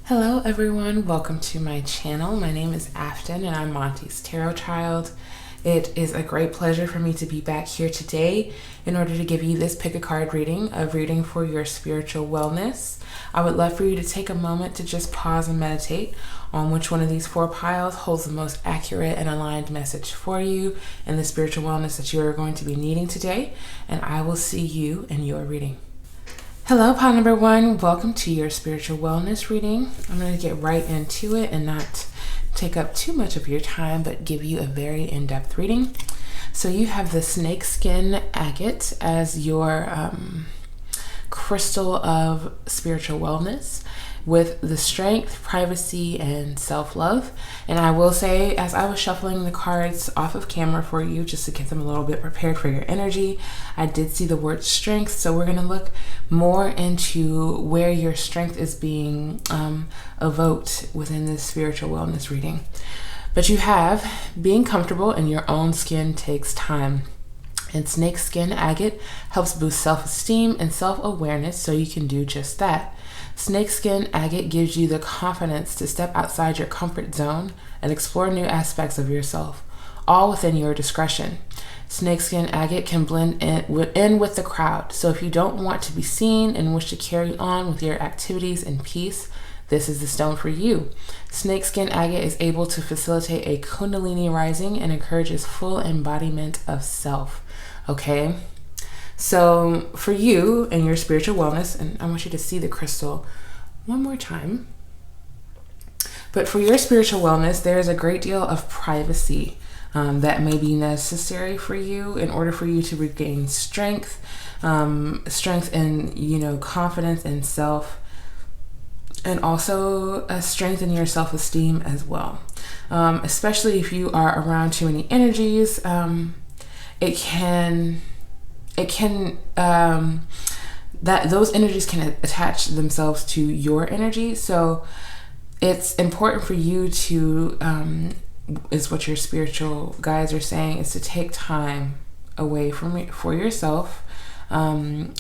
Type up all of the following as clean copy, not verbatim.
Hello everyone, welcome to my channel. My name is Afton and I'm Monty's Tarot Child. It is a great pleasure for me to be back here today in order to give you this pick a card reading, a reading for your spiritual wellness. I would love for you to take a moment to just pause and meditate on which one of these four piles holds the most accurate and aligned message for you and the spiritual wellness that you are going to be needing today. And I will see you in your reading. Hello, pile number one. Welcome to your spiritual wellness reading. I'm going to get right into it and not take up too much of your time, but give you a very in-depth reading. So you have the snakeskin agate as your crystal of spiritual wellness with the strength, privacy, and self-love. And I will say, as I was shuffling the cards off of camera for you, just to get them a little bit prepared for your energy, I did see the word strength. So we're going to look more into where your strength is being evoked within this spiritual wellness reading. But you have being comfortable in your own skin takes time. And snakeskin agate helps boost self-esteem and self-awareness so you can do just that. Snakeskin agate gives you the confidence to step outside your comfort zone and explore new aspects of yourself, all within your discretion. Snakeskin agate can blend in with the crowd, so if you don't want to be seen and wish to carry on with your activities in peace, this is the stone for you. Snakeskin agate is able to facilitate a kundalini rising and encourages full embodiment of self. Okay? So for you and your spiritual wellness, and I want you to see the crystal one more time. But for your spiritual wellness, there is a great deal of privacy that may be necessary for you in order for you to regain strength, strength and confidence in self, and also a strength in your self-esteem as well. Especially if you are around too many energies, that those energies can attach themselves to your energy. So it's important for you to, is what your spiritual guides are saying, is to take time away for yourself, and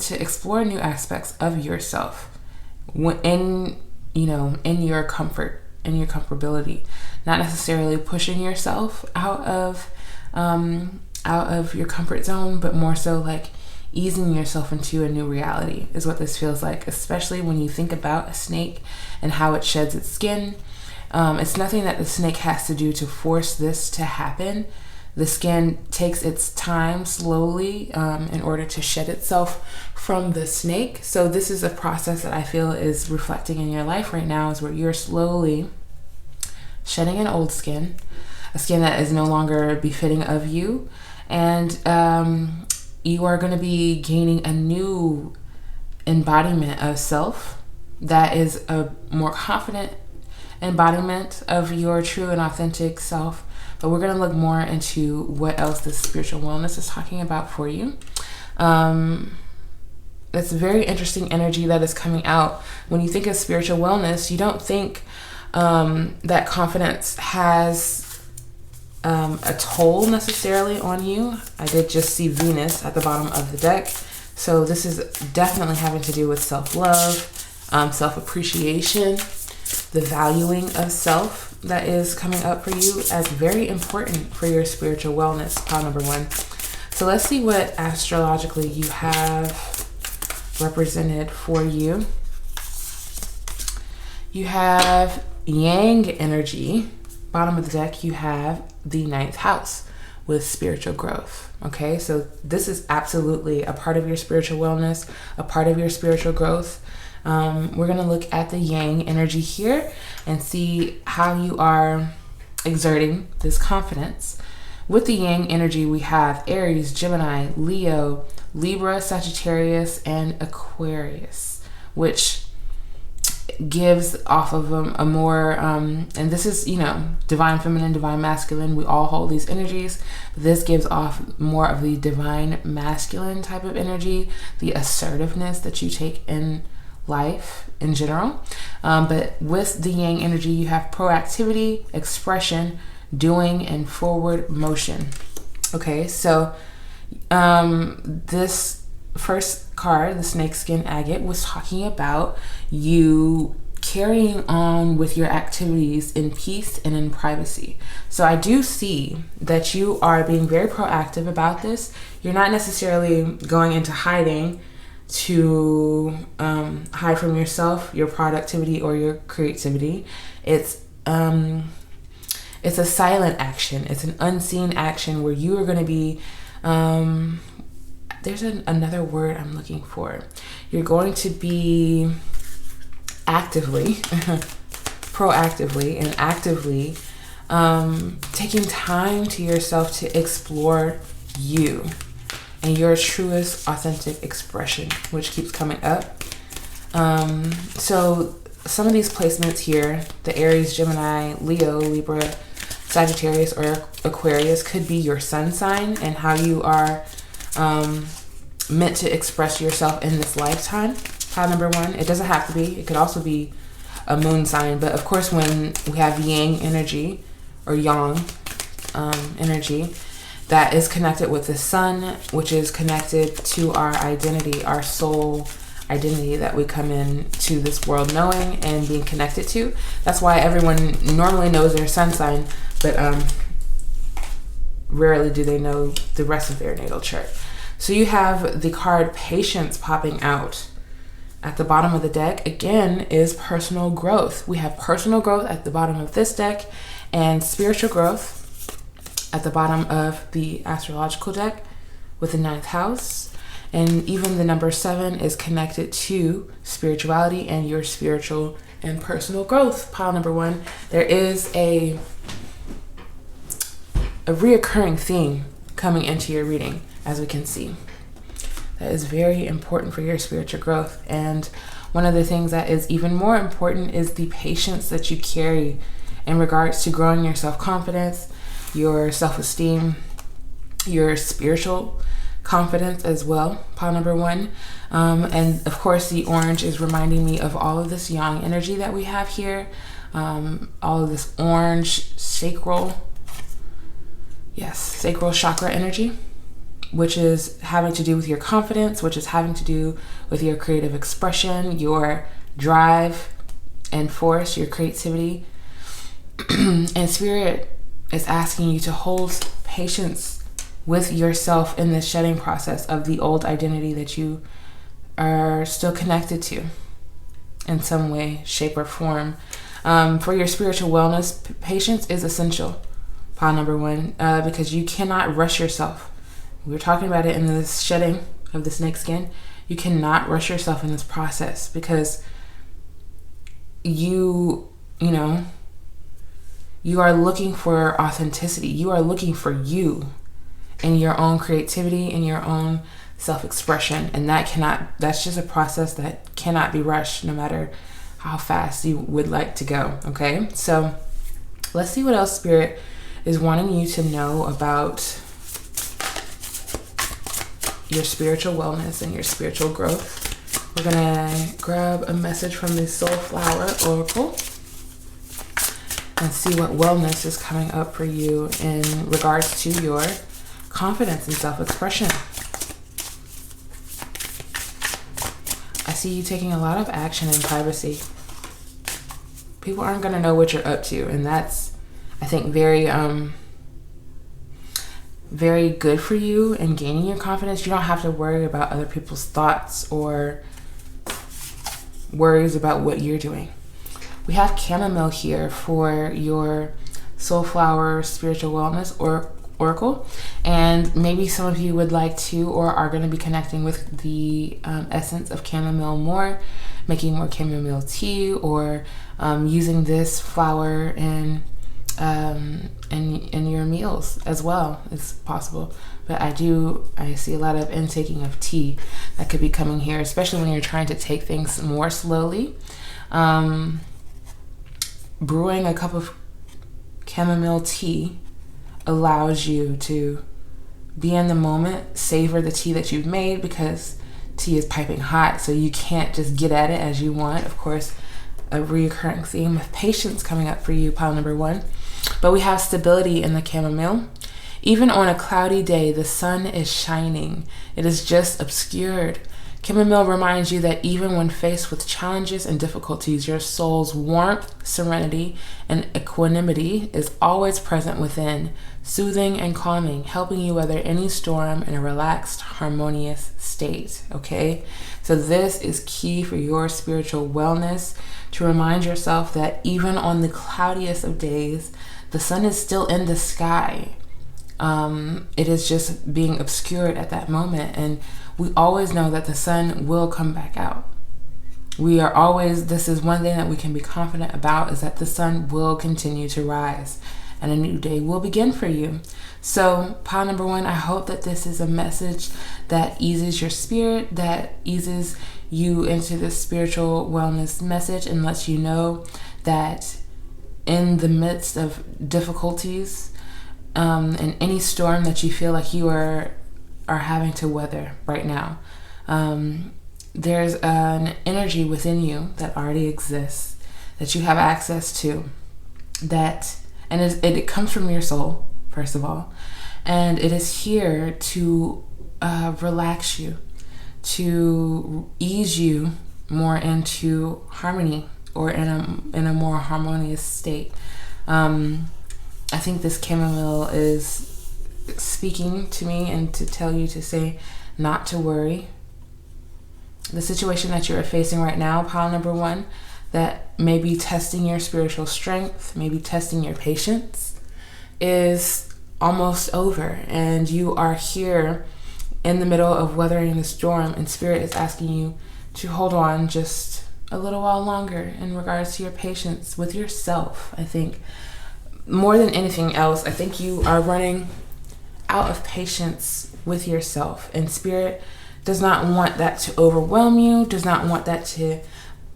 to explore new aspects of yourself in your comfort, in your comfortability, not necessarily pushing yourself out of your comfort zone, but more so like easing yourself into a new reality is what this feels like, especially when you think about a snake and how it sheds its skin. It's nothing that the snake has to do to force this to happen. The skin takes its time slowly in order to shed itself from the snake. So this is a process that I feel is reflecting in your life right now, is where you're slowly shedding an old skin, a skin that is no longer befitting of you. And you are going to be gaining a new embodiment of self that is a more confident embodiment of your true and authentic self. But we're going to look more into what else this spiritual wellness is talking about for you. It's a very interesting energy that is coming out. When you think of spiritual wellness, you don't think that confidence has a toll necessarily on you. I did just see Venus at the bottom of the deck. So this is definitely having to do with self-love, self-appreciation, the valuing of self that is coming up for you as very important for your spiritual wellness, pile number one. So let's see what astrologically you have represented for you. You have Yang energy. Bottom of the deck, you have the 9th house with spiritual growth. Okay, so this is absolutely a part of your spiritual wellness, a part of your spiritual growth. We're going to look at the Yang energy here and see how you are exerting this confidence. With the Yang energy, we have Aries, Gemini, Leo, Libra, Sagittarius, and Aquarius, which gives off of a more and this is divine feminine, divine masculine. We all hold these energies. This gives off more of the divine masculine type of energy, the assertiveness that you take in life in general. But with the Yang energy, you have proactivity, expression, doing, and forward motion. Okay, so this first card, the snakeskin agate, was talking about you carrying on with your activities in peace and in privacy. So I do see that you are being very proactive about this. You're not necessarily going into hiding to hide from yourself, your productivity, or your creativity. It's a silent action. It's an unseen action where you are going to be, there's another word I'm looking for. You're going to be actively, proactively, and actively taking time to yourself to explore you and your truest authentic expression, which keeps coming up. So some of these placements here, the Aries, Gemini, Leo, Libra, Sagittarius, or Aquarius, could be your sun sign and how you are meant to express yourself in this lifetime. Pile number 1. It doesn't have to be. It could also be a moon sign. But of course, when we have yang energy or yang energy, that is connected with the sun, which is connected to our identity, our soul identity that we come into this world knowing and being connected to. That's why everyone normally knows their sun sign, but rarely do they know the rest of their natal chart. So you have the card Patience popping out at the bottom of the deck. Again, is personal growth. We have personal growth at the bottom of this deck and spiritual growth at the bottom of the astrological deck with the 9th house. And even the number 7 is connected to spirituality and your spiritual and personal growth. Pile number 1. There is a reoccurring theme coming into your reading, as we can see. That is very important for your spiritual growth. And one of the things that is even more important is the patience that you carry in regards to growing your self-confidence, your self-esteem, your spiritual confidence as well. Pile number 1. And of course, the orange is reminding me of all of this yang energy that we have here. All of this orange sacral chakra energy, which is having to do with your confidence, which is having to do with your creative expression, your drive and force, your creativity. And Spirit is asking you to hold patience with yourself in this shedding process of the old identity that you are still connected to in some way, shape, or form. For your spiritual wellness, patience is essential. Pile number 1, because you cannot rush yourself. We were talking about it in this shedding of the snake skin. You cannot rush yourself in this process because you are looking for authenticity. You are looking for you and your own creativity and your own self-expression. And that's just a process that cannot be rushed no matter how fast you would like to go. Okay. So let's see what else Spirit is wanting you to know about your spiritual wellness and your spiritual growth. We're gonna grab a message from the Soulflower Oracle and see what wellness is coming up for you in regards to your confidence and self-expression. I see you taking a lot of action in privacy. People aren't gonna know what you're up to, and that's, I think, very good for you in gaining your confidence. You don't have to worry about other people's thoughts or worries about what you're doing. We have chamomile here for your Soulflower Spiritual Wellness Oracle, and maybe some of you would like to or are going to be connecting with the essence of chamomile more, making more chamomile tea, or using this flower in your meals as well. It's possible. But I see a lot of intaking of tea that could be coming here, especially when you're trying to take things more slowly. Brewing a cup of chamomile tea allows you to be in the moment, savor the tea that you've made, because tea is piping hot, so you can't just get at it as you want. Of course, a recurring theme of patience coming up for you, pile number 1. But we have stability in the chamomile. Even on a cloudy day, the sun is shining. It is just obscured. Chamomile reminds you that even when faced with challenges and difficulties, your soul's warmth, serenity, and equanimity is always present within, soothing and calming, helping you weather any storm in a relaxed, harmonious state, okay? So this is key for your spiritual wellness, to remind yourself that even on the cloudiest of days, the sun is still in the sky. It is just being obscured at that moment, and we always know that the sun will come back out. This is one thing that we can be confident about, is that the sun will continue to rise and a new day will begin for you. So pile number 1, I hope that this is a message that eases your spirit, that eases you into this spiritual wellness message, and lets you know that in the midst of difficulties, and any storm that you feel like you are having to weather right now, there's an energy within you that already exists, that you have access to, and it comes from your soul, first of all, and it is here to relax you, to ease you more into harmony, or in a more harmonious state. I think this chamomile is speaking to me and to tell you to say not to worry. The situation that you are facing right now, pile number 1, that may be testing your spiritual strength, maybe testing your patience, is almost over, and you are here in the middle of weathering the storm, and Spirit is asking you to hold on just a little while longer in regards to your patience with yourself. I think more than anything else, I think you are running out of patience with yourself, and Spirit does not want that to overwhelm you, does not want that to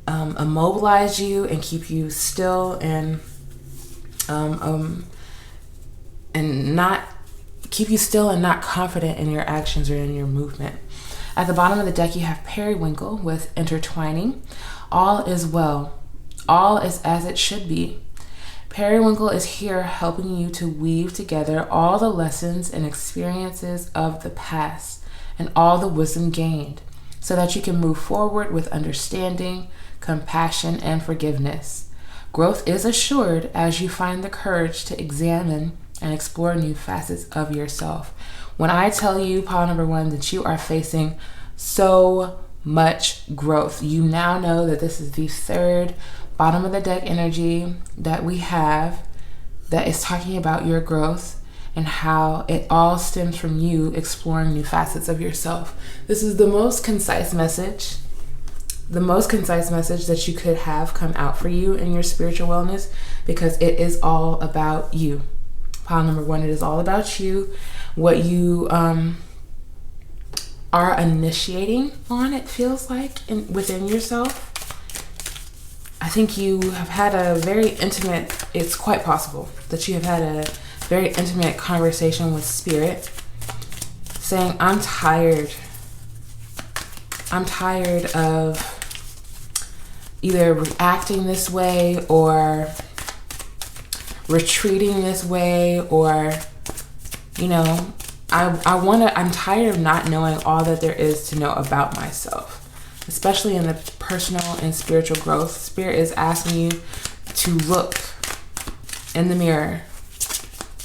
immobilize you and keep you still, and not keep you still and not confident in your actions or in your movement. At the bottom of the deck, you have periwinkle with intertwining. All is well. All is as it should be. Periwinkle is here helping you to weave together all the lessons and experiences of the past and all the wisdom gained, so that you can move forward with understanding, compassion, and forgiveness. Growth is assured as you find the courage to examine and explore new facets of yourself. When I tell you, pile number 1, that you are facing so much growth, you now know that this is the 3rd bottom of the deck energy that we have, that is talking about your growth and how it all stems from you exploring new facets of yourself. This is the most concise message that you could have come out for you in your spiritual wellness, because it is all about you. Pile number 1, it is all about you, what you are initiating on, it feels like, within yourself. I think you have had it's quite possible that you have had a very intimate conversation with Spirit, saying, I'm tired of either reacting this way or retreating this way, or, I'm tired of not knowing all that there is to know about myself, especially in the personal and spiritual growth. Spirit is asking you to look in the mirror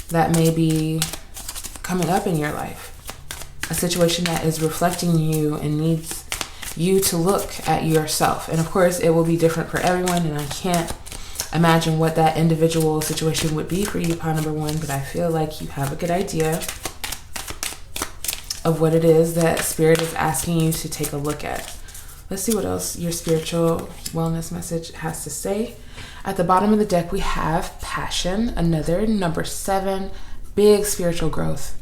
that may be coming up in your life, a situation that is reflecting you and needs you to look at yourself. And of course, it will be different for everyone, and I can't imagine what that individual situation would be for you, pile number 1, but I feel like you have a good idea of what it is that Spirit is asking you to take a look at. Let's see what else your spiritual wellness message has to say. At the bottom of the deck, we have passion, another number 7, big spiritual growth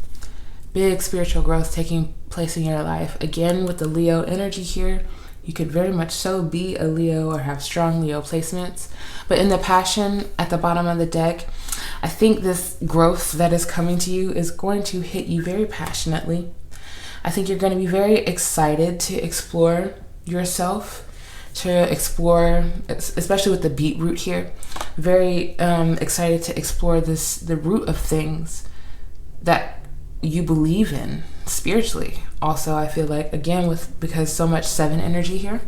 taking place in your life. Again, with the Leo energy here, you could very much so be a Leo or have strong Leo placements. But in the passion at the bottom of the deck, I think this growth that is coming to you is going to hit you very passionately. I think you're going to be very excited to explore yourself, to explore, especially with the beetroot here, very excited to explore the root of things that you believe in, spiritually. Also, I feel like, again, because so much 7 energy here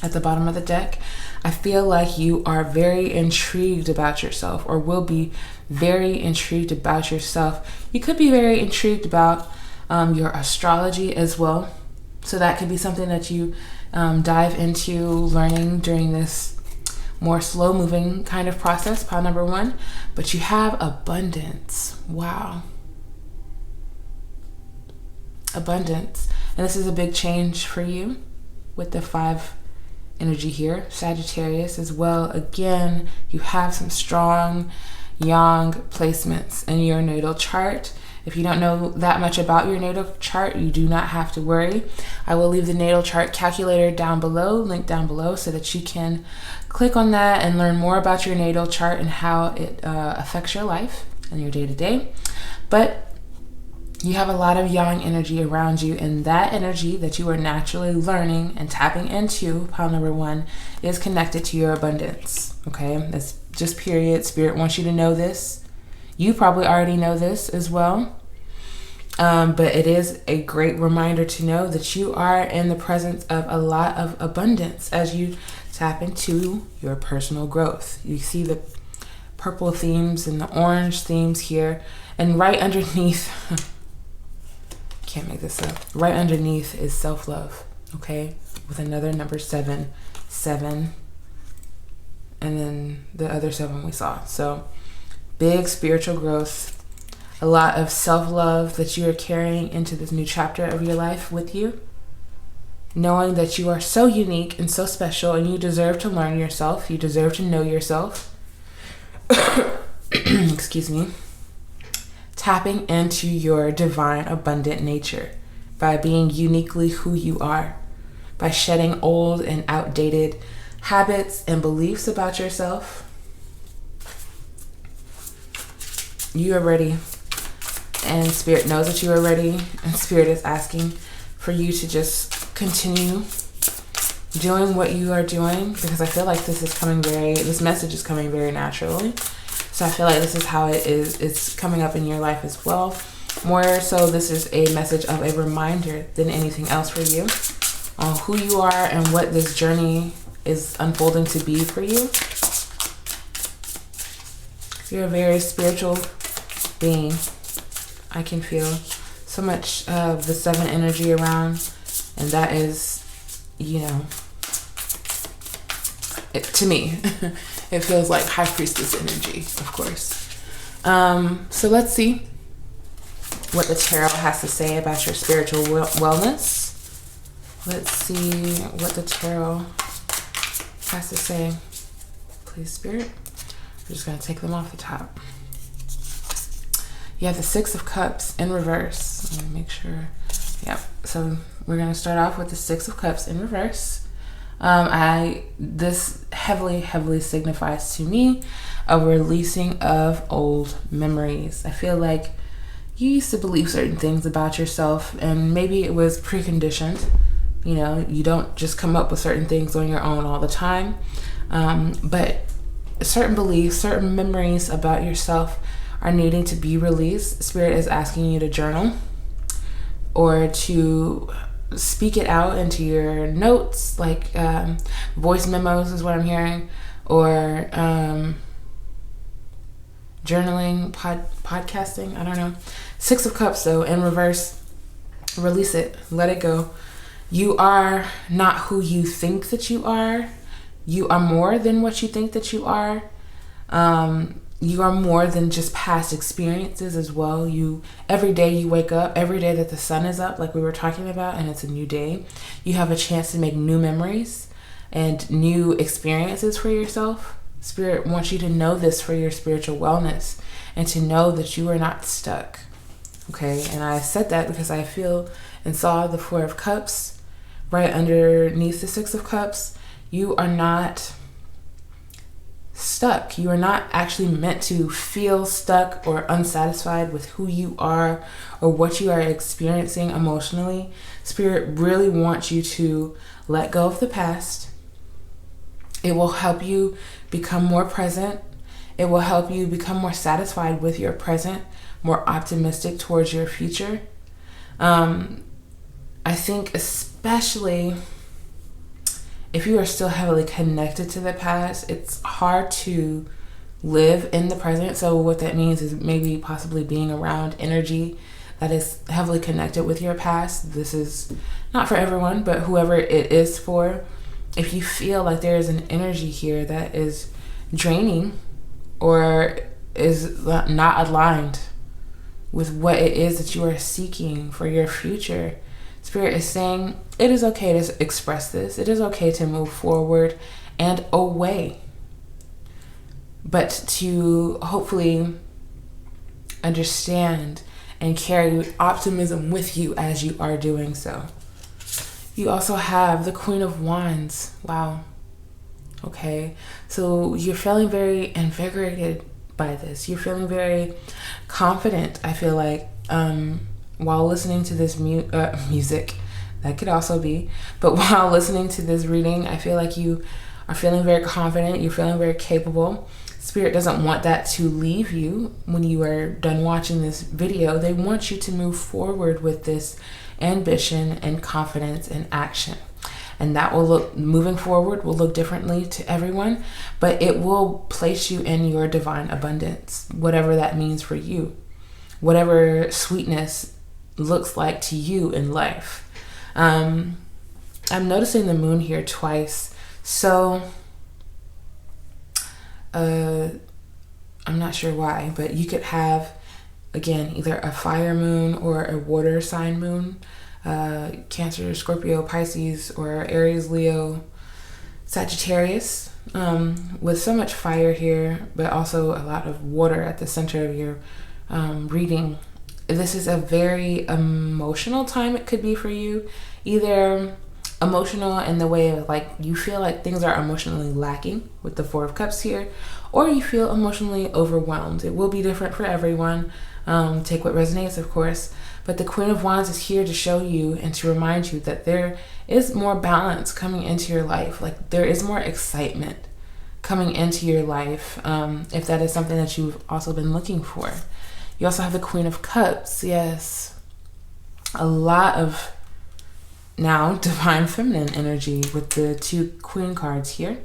at the bottom of the deck, I feel like you are very intrigued about yourself, or will be very intrigued about yourself. You could be very intrigued about your astrology as well. So that could be something that you dive into learning during this more slow moving kind of process, pile number 1. But you have abundance. Wow. Abundance. And this is a big change for you with the 5 energy here, Sagittarius as well. Again, you have some strong yang placements in your natal chart. If you don't know that much about your natal chart, you do not have to worry. I will leave the natal chart calculator down below, link down below, so that you can click on that and learn more about your natal chart and how it affects your life and your day-to-day. But you have a lot of yang energy around you, and that energy that you are naturally learning and tapping into, pile number 1, is connected to your abundance. Okay, that's just period. Spirit wants you to know this. You probably already know this as well. But it is a great reminder to know that you are in the presence of a lot of abundance as you tap into your personal growth. You see the purple themes and the orange themes here, and right underneath can't make this up. Right underneath is self-love, okay? With another number 7, and then the other 7 we saw. So big spiritual growth, a lot of self-love that you are carrying into this new chapter of your life with you, knowing that you are so unique and so special, and you deserve to learn yourself. You deserve to know yourself. Excuse me. Tapping into your divine abundant nature by being uniquely who you are, by shedding old and outdated habits and beliefs about yourself. You are ready, and Spirit knows that you are ready, and Spirit is asking for you to just continue doing what you are doing, because I feel like this message is coming very naturally. So I feel like this is how it's coming up in your life as well. More so, this is a message of a reminder than anything else for you on who you are and what this journey is unfolding to be for you. You're a very spiritual being. I can feel so much of the 7 energy around, and that is, to me, it feels like High Priestess energy, of course. So let's see what the tarot has to say about your spiritual wellness. Let's see what the tarot has to say. Please, Spirit. We're just going to take them off the top. You have the 6 of Cups in reverse. Let me make sure. Yep. So we're going to start off with the 6 of Cups in reverse. This heavily signifies to me a releasing of old memories. I feel like you used to believe certain things about yourself, and maybe it was preconditioned. You don't just come up with certain things on your own all the time. But certain beliefs, certain memories about yourself are needing to be released. Spirit is asking you to journal or to speak it out into your notes, like voice memos is what I'm hearing, or journaling, podcasting, I don't know. 6 of Cups though, in reverse. Release it, let it go. You are not who you think that you are. You are more than what you think that you are. You are more than just past experiences as well. Every day you wake up, every day that the sun is up, like we were talking about, and it's a new day, you have a chance to make new memories and new experiences for yourself. Spirit wants you to know this for your spiritual wellness, and to know that you are not stuck. Okay, and I said that because I feel and saw the 4 of Cups right underneath the 6 of Cups. You are not stuck. You are not actually meant to feel stuck or unsatisfied with who you are or what you are experiencing emotionally. Spirit really wants you to let go of the past. It will help you become more present. It will help you become more satisfied with your present, more optimistic towards your future. I think especially if you are still heavily connected to the past, it's hard to live in the present. So what that means is maybe possibly being around energy that is heavily connected with your past. This is not for everyone, but whoever it is for, if you feel like there is an energy here that is draining or is not aligned with what it is that you are seeking for your future, Spirit is saying it is okay to express this. It is okay to move forward and away, but to hopefully understand and carry optimism with you as you are doing so. You also have the Queen of Wands. Wow. Okay. So you're feeling very invigorated by this. You're feeling very confident, I feel like, while listening to this music. That could also be. But while listening to this reading, I feel like you are feeling very confident. You're feeling very capable. Spirit doesn't want that to leave you when you are done watching this video. They want you to move forward with this ambition and confidence and action. And that will look, moving forward will look differently to everyone, but it will place you in your divine abundance, whatever that means for you, whatever sweetness looks like to you in life. I'm noticing the moon here twice. So I'm not sure why, but you could have, again, either a fire moon or a water sign moon, Cancer, Scorpio, Pisces, or Aries, Leo, Sagittarius, with so much fire here, but also a lot of water at the center of your reading. This is a very emotional time. It could be for you, either emotional in the way of like you feel like things are emotionally lacking with the Four of Cups here, or you feel emotionally overwhelmed. It will be different for everyone. Take what resonates, of course, but the Queen of Wands is here to show you and to remind you that there is more balance coming into your life. Like there is more excitement coming into your life, if that is something that you've also been looking for. You also have the Queen of Cups. Yes, a lot of now divine feminine energy with the two queen cards here.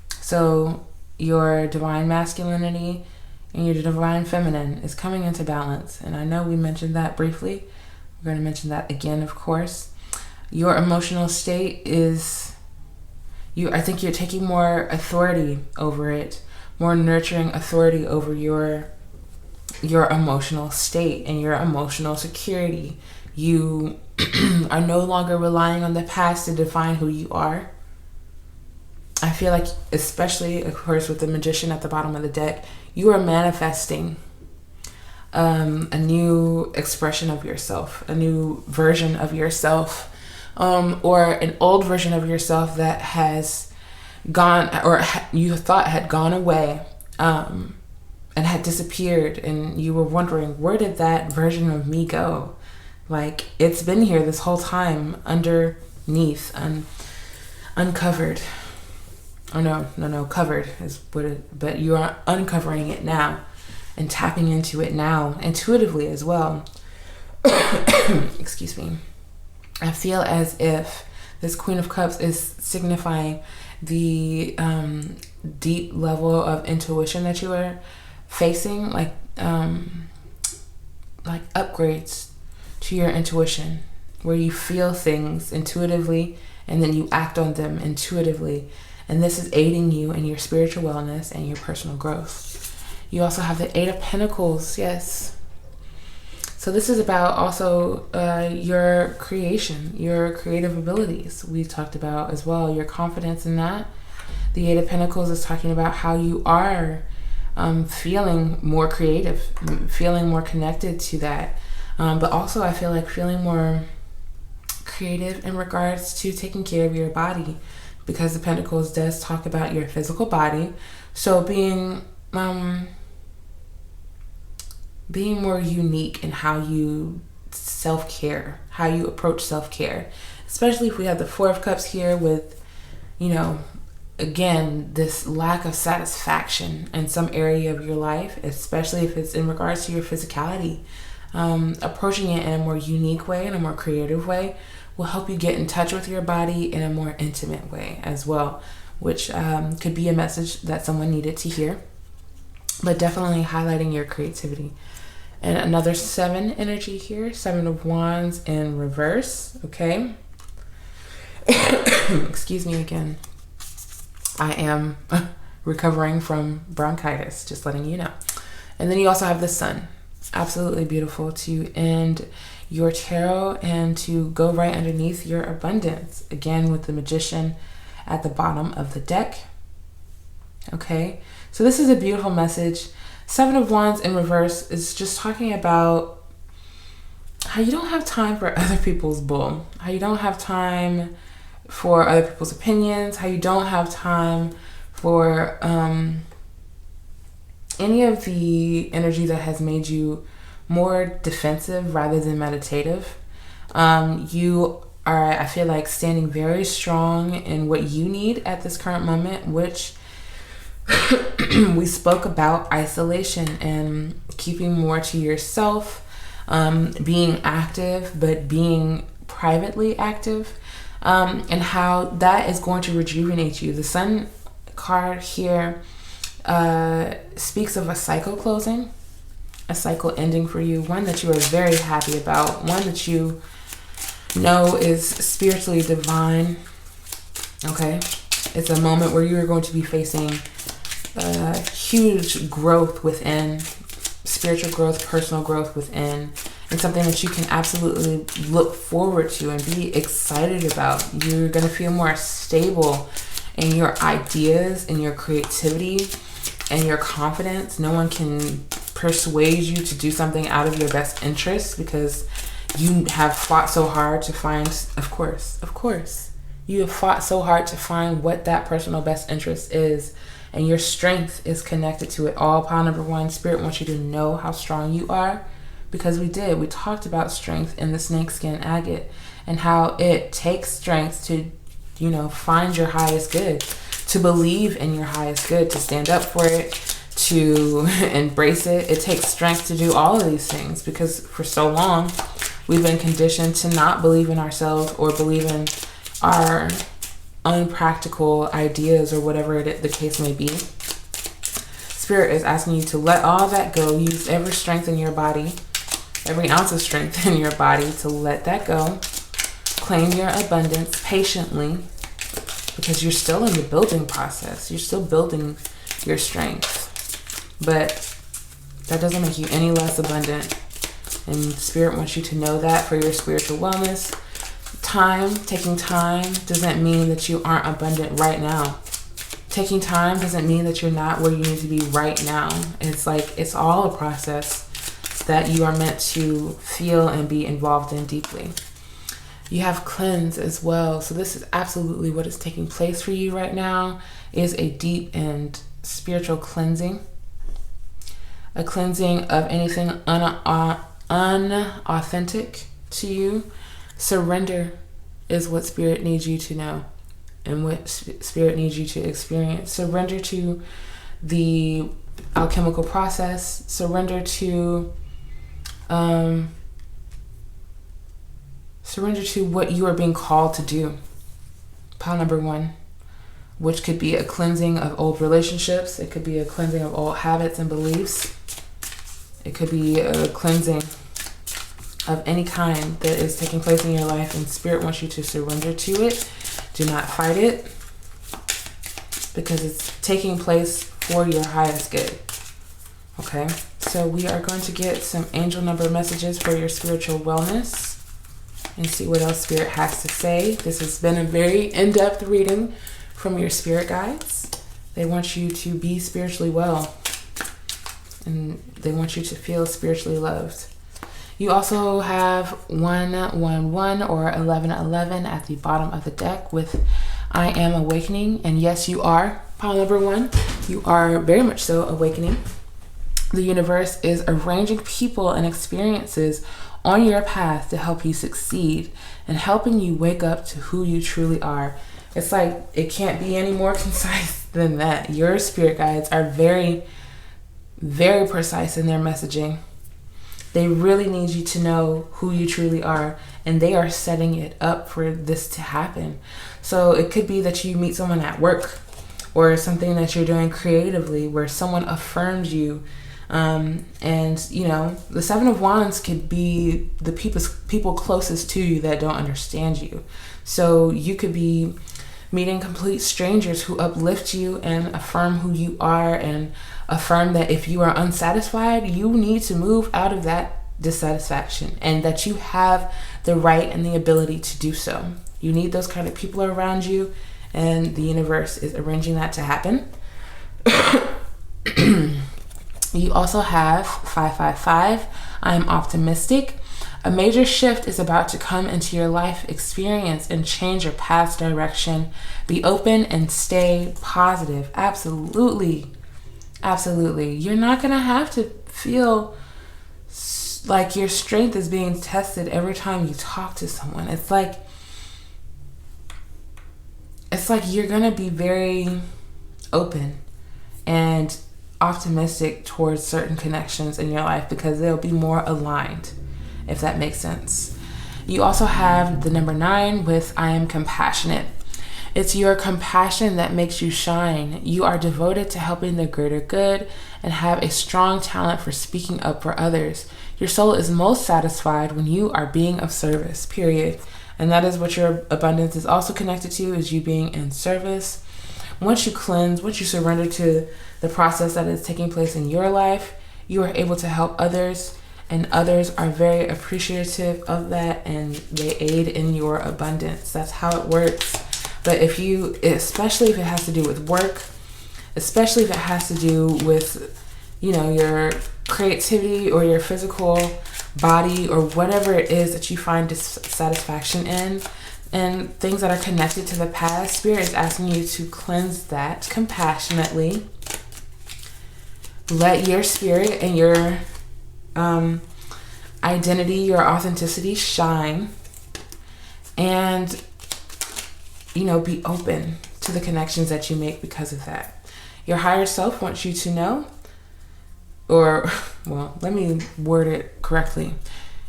So your divine masculinity and your divine feminine is coming into balance. And I know we mentioned that briefly. We're going to mention that again, of course. Your emotional state is, I think you're taking more authority over it, more nurturing authority over your emotional state and your emotional security. You are no longer relying on the past to define who you are. I feel like, especially, of course, with the Magician at the bottom of the deck, you are manifesting a new expression of yourself, a new version of yourself, or an old version of yourself that has gone, or you thought had gone away, and had disappeared, and you were wondering, where did that version of me go? Like, it's been here this whole time, underneath, uncovered. Oh, no, covered is what it, but you are uncovering it now and tapping into it now, intuitively as well. Excuse me. I feel as if this Queen of Cups is signifying the deep level of intuition that you are facing, like upgrades to your intuition, where you feel things intuitively and then you act on them intuitively. And this is aiding you in your spiritual wellness and your personal growth. You also have the Eight of Pentacles. Yes. So this is about also your creation, your creative abilities. We talked about as well, your confidence in that. The Eight of Pentacles is talking about how you are feeling more creative, feeling more connected to that. But also I feel like feeling more creative in regards to taking care of your body, because the Pentacles does talk about your physical body. So being more unique in how you self-care, how you approach self-care, especially if we have the Four of Cups here with, again, this lack of satisfaction in some area of your life, especially if it's in regards to your physicality. approaching it in a more unique way, in a more creative way, will help you get in touch with your body in a more intimate way as well, which could be a message that someone needed to hear, but definitely highlighting your creativity. And another 7 energy here, 7 of Wands in reverse, okay? Excuse me again. I am recovering from bronchitis, just letting you know. And then you also have the Sun. Absolutely beautiful to end your tarot and to go right underneath your abundance. Again, with the Magician at the bottom of the deck. Okay, so this is a beautiful message. 7 of Wands in reverse is just talking about how you don't have time for other people's bull, how you don't have time for other people's opinions, how you don't have time for any of the energy that has made you more defensive rather than meditative. You are, I feel like, standing very strong in what you need at this current moment, which we spoke about isolation and keeping more to yourself, being active, but being privately active, and how that is going to rejuvenate you. The Sun card here speaks of a cycle closing, a cycle ending for you, one that you are very happy about, one that you know is spiritually divine. Okay, it's a moment where you are going to be facing huge growth within, spiritual growth, personal growth within, and something that you can absolutely look forward to and be excited about. You're going to feel more stable in your ideas and your creativity and your confidence. No one can persuade you to do something out of your best interest, because you have fought so hard to find, of course, you have fought so hard to find what that personal best interest is, and your strength is connected to it all. Pile number 1, Spirit wants you to know how strong you are, because we talked about strength in the snakeskin agate and how it takes strength to, find your highest good, to believe in your highest good, to stand up for it, to embrace it. It takes strength to do all of these things, because for so long we've been conditioned to not believe in ourselves or believe in our unpractical ideas or whatever the case may be. Spirit is asking you to let all that go. Use every strength in your body, every ounce of strength in your body, to let that go. Claim your abundance patiently, because you're still in the building process. You're still building your strength, but that doesn't make you any less abundant. And Spirit wants you to know that for your spiritual wellness. Taking time doesn't mean that you aren't abundant right now. Taking time doesn't mean that you're not where you need to be right now. It's all a process that you are meant to feel and be involved in deeply. You have cleanse as well. So this is absolutely what is taking place for you right now, is a deep and spiritual cleansing. A cleansing of anything unauthentic to you. Surrender is what Spirit needs you to know and what Spirit needs you to experience. Surrender to the alchemical process. Surrender to what you are being called to do. Pile number 1, which could be a cleansing of old relationships. It could be a cleansing of old habits and beliefs. It could be a cleansing of any kind that is taking place in your life, and Spirit wants you to surrender to it. Do not fight it, because it's taking place for your highest good. Okay, so we are going to get some angel number messages for your spiritual wellness and see what else Spirit has to say. This has been a very in-depth reading from your spirit guides. They want you to be spiritually well, and they want you to feel spiritually loved. You also have 111 or 1111 at the bottom of the deck with I am awakening. And yes, you are, pile number 1. You are very much so awakening. The universe is arranging people and experiences on your path to help you succeed and helping you wake up to who you truly are. It's like, it can't be any more concise than that. Your spirit guides are very, very precise in their messaging. They really need you to know who you truly are, and they are setting it up for this to happen. So it could be that you meet someone at work, or something that you're doing creatively where someone affirms you. And you know, the Seven of Wands could be the people closest to you that don't understand you. So you could be meeting complete strangers who uplift you and affirm who you are, and affirm that if you are unsatisfied, you need to move out of that dissatisfaction, and that you have the right and the ability to do so. You need those kind of people around you, and the universe is arranging that to happen. You also have 555. I am optimistic. A major shift is about to come into your life experience and change your path's direction. Be open and stay positive. Absolutely. Absolutely. You're not going to have to feel like your strength is being tested every time you talk to someone. It's like you're going to be very open and optimistic towards certain connections in your life because they'll be more aligned, if that makes sense. You also have the number 9 with I am compassionate. It's your compassion that makes you shine. You are devoted to helping the greater good and have a strong talent for speaking up for others. Your soul is most satisfied when you are being of service, period. And that is what your abundance is also connected to, is you being in service. Once you cleanse, once you surrender to the process that is taking place in your life, you are able to help others, and others are very appreciative of that, and they aid in your abundance. That's how it works. But especially if it has to do with work, especially if it has to do with, you know, your creativity or your physical body or whatever it is that you find dissatisfaction in, and things that are connected to the past, Spirit is asking you to cleanse that compassionately. Let your spirit and your identity, your authenticity shine, and, you know, be open to the connections that you make because of that. Your higher self wants you to know, or, well, let me word it correctly.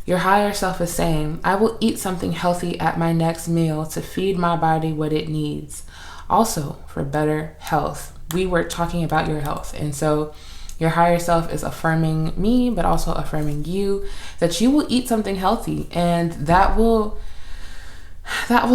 Your higher self is saying, I will eat something healthy at my next meal to feed my body what it needs. Also, for better health. We were talking about your health. And so your higher self is affirming me, but also affirming you, that you will eat something healthy, and that will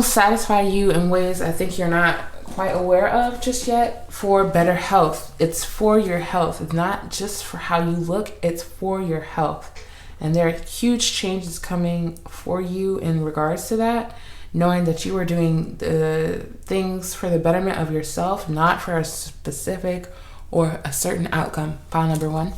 satisfy you in ways I think you're not quite aware of just yet, for better health. It's for your health. It's not just for how you look, it's for your health. And there are huge changes coming for you in regards to that, knowing that you are doing the things for the betterment of yourself, not for a specific or a certain outcome. File number 1.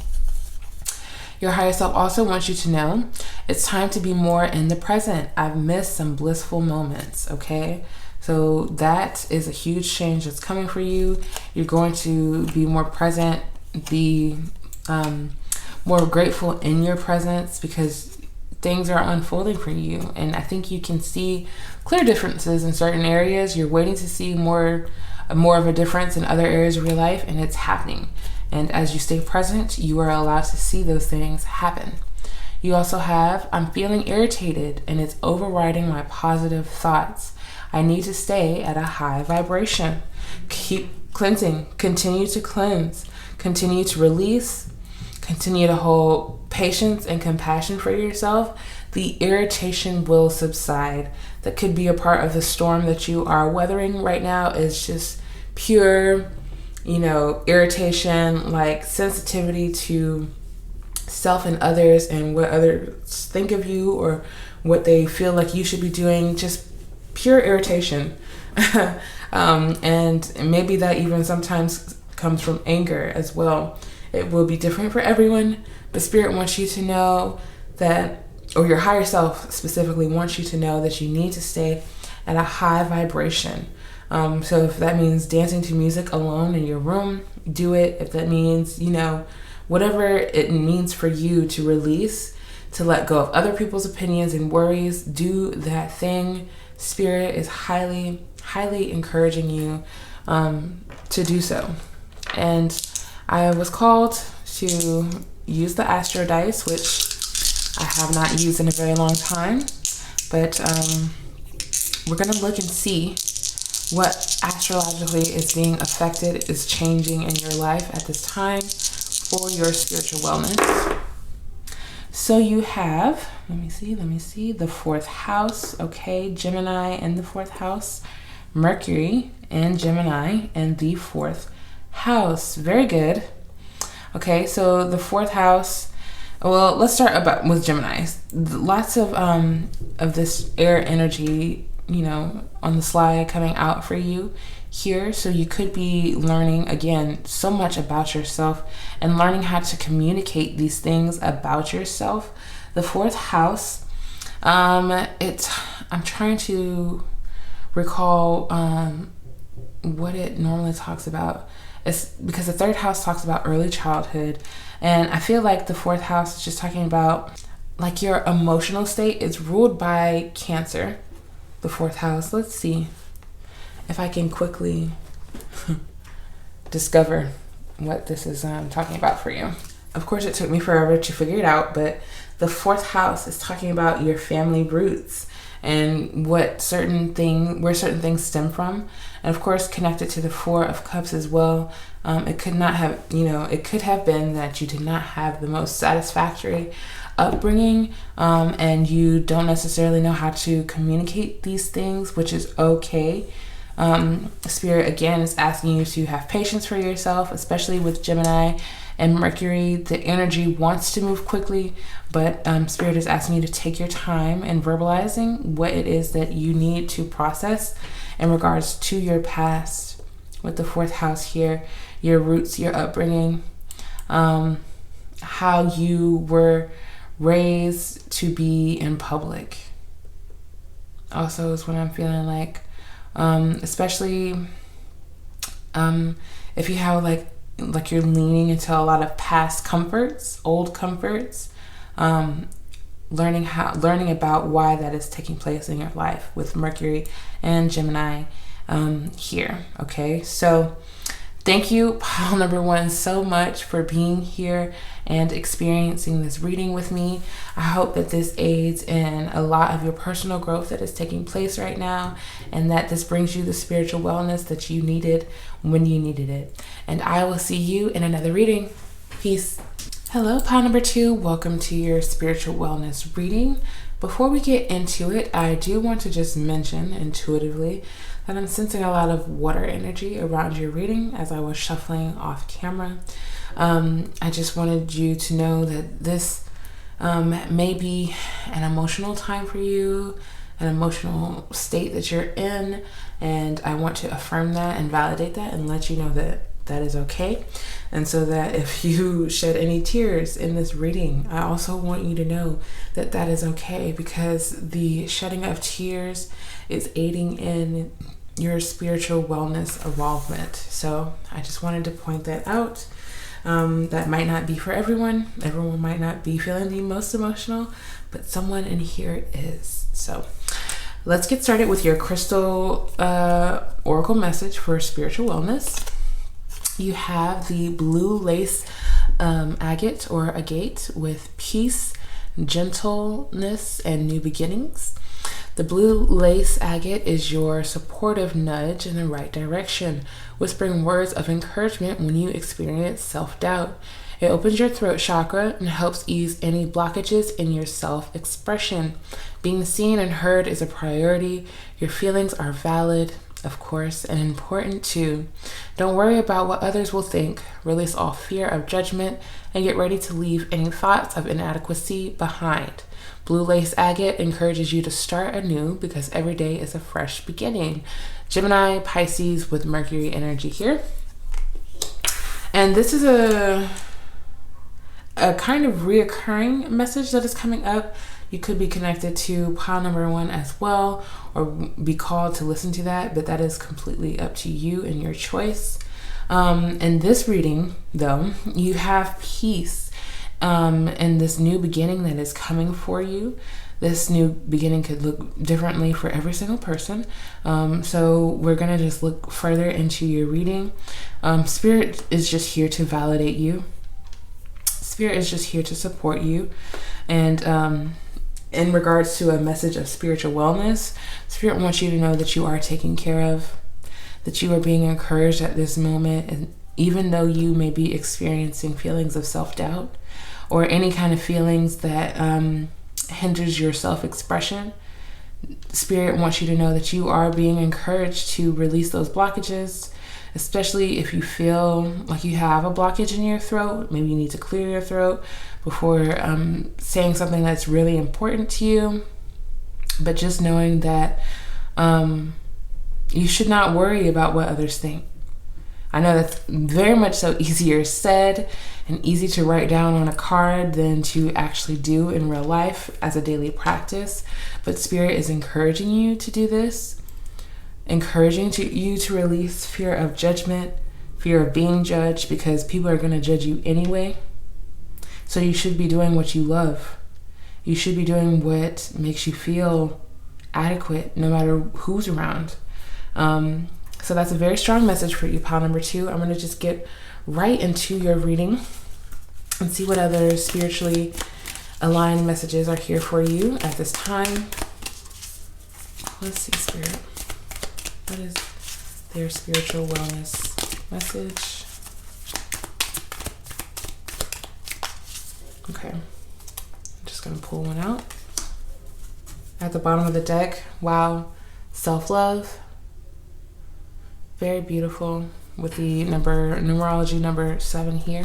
Your higher self also wants you to know it's time to be more in the present. I've missed some blissful moments, okay? So that is a huge change that's coming for you. You're going to be more present, be more grateful in your presence, because things are unfolding for you. And I think you can see clear differences in certain areas. You're waiting to see more of a difference in other areas of your life, and it's happening. And as you stay present, you are allowed to see those things happen. You also have, I'm feeling irritated and it's overriding my positive thoughts. I need to stay at a high vibration. Keep cleansing, continue to cleanse, continue to release, continue to hold patience and compassion for yourself. The irritation will subside. That could be a part of the storm that you are weathering right now, is just pure, irritation, like sensitivity to self and others and what others think of you or what they feel like you should be doing, just pure irritation. And maybe that even sometimes comes from anger as well. It will be different for everyone, but Spirit wants you to know that, or your higher self specifically wants you to know that you need to stay at a high vibration. So if that means dancing to music alone in your room, do it. If that means, whatever it means for you to release, to let go of other people's opinions and worries, do that thing. Spirit is highly, highly encouraging you to do so. And I was called to use the Astro Dice, which I have not used in a very long time, but we're going to look and see what astrologically is being affected, is changing in your life at this time for your spiritual wellness. So you have, let me see, the fourth house, okay, Gemini in the fourth house, Mercury and Gemini in the fourth house. Very good. Okay, so the fourth house, well, let's start with Gemini. Lots of this air energy, you know, on the slide coming out for you here. So you could be learning, again, so much about yourself and learning how to communicate these things about yourself. The fourth house, I'm trying to recall what it normally talks about. It's because the third house talks about early childhood, and I feel like the fourth house is just talking about like your emotional state. It's ruled by Cancer, the fourth house. Let's see if I can quickly discover what this is talking about for you. Of course, it took me forever to figure it out, but the fourth house is talking about your family roots and where certain things stem from, and of course connected to the Four of Cups as well. It could have been that you did not have the most satisfactory upbringing, and you don't necessarily know how to communicate these things, which is okay. Spirit again is asking you to have patience for yourself, especially with Gemini and Mercury. The energy wants to move quickly, but Spirit is asking you to take your time in verbalizing what it is that you need to process in regards to your past with the fourth house here, your roots, your upbringing, how you were raised to be in public. Also is what I'm feeling like. Especially if you have like you're leaning into a lot of past comforts, old comforts, learning about why that is taking place in your life with Mercury and Gemini here. Okay, so thank you, pile number one, so much for being here and experiencing this reading with me. I hope that this aids in a lot of your personal growth that is taking place right now, and that this brings you the spiritual wellness that you needed when you needed it. And I will see you in another reading. Peace. Hello, pile number two. Welcome to your spiritual wellness reading. Before we get into it, I do want to just mention intuitively that I'm sensing a lot of water energy around your reading as I was shuffling off camera. I just wanted you to know that this may be an emotional time for you, an emotional state that you're in, and I want to affirm that and validate that and let you know that that is okay. And so that if you shed any tears in this reading, I also want you to know that that is okay, because the shedding of tears is aiding in your spiritual wellness involvement. So I just wanted to point that out. That might not be for everyone. Everyone might not be feeling the most emotional, but someone in here is. So let's get started with your crystal oracle message for spiritual wellness. You have the blue lace agate or agate with peace, gentleness, and new beginnings. The blue lace agate is your supportive nudge in the right direction, whispering words of encouragement when you experience self-doubt. It opens your throat chakra and helps ease any blockages in your self-expression. Being seen and heard is a priority. Your feelings are valid, of course, and important too. Don't worry about what others will think. Release all fear of judgment and get ready to leave any thoughts of inadequacy behind. Blue lace agate encourages you to start anew because every day is a fresh beginning. Gemini, Pisces with Mercury energy here. And this is a kind of reoccurring message that is coming up. You could be connected to pile number one as well, or be called to listen to that, but that is completely up to you and your choice. In this reading, though, you have peace and this new beginning that is coming for you. This new beginning could look differently for every single person. So we're going to just look further into your reading. Spirit is just here to validate you. Spirit is just here to support you. And in regards to a message of spiritual wellness, Spirit wants you to know that you are taken care of, that you are being encouraged at this moment. And even though you may be experiencing feelings of self-doubt or any kind of feelings that hinders your self-expression, Spirit wants you to know that you are being encouraged to release those blockages, especially if you feel like you have a blockage in your throat. Maybe you need to clear your throat before saying something that's really important to you. But just knowing that you should not worry about what others think. I know that's very much so easier said and easy to write down on a card than to actually do in real life as a daily practice. But Spirit is encouraging you to do this, encouraging you to release fear of judgment, fear of being judged, because people are going to judge you anyway. So you should be doing what you love. You should be doing what makes you feel adequate, no matter who's around. So that's a very strong message for you, pile number 2. I'm going to just get right into your reading and see what other spiritually aligned messages are here for you at this time. Let's see, Spirit. What is their spiritual wellness message? Okay. I'm just going to pull one out. At the bottom of the deck, wow, self-love. Very beautiful with the numerology number 7 here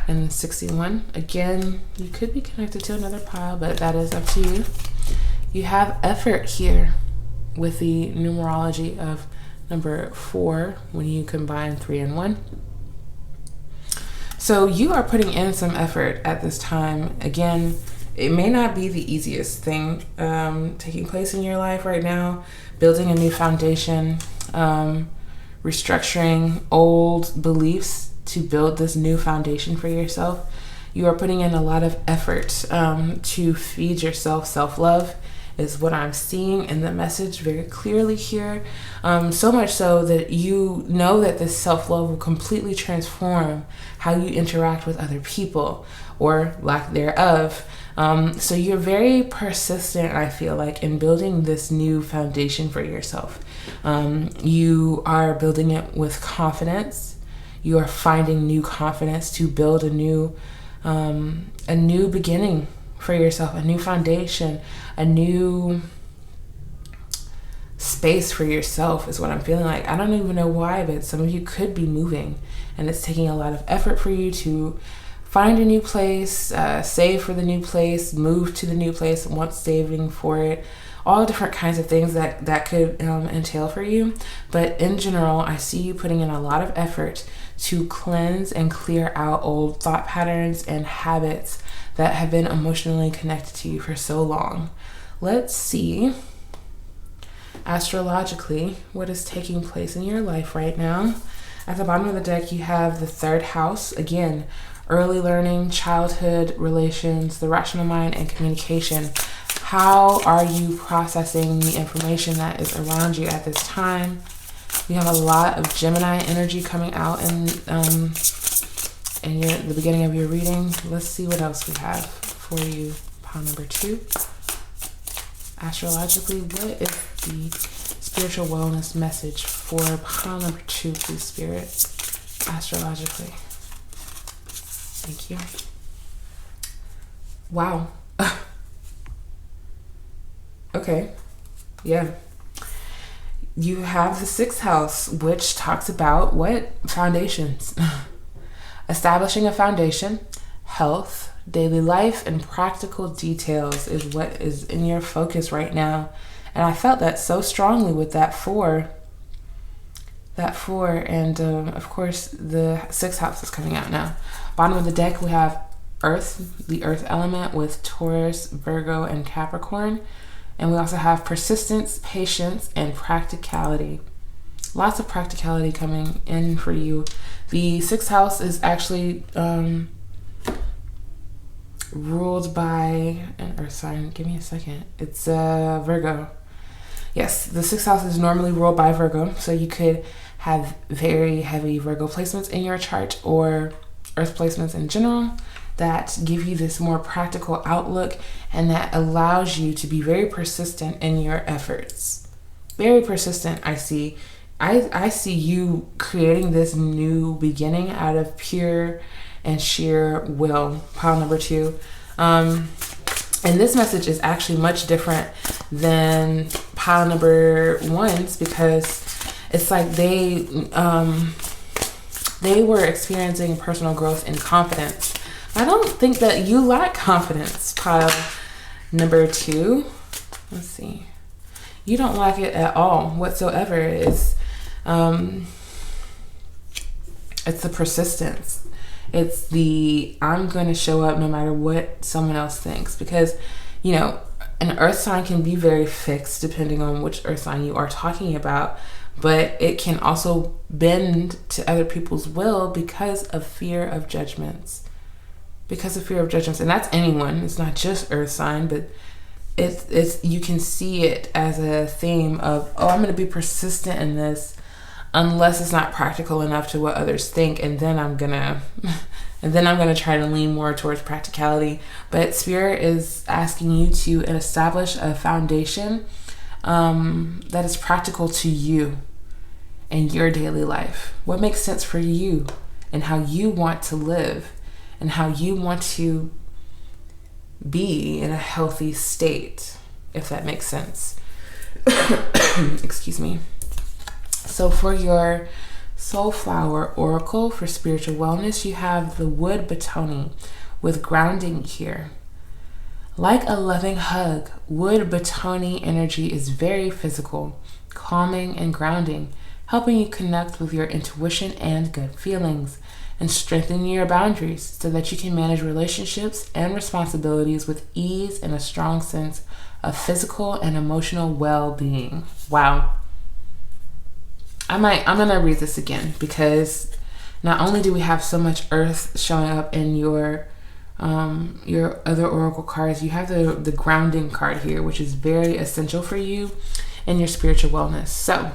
and 61. Again, you could be connected to another pile, but that is up to you. You have effort here with the numerology of number 4 when you combine 3 and 1. So you are putting in some effort at this time. Again, it may not be the easiest thing taking place in your life right now, building a new foundation, restructuring old beliefs to build this new foundation for yourself. You are putting in a lot of effort to feed yourself self-love is what I'm seeing in the message very clearly here. So much so that you know that this self-love will completely transform how you interact with other people or lack thereof. So you're very persistent, I feel like, in building this new foundation for yourself. You are building it with confidence. You are finding new confidence to build a new beginning for yourself, a new foundation, a new space for yourself is what I'm feeling like. I don't even know why, but some of you could be moving, and it's taking a lot of effort for you to find a new place, save for the new place, move to the new place, once saving for it, all different kinds of things that could entail for you. But in general, I see you putting in a lot of effort to cleanse and clear out old thought patterns and habits that have been emotionally connected to you for so long. Let's see, astrologically, what is taking place in your life right now. At the bottom of the deck, you have the 3rd house. Again, early learning, childhood, relations, the rational mind, and communication. How are you processing the information that is around you at this time? We have a lot of Gemini energy coming out in the beginning of your reading. Let's see what else we have for you. Pile number 2. Astrologically, what is the spiritual wellness message for pile number 2, please, Spirit? Astrologically. Thank you. Wow. Okay. Yeah. You have the 6th house, which talks about what? Foundations. Establishing a foundation, health, daily life, and practical details is what is in your focus right now. And I felt that so strongly with that 4. And of course the 6th house is coming out now. Bottom of the deck, we have Earth, the Earth element, with Taurus, Virgo, and Capricorn. And we also have persistence, patience, and practicality. Lots of practicality coming in for you. The 6th house is actually ruled by an Earth sign. Give me a second. It's Virgo. Yes, the 6th house is normally ruled by Virgo, so you could have very heavy Virgo placements in your chart or Earth placements in general that give you this more practical outlook and that allows you to be very persistent in your efforts. Very persistent, I see. I see you creating this new beginning out of pure and sheer will, pile number 2. And this message is actually much different than pile number 1's, because it's like they were experiencing personal growth and confidence. I don't think that you lack confidence, pile number 2. Let's see. You don't lack it at all whatsoever. It's the persistence. It's the I'm going to show up no matter what someone else thinks. Because, you know, an earth sign can be very fixed depending on which earth sign you are talking about. But it can also bend to other people's will because of fear of judgments. Because of fear of judgments. And that's anyone. It's not just earth sign, but it's you can see it as a theme of, oh, I'm going to be persistent in this unless it's not practical enough to what others think, and then I'm gonna try to lean more towards practicality. But Spirit is asking you to establish a foundation that is practical to you and your daily life. What makes sense for you and how you want to live and how you want to be in a healthy state, if that makes sense. Excuse me. So for your Soulflower Oracle for spiritual wellness, you have the wood batoni with grounding here. Like a loving hug, wood batoni energy is very physical, calming and grounding, helping you connect with your intuition and gut feelings, and strengthening your boundaries so that you can manage relationships and responsibilities with ease and a strong sense of physical and emotional well-being. Wow. I'm gonna read this again, because not only do we have so much earth showing up in your other oracle cards, you have the grounding card here, which is very essential for you in your spiritual wellness. So,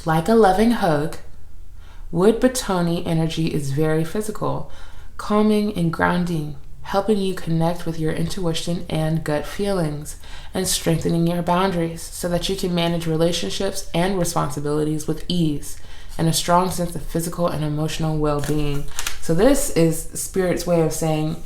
like a loving hug, wood batoni energy is very physical, calming and grounding, helping you connect with your intuition and gut feelings, and strengthening your boundaries so that you can manage relationships and responsibilities with ease and a strong sense of physical and emotional well-being. So this is Spirit's way of saying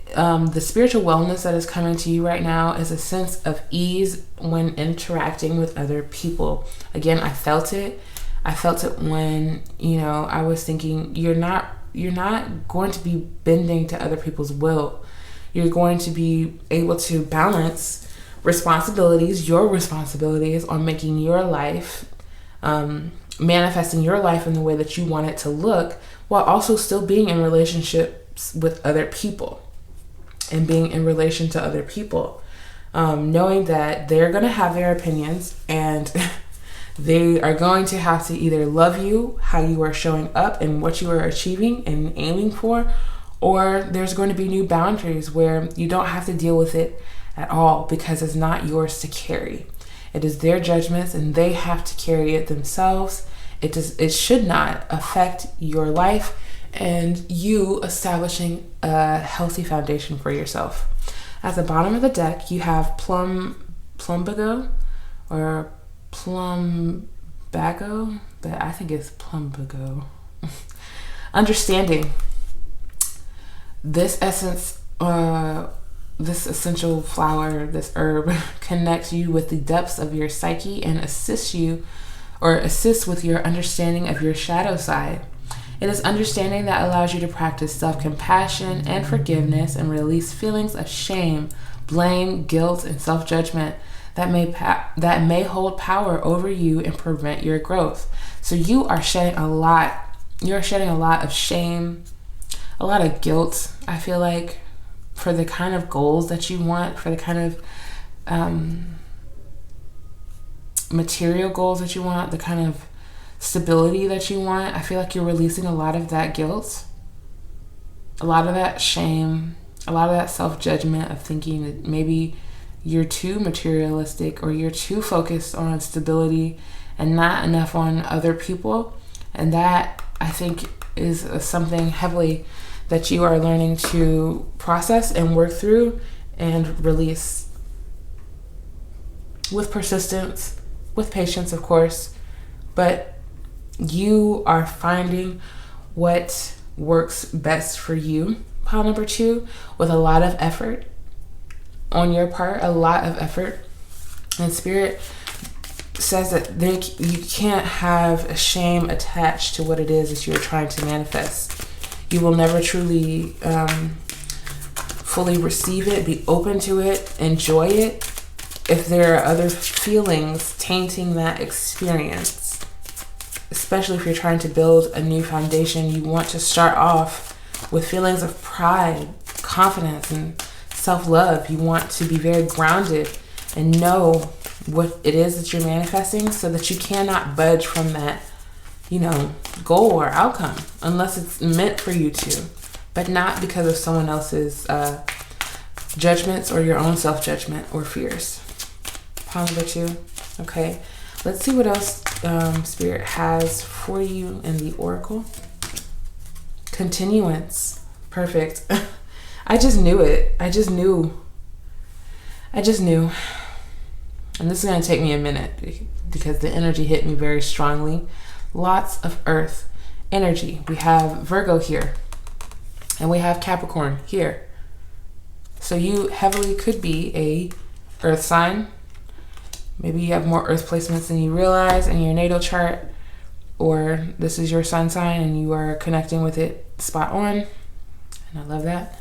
the spiritual wellness that is coming to you right now is a sense of ease when interacting with other people. Again, I felt it. I felt it when, I was thinking you're not going to be bending to other people's will. You're going to be able to balance your responsibilities on making your life, manifesting your life in the way that you want it to look, while also still being in relationships with other people and being in relation to other people, knowing that they're going to have their opinions and they are going to have to either love you, how you are showing up and what you are achieving and aiming for, or there's going to be new boundaries where you don't have to deal with it at all because it's not yours to carry. It is their judgments and they have to carry it themselves. It should not affect your life and you establishing a healthy foundation for yourself. At the bottom of the deck, you have plumbago or plumbago, but I think it's plumbago. Understanding. This essence, this essential flower, this herb connects you with the depths of your psyche and assists with your understanding of your shadow side. It is understanding that allows you to practice self-compassion and forgiveness and release feelings of shame, blame, guilt, and self-judgment that may hold power over you and prevent your growth. So you are shedding a lot. You're shedding a lot of shame, a lot of guilt, I feel like, for the kind of goals that you want, for the kind of material goals that you want, the kind of stability that you want. I feel like you're releasing a lot of that guilt, a lot of that shame, a lot of that self-judgment of thinking that maybe you're too materialistic or you're too focused on stability and not enough on other people. And that, I think, is something heavily that you are learning to process and work through and release with persistence, with patience, of course, but you are finding what works best for you, pile number 2, with a lot of effort on your part, a lot of effort. And Spirit says that you can't have a shame attached to what it is that you're trying to manifest. You will never truly fully receive it, be open to it, enjoy it, if there are other feelings tainting that experience. Especially if you're trying to build a new foundation, you want to start off with feelings of pride, confidence, and self-love. You want to be very grounded and know what it is that you're manifesting, so that you cannot budge from that, goal or outcome unless it's meant for you to, but not because of someone else's judgments or your own self-judgment or fears. Pile number 2. Okay, let's see what else Spirit has for you in the Oracle. Continuance. Perfect. I just knew it. I just knew. And this is going to take me a minute because the energy hit me very strongly. Lots of earth energy. We have Virgo here, and we have Capricorn here. So you heavily could be a earth sign. Maybe you have more earth placements than you realize in your natal chart, or this is your sun sign and you are connecting with it spot on. And I love that.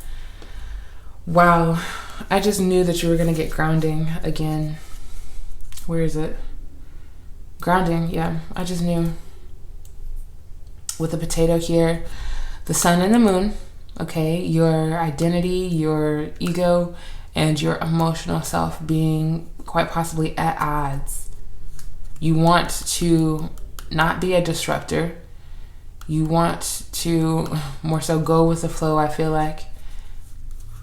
Wow. I just knew that you were going to get grounding again. Where is it? Grounding. Yeah, I just knew. With the potato here, the sun and the moon. Okay, your identity, your ego, and your emotional self being quite possibly at odds. You want to not be a disruptor. You want to more so go with the flow, I feel like.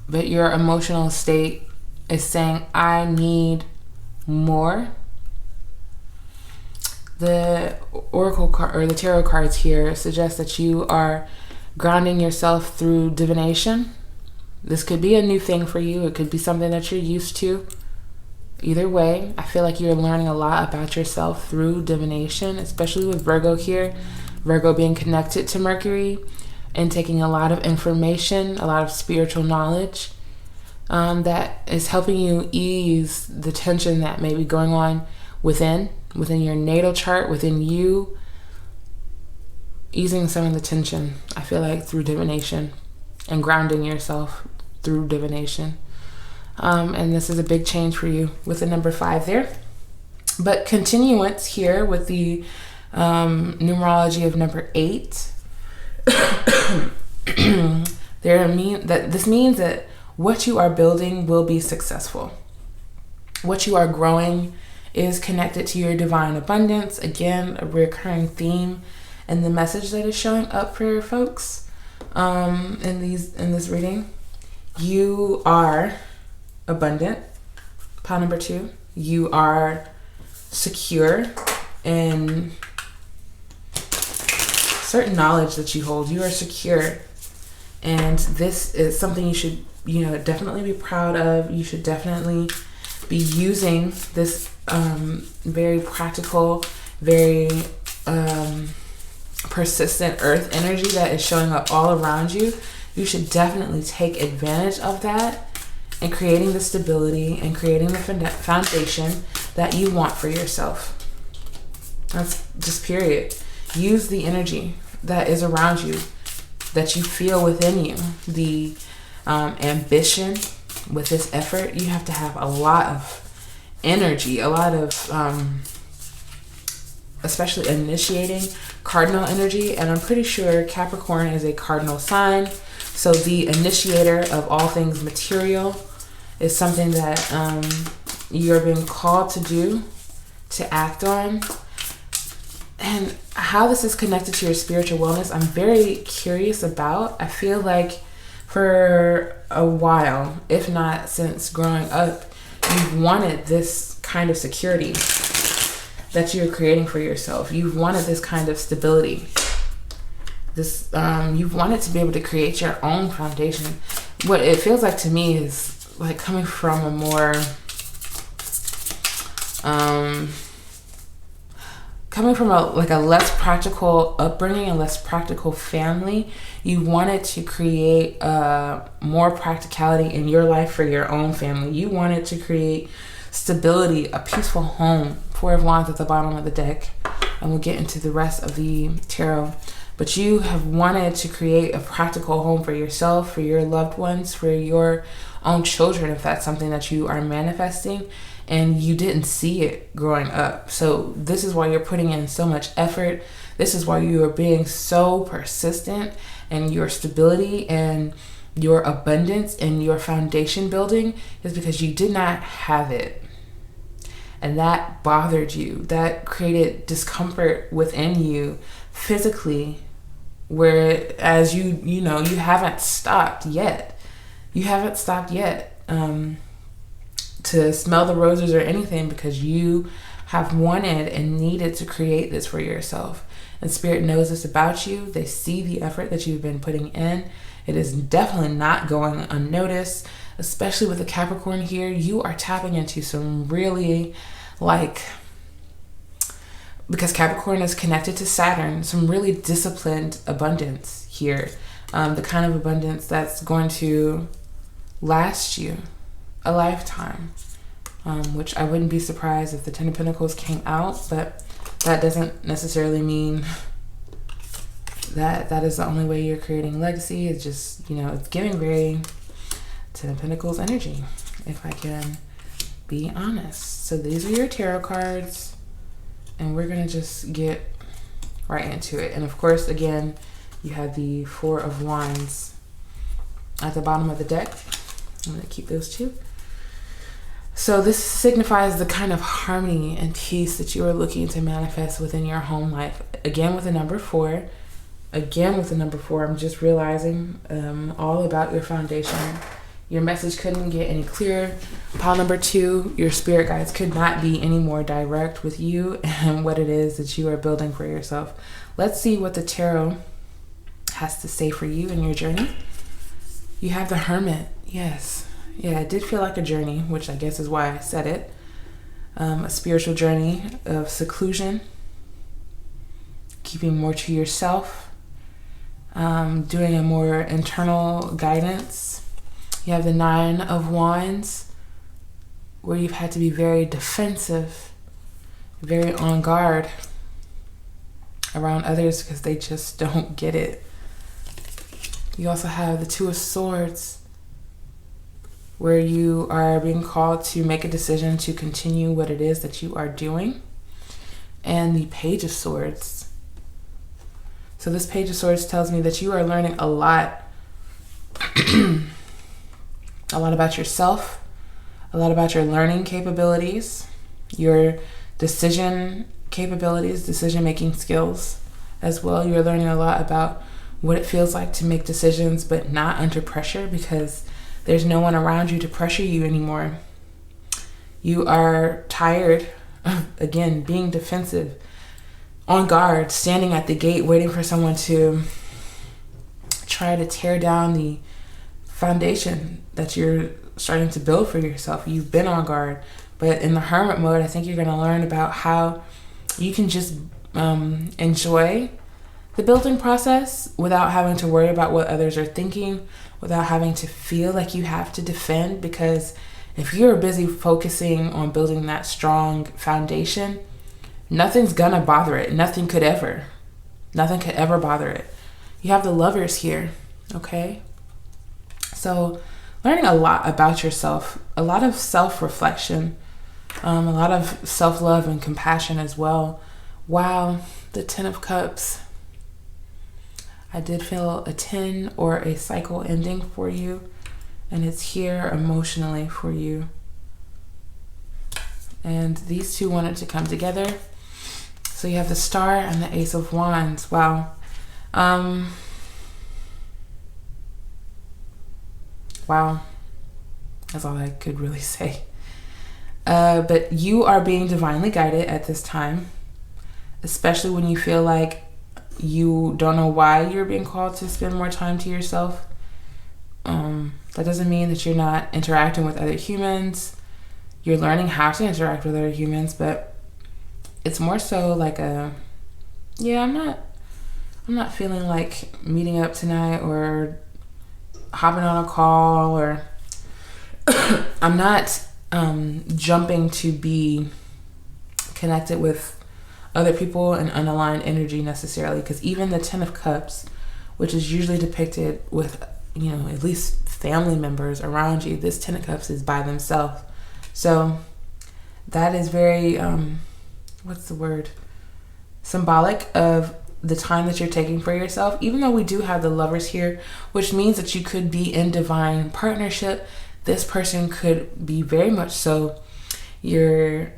But your emotional state is saying, I need more. The oracle card or the tarot cards here suggest that you are grounding yourself through divination. This could be a new thing for you. It could be something that you're used to. Either way, I feel like you're learning a lot about yourself through divination, especially with Virgo here. Virgo being connected to Mercury and taking a lot of information, a lot of spiritual knowledge that is helping you ease the tension that may be going on within your natal chart, within you, easing some of the tension, I feel like, through divination and grounding yourself through divination. And this is a big change for you with the number 5 there. But continuance here with the numerology of number 8. This means that what you are building will be successful. What you are growing is connected to your divine abundance. Again, a recurring theme and the message that is showing up for your folks in this reading. You are abundant. Pile number 2. You are secure in certain knowledge that you hold. You are secure, and this is something you should definitely be proud of. You should definitely be using this very practical, very persistent earth energy that is showing up all around you. You should definitely take advantage of that and creating the stability and creating the foundation that you want for yourself. That's just period. Use the energy that is around you, that you feel within you, the ambition with this effort. You have to have a lot of energy, a lot of especially initiating cardinal energy, and I'm pretty sure Capricorn is a cardinal sign, so the initiator of all things material is something that you're being called to do, to act on. And how this is connected to your spiritual wellness, I'm very curious about. I feel like for a while, if not since growing up, you've wanted this kind of security that you're creating for yourself. You've wanted this kind of stability This you wanted to be able to create your own foundation. What it feels like to me is like coming from a more coming from a less practical upbringing, a less practical family. You wanted to create more practicality in your life for your own family. You wanted to create stability, a peaceful home. Four of Wands at the bottom of the deck, and we'll get into the rest of the tarot. But you have wanted to create a practical home for yourself, for your loved ones, for your own children, if that's something that you are manifesting, and you didn't see it growing up. So this is why you're putting in so much effort. This is why you are being so persistent, and your stability and your abundance and your foundation building is because you did not have it. And that bothered you. That created discomfort within you physically, whereas you haven't stopped yet. You haven't stopped yet to smell the roses or anything, because you have wanted and needed to create this for yourself. And Spirit knows this about you. They see the effort that you've been putting in. It is definitely not going unnoticed, especially with the Capricorn here. You are tapping into some really, because Capricorn is connected to Saturn, some really disciplined abundance here. The kind of abundance that's going to last you a lifetime, which I wouldn't be surprised if the Ten of Pentacles came out, but that doesn't necessarily mean that is the only way you're creating legacy. It's just, it's giving very Ten of Pentacles energy, if I can be honest. So these are your tarot cards, and we're gonna just get right into it. And of course, again, you have the Four of Wands at the bottom of the deck. I'm gonna keep those two. So this signifies the kind of harmony and peace that you are looking to manifest within your home life. Again, with the number 4. Again, with the number 4, I'm just realizing all about your foundation. Your message couldn't get any clearer. Pile number 2, your spirit guides could not be any more direct with you and what it is that you are building for yourself. Let's see what the tarot has to say for you in your journey. You have the Hermit. Yes. Yeah, it did feel like a journey, which I guess is why I said it. A spiritual journey of seclusion, keeping more to yourself, doing a more internal guidance. You have the Nine of Wands, where you've had to be very defensive, very on guard around others because they just don't get it. You also have the Two of Swords, where you are being called to make a decision to continue what it is that you are doing. And the Page of Swords. So this Page of Swords tells me that you are learning a lot about yourself, a lot about your learning capabilities, your decision capabilities, decision-making skills as well. You're learning a lot about what it feels like to make decisions but not under pressure, because there's no one around you to pressure you anymore. You are tired of, again, being defensive, on guard, standing at the gate, waiting for someone to try to tear down the foundation that you're starting to build for yourself. You've been on guard. But in the Hermit mode, I think you're going to learn about how you can just enjoy the building process without having to worry about what others are thinking, without having to feel like you have to defend. Because if you're busy focusing on building that strong foundation, nothing's gonna bother it. Nothing could ever bother it. You have the Lovers here, okay? So learning a lot about yourself, a lot of self-reflection, a lot of self-love and compassion as well. Wow, the Ten of Cups. I did feel a 10 or a cycle ending for you, and it's here emotionally for you. And these two wanted to come together. So you have the Star and the Ace of Wands. Wow. Wow. That's all I could really say. But you are being divinely guided at this time, especially when you feel like you don't know why you're being called to spend more time to yourself. That doesn't mean that you're not interacting with other humans. You're learning how to interact with other humans, but it's more so like I'm not feeling like meeting up tonight or hopping on a call, or I'm not jumping to be connected with other people and unaligned energy necessarily, because even the Ten of Cups, which is usually depicted with, at least family members around you, this Ten of Cups is by themselves. So that is very, symbolic of the time that you're taking for yourself, even though we do have the Lovers here, which means that you could be in divine partnership. This person could be very much so your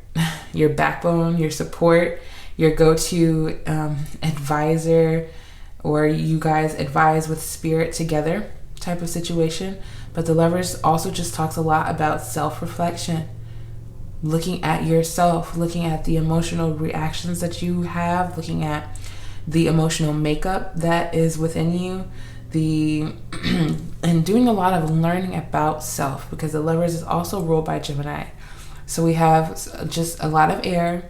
backbone, your support, your go-to advisor, or you guys advise with spirit together type of situation. But the Lovers also just talks a lot about self-reflection, looking at yourself, looking at the emotional reactions that you have, looking at the emotional makeup that is within you, and doing a lot of learning about self, because the Lovers is also ruled by Gemini. So we have just a lot of air,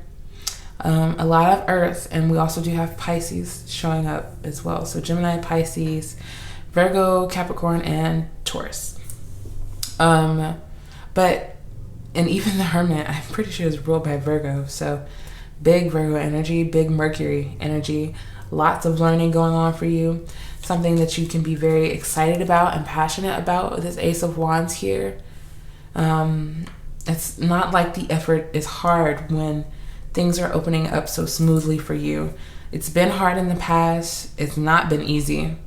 a lot of earth, and we also do have Pisces showing up as well. So Gemini, Pisces, Virgo, Capricorn, and Taurus. And even the Hermit, I'm pretty sure is ruled by Virgo. So big Virgo energy, big Mercury energy, lots of learning going on for you. Something that you can be very excited about and passionate about with this Ace of Wands here. It's not like the effort is hard when things are opening up so smoothly for you. It's been hard in the past. It's not been easy.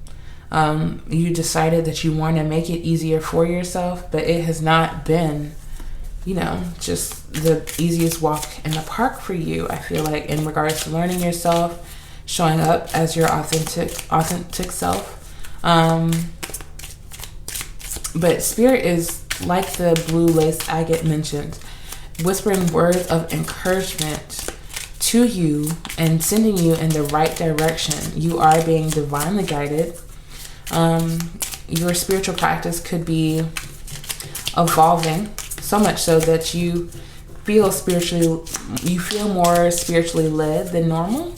You decided that you want to make it easier for yourself, but it has not been, just the easiest walk in the park for you, I feel like, in regards to learning yourself, showing up as your authentic self. But Spirit is like the blue lace agate mentioned, whispering words of encouragement to you and sending you in the right direction. You are being divinely guided. Your spiritual practice could be evolving, so much so that you feel more spiritually led than normal.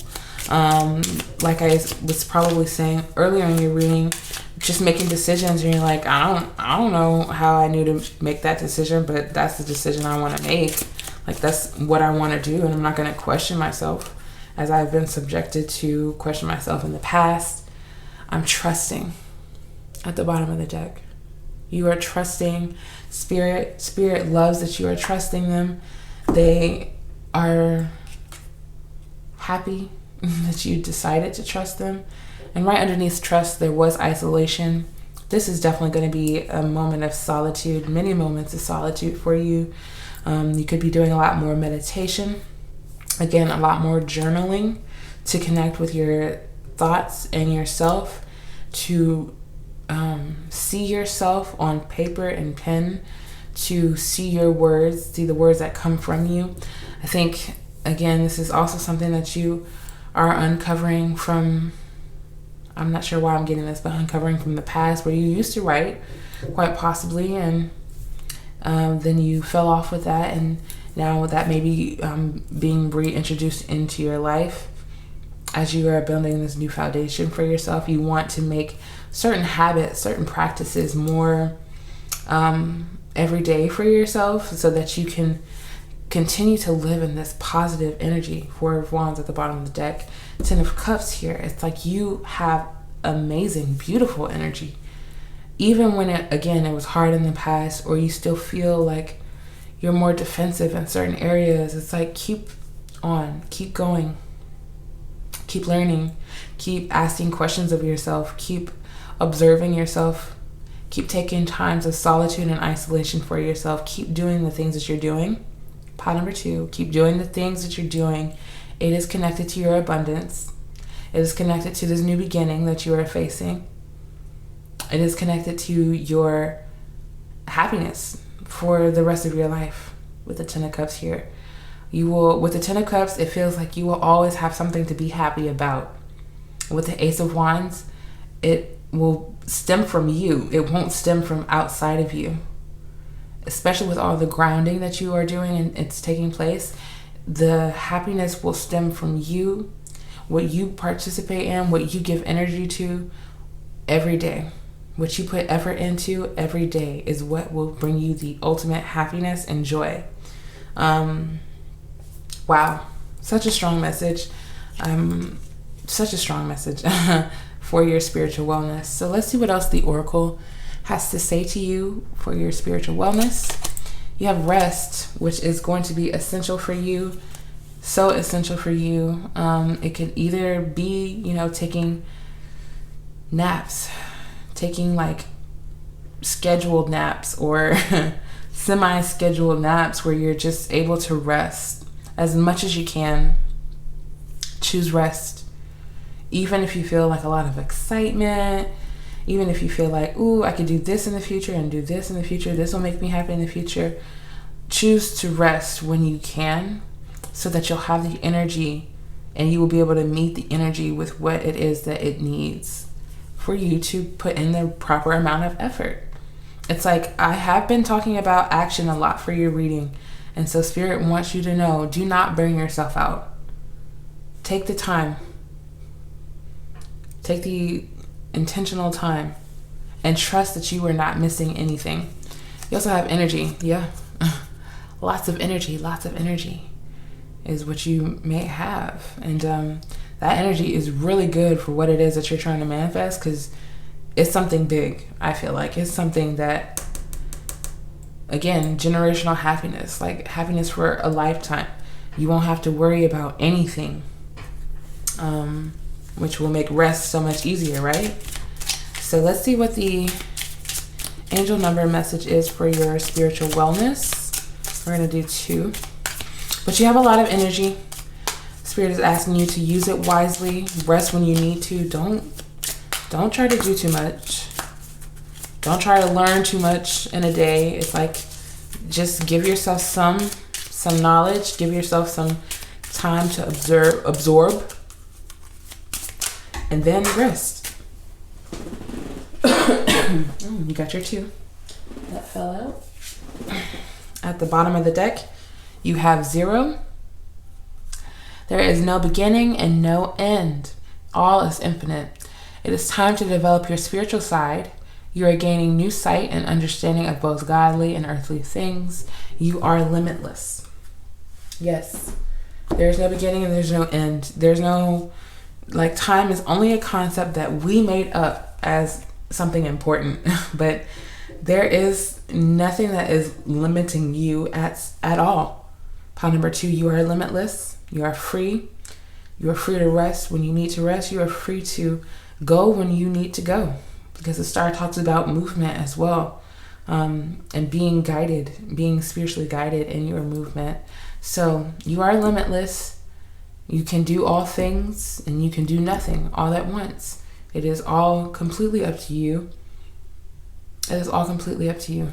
Like I was probably saying earlier in your reading, just making decisions and you're like, I don't know how I knew to make that decision, but that's the decision I want to make. Like, that's what I want to do, and I'm not going to question myself, as I've been subjected to question myself in the past. I'm trusting at the bottom of the deck. You are trusting Spirit. Spirit loves that you are trusting them. They are happy that you decided to trust them. And right underneath trust, there was isolation. This is definitely going to be a moment of solitude, many moments of solitude for you. You could be doing a lot more meditation. Again, a lot more journaling to connect with your thoughts and yourself, to see yourself on paper and pen, to see your words, see the words that come from you. I think, again, this is also something that you are uncovering from, I'm not sure why I'm getting this, but uncovering from the past where you used to write, quite possibly, and then you fell off with that, and now that may be being reintroduced into your life. As you are building this new foundation for yourself, you want to make certain habits, certain practices more every day for yourself, so that you can continue to live in this positive energy. Four of Wands at the bottom of the deck, Ten of Cups here. It's like you have amazing, beautiful energy. Even when it was hard in the past, or you still feel like you're more defensive in certain areas, it's like, keep on, keep going, keep learning, keep asking questions of yourself, keep observing yourself, keep taking times of solitude and isolation for yourself, keep doing the things that you're doing. Pot number 2, keep doing the things that you're doing. It is connected to your abundance. It is connected to this new beginning that you are facing. It is connected to your happiness for the rest of your life with the Ten of Cups here. You will, with the Ten of Cups, it feels like you will always have something to be happy about. with the Ace of Wands, it will stem from you. It won't stem from outside of you. Especially with all the grounding that you are doing and it's taking place, the happiness will stem from you, what you participate in, what you give energy to every day. What you put effort into every day is what will bring you the ultimate happiness and joy. Wow, such a strong message. Such a strong message for your spiritual wellness. So let's see what else the Oracle has to say to you for your spiritual wellness. You have rest, which is going to be essential for you. So essential for you. It could either be, taking naps, taking like scheduled naps or semi-scheduled naps where you're just able to rest as much as you can. Choose rest. Even if you feel like a lot of excitement, even if you feel like, ooh, I could do this in the future and do this in the future, this will make me happy in the future. Choose to rest when you can so that you'll have the energy and you will be able to meet the energy with what it is that it needs for you to put in the proper amount of effort. It's like I have been talking about action a lot for your reading. And so Spirit wants you to know, do not burn yourself out. Take the time. Take the intentional time and trust that you are not missing anything. You also have energy. Yeah. Lots of energy is what you may have. And that energy is really good for what it is that you're trying to manifest, because it's something big. I feel like it's something that, again, generational happiness, like happiness for a lifetime. You won't have to worry about anything, which will make rest so much easier, right? So let's see what the angel number message is for your spiritual wellness. We're going to do 2. But you have a lot of energy. Spirit is asking you to use it wisely. Rest when you need to. Don't try to do too much. Don't try to learn too much in a day. It's like, just give yourself some knowledge. Give yourself some time to absorb, and then rest. You got your 2. That fell out. At the bottom of the deck, you have 0. There is no beginning and no end. All is infinite. It is time to develop your spiritual side. You are gaining new sight and understanding of both godly and earthly things. You are limitless. Yes. There's no beginning and there's no end. There's no, time is only a concept that we made up as something important. But there is nothing that is limiting you at all. Pile number 2, you are limitless. You are free. You are free to rest when you need to rest. You are free to go when you need to go. Because the star talks about movement as well. And being guided, being spiritually guided in your movement. So you are limitless. You can do all things and you can do nothing all at once. It is all completely up to you. It is all completely up to you.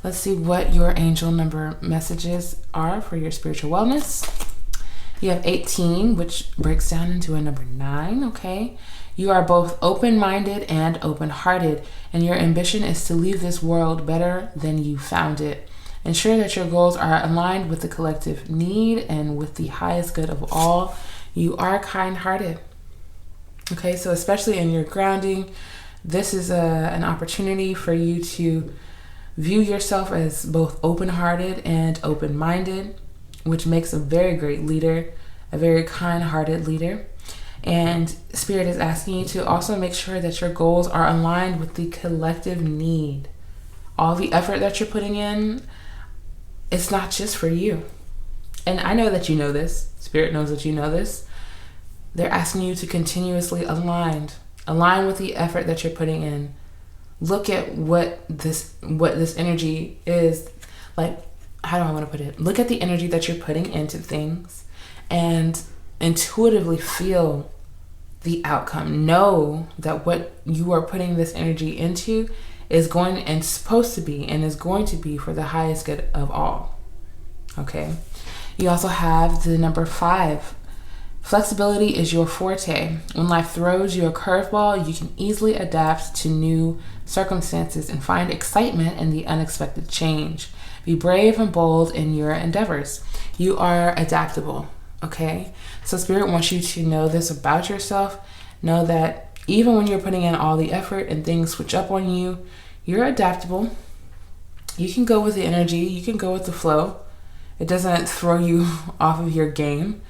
Let's see what your angel number messages are for your spiritual wellness. You have 18, which breaks down into a number 9, okay? You are both open-minded and open-hearted, and your ambition is to leave this world better than you found it. Ensure that your goals are aligned with the collective need and with the highest good of all. You are kind-hearted. Okay, so especially in your grounding, this is an opportunity for you to view yourself as both open-hearted and open-minded, which makes a very great leader, a very kind-hearted leader. And Spirit is asking you to also make sure that your goals are aligned with the collective need. All the effort that you're putting in, it's not just for you. And I know that you know this. Spirit knows that you know this. They're asking you to continuously align with the effort that you're putting in. Look at what this energy is like. How do I want to put it? Look at the energy that you're putting into things and intuitively feel the outcome. Know that what you are putting this energy into is going and supposed to be and is going to be for the highest good of all. Okay. You also have the number 5. Flexibility is your forte. When life throws you a curveball, you can easily adapt to new circumstances and find excitement in the unexpected change. Be brave and bold in your endeavors. You are adaptable, okay? So Spirit wants you to know this about yourself. Know that even when you're putting in all the effort and things switch up on you, you're adaptable. You can go with the energy. You can go with the flow. It doesn't throw you off of your game.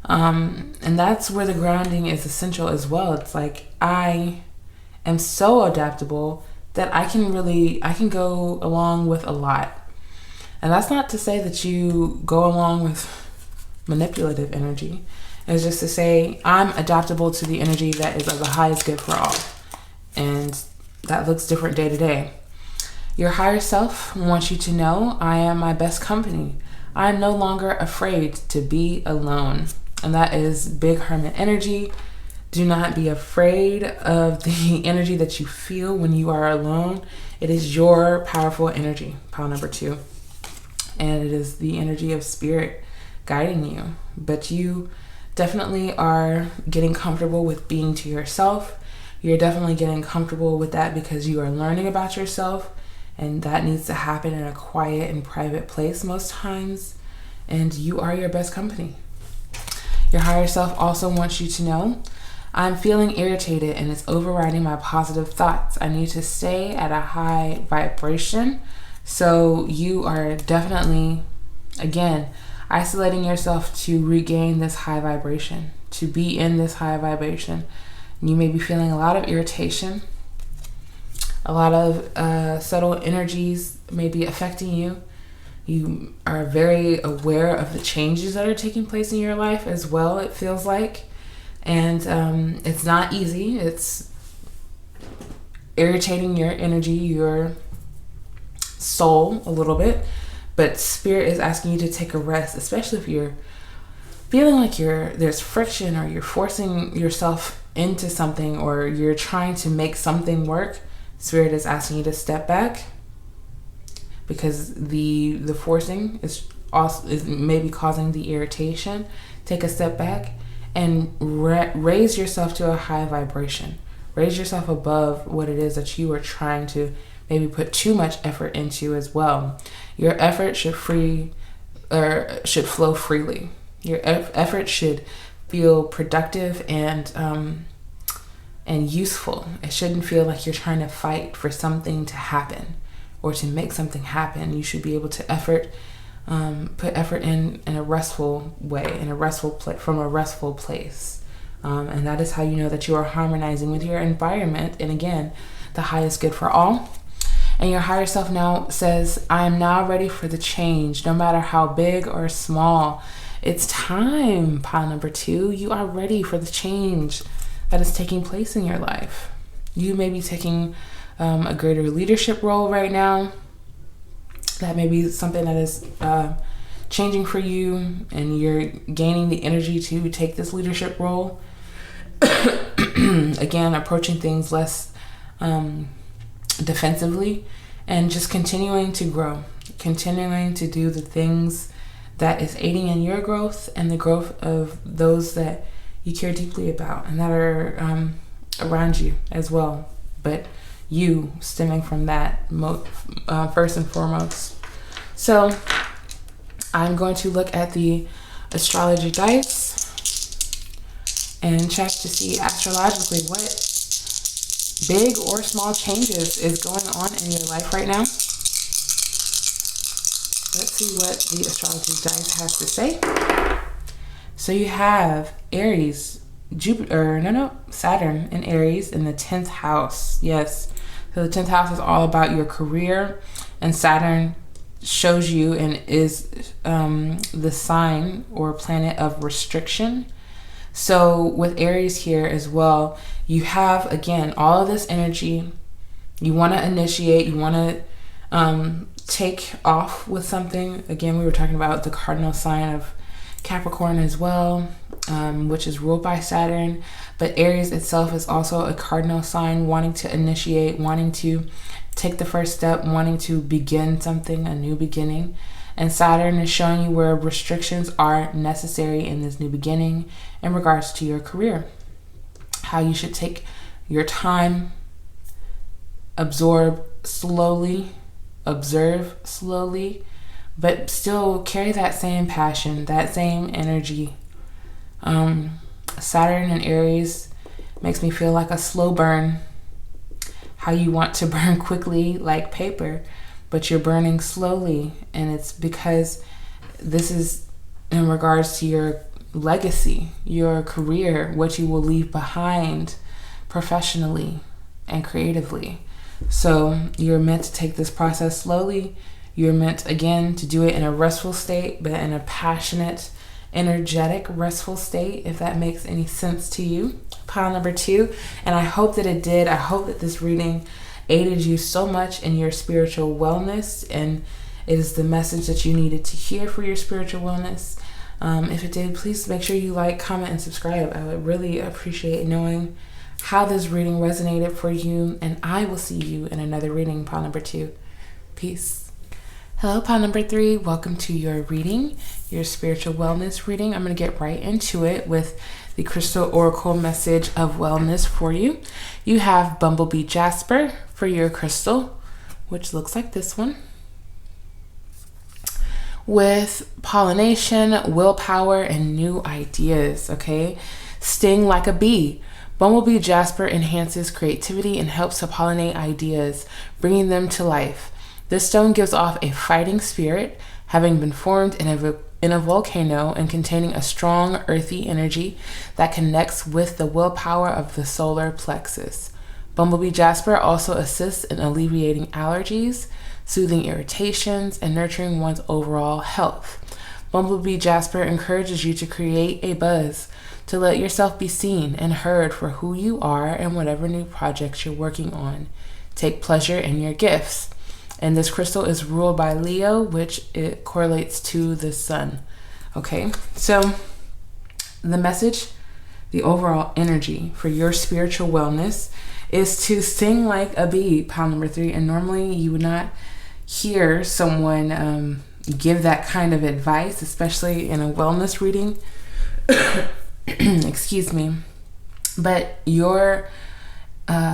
And that's where the grounding is essential as well. It's like, I am so adaptable that I can go along with a lot. And that's not to say that you go along with manipulative energy. It's just to say I'm adaptable to the energy that is of the highest good for all. And that looks different day to day. Your higher self wants you to know, I am my best company. I am no longer afraid to be alone. And that is big hermit energy. Do not be afraid of the energy that you feel when you are alone. It is your powerful energy, pile number 2. And it is the energy of spirit guiding you. But you definitely are getting comfortable with being to yourself. You're definitely getting comfortable with that because you are learning about yourself. And that needs to happen in a quiet and private place most times. And you are your best company. Your higher self also wants you to know, I'm feeling irritated and it's overriding my positive thoughts. I need to stay at a high vibration. So you are definitely, again, isolating yourself to regain this high vibration, to be in this high vibration. You may be feeling a lot of irritation. A lot of subtle energies may be affecting you. You are very aware of the changes that are taking place in your life as well, it feels like. And it's not easy. It's irritating your energy, your soul a little bit. But Spirit is asking you to take a rest, especially if you're feeling like there's friction or you're forcing yourself into something or you're trying to make something work. Spirit is asking you to step back because the forcing is maybe causing the irritation. Take a step back and raise yourself to a high vibration. Raise yourself above what it is that you are trying to maybe put too much effort into as well. Your effort should flow freely. Your effort should feel productive and useful. It shouldn't feel like you're trying to fight for something to happen or to make something happen. You should be able to put effort in a restful way, from a restful place. And that is how you know that you are harmonizing with your environment. And again, the highest good for all. And your higher self now says, I am now ready for the change, no matter how big or small. It's time, pile number 2. You are ready for the change that is taking place in your life. You may be taking a greater leadership role right now. That may be something that is changing for you, and you're gaining the energy to take this leadership role. Again, approaching things less defensively and just continuing to grow, continuing to do the things that is aiding in your growth and the growth of those that you care deeply about and that are around you as well. But you stemming from that first and foremost. So I'm going to look at the astrology dice and check to see astrologically what big or small changes is going on in your life right now. Let's see what the astrology dice has to say. So you have Aries, Saturn in Aries in the 10th house. Yes. So the 10th house is all about your career, and Saturn shows you and is the sign or planet of restriction. So with Aries here as well, you have, again, all of this energy. You want to initiate, you want to take off with something. Again, we were talking about the cardinal sign of Capricorn as well, which is ruled by Saturn. But Aries itself is also a cardinal sign, wanting to initiate, wanting to take the first step, wanting to begin something, a new beginning. And Saturn is showing you where restrictions are necessary in this new beginning in regards to your career. How you should take your time, observe slowly, but still carry that same passion, that same energy. Saturn in Aries makes me feel like a slow burn. How you want to burn quickly like paper, but you're burning slowly. And it's because this is in regards to your legacy, your career, what you will leave behind professionally and creatively. So you're meant to take this process slowly. You're meant, again, to do it in a restful state, but in a passionate, energetic, restful state, if that makes any sense to you. Pile number 2, and I hope that it did. I hope that this reading aided you so much in your spiritual wellness, and it is the message that you needed to hear for your spiritual wellness. If it did, please make sure you like, comment, and subscribe. I would really appreciate knowing how this reading resonated for you, and I will see you in another reading, pile number 2. Peace. Hello, pile number 3. Welcome to your reading, your spiritual wellness reading. I'm going to get right into it with the Crystal Oracle message of wellness for you. You have Bumblebee Jasper for your crystal, which looks like this one, with pollination, willpower, and new ideas, okay? Sting like a bee. Bumblebee Jasper enhances creativity and helps to pollinate ideas, bringing them to life. This stone gives off a fighting spirit, having been formed in a volcano and containing a strong earthy energy that connects with the willpower of the solar plexus. Bumblebee Jasper also assists in alleviating allergies, soothing irritations, and nurturing one's overall health. Bumblebee Jasper encourages you to create a buzz, to let yourself be seen and heard for who you are and whatever new projects you're working on. Take pleasure in your gifts. And this crystal is ruled by Leo, which it correlates to the sun. Okay, so the message, the overall energy for your spiritual wellness is to sing like a bee, pile number 3. And normally you would not hear someone give that kind of advice, especially in a wellness reading. Excuse me. But your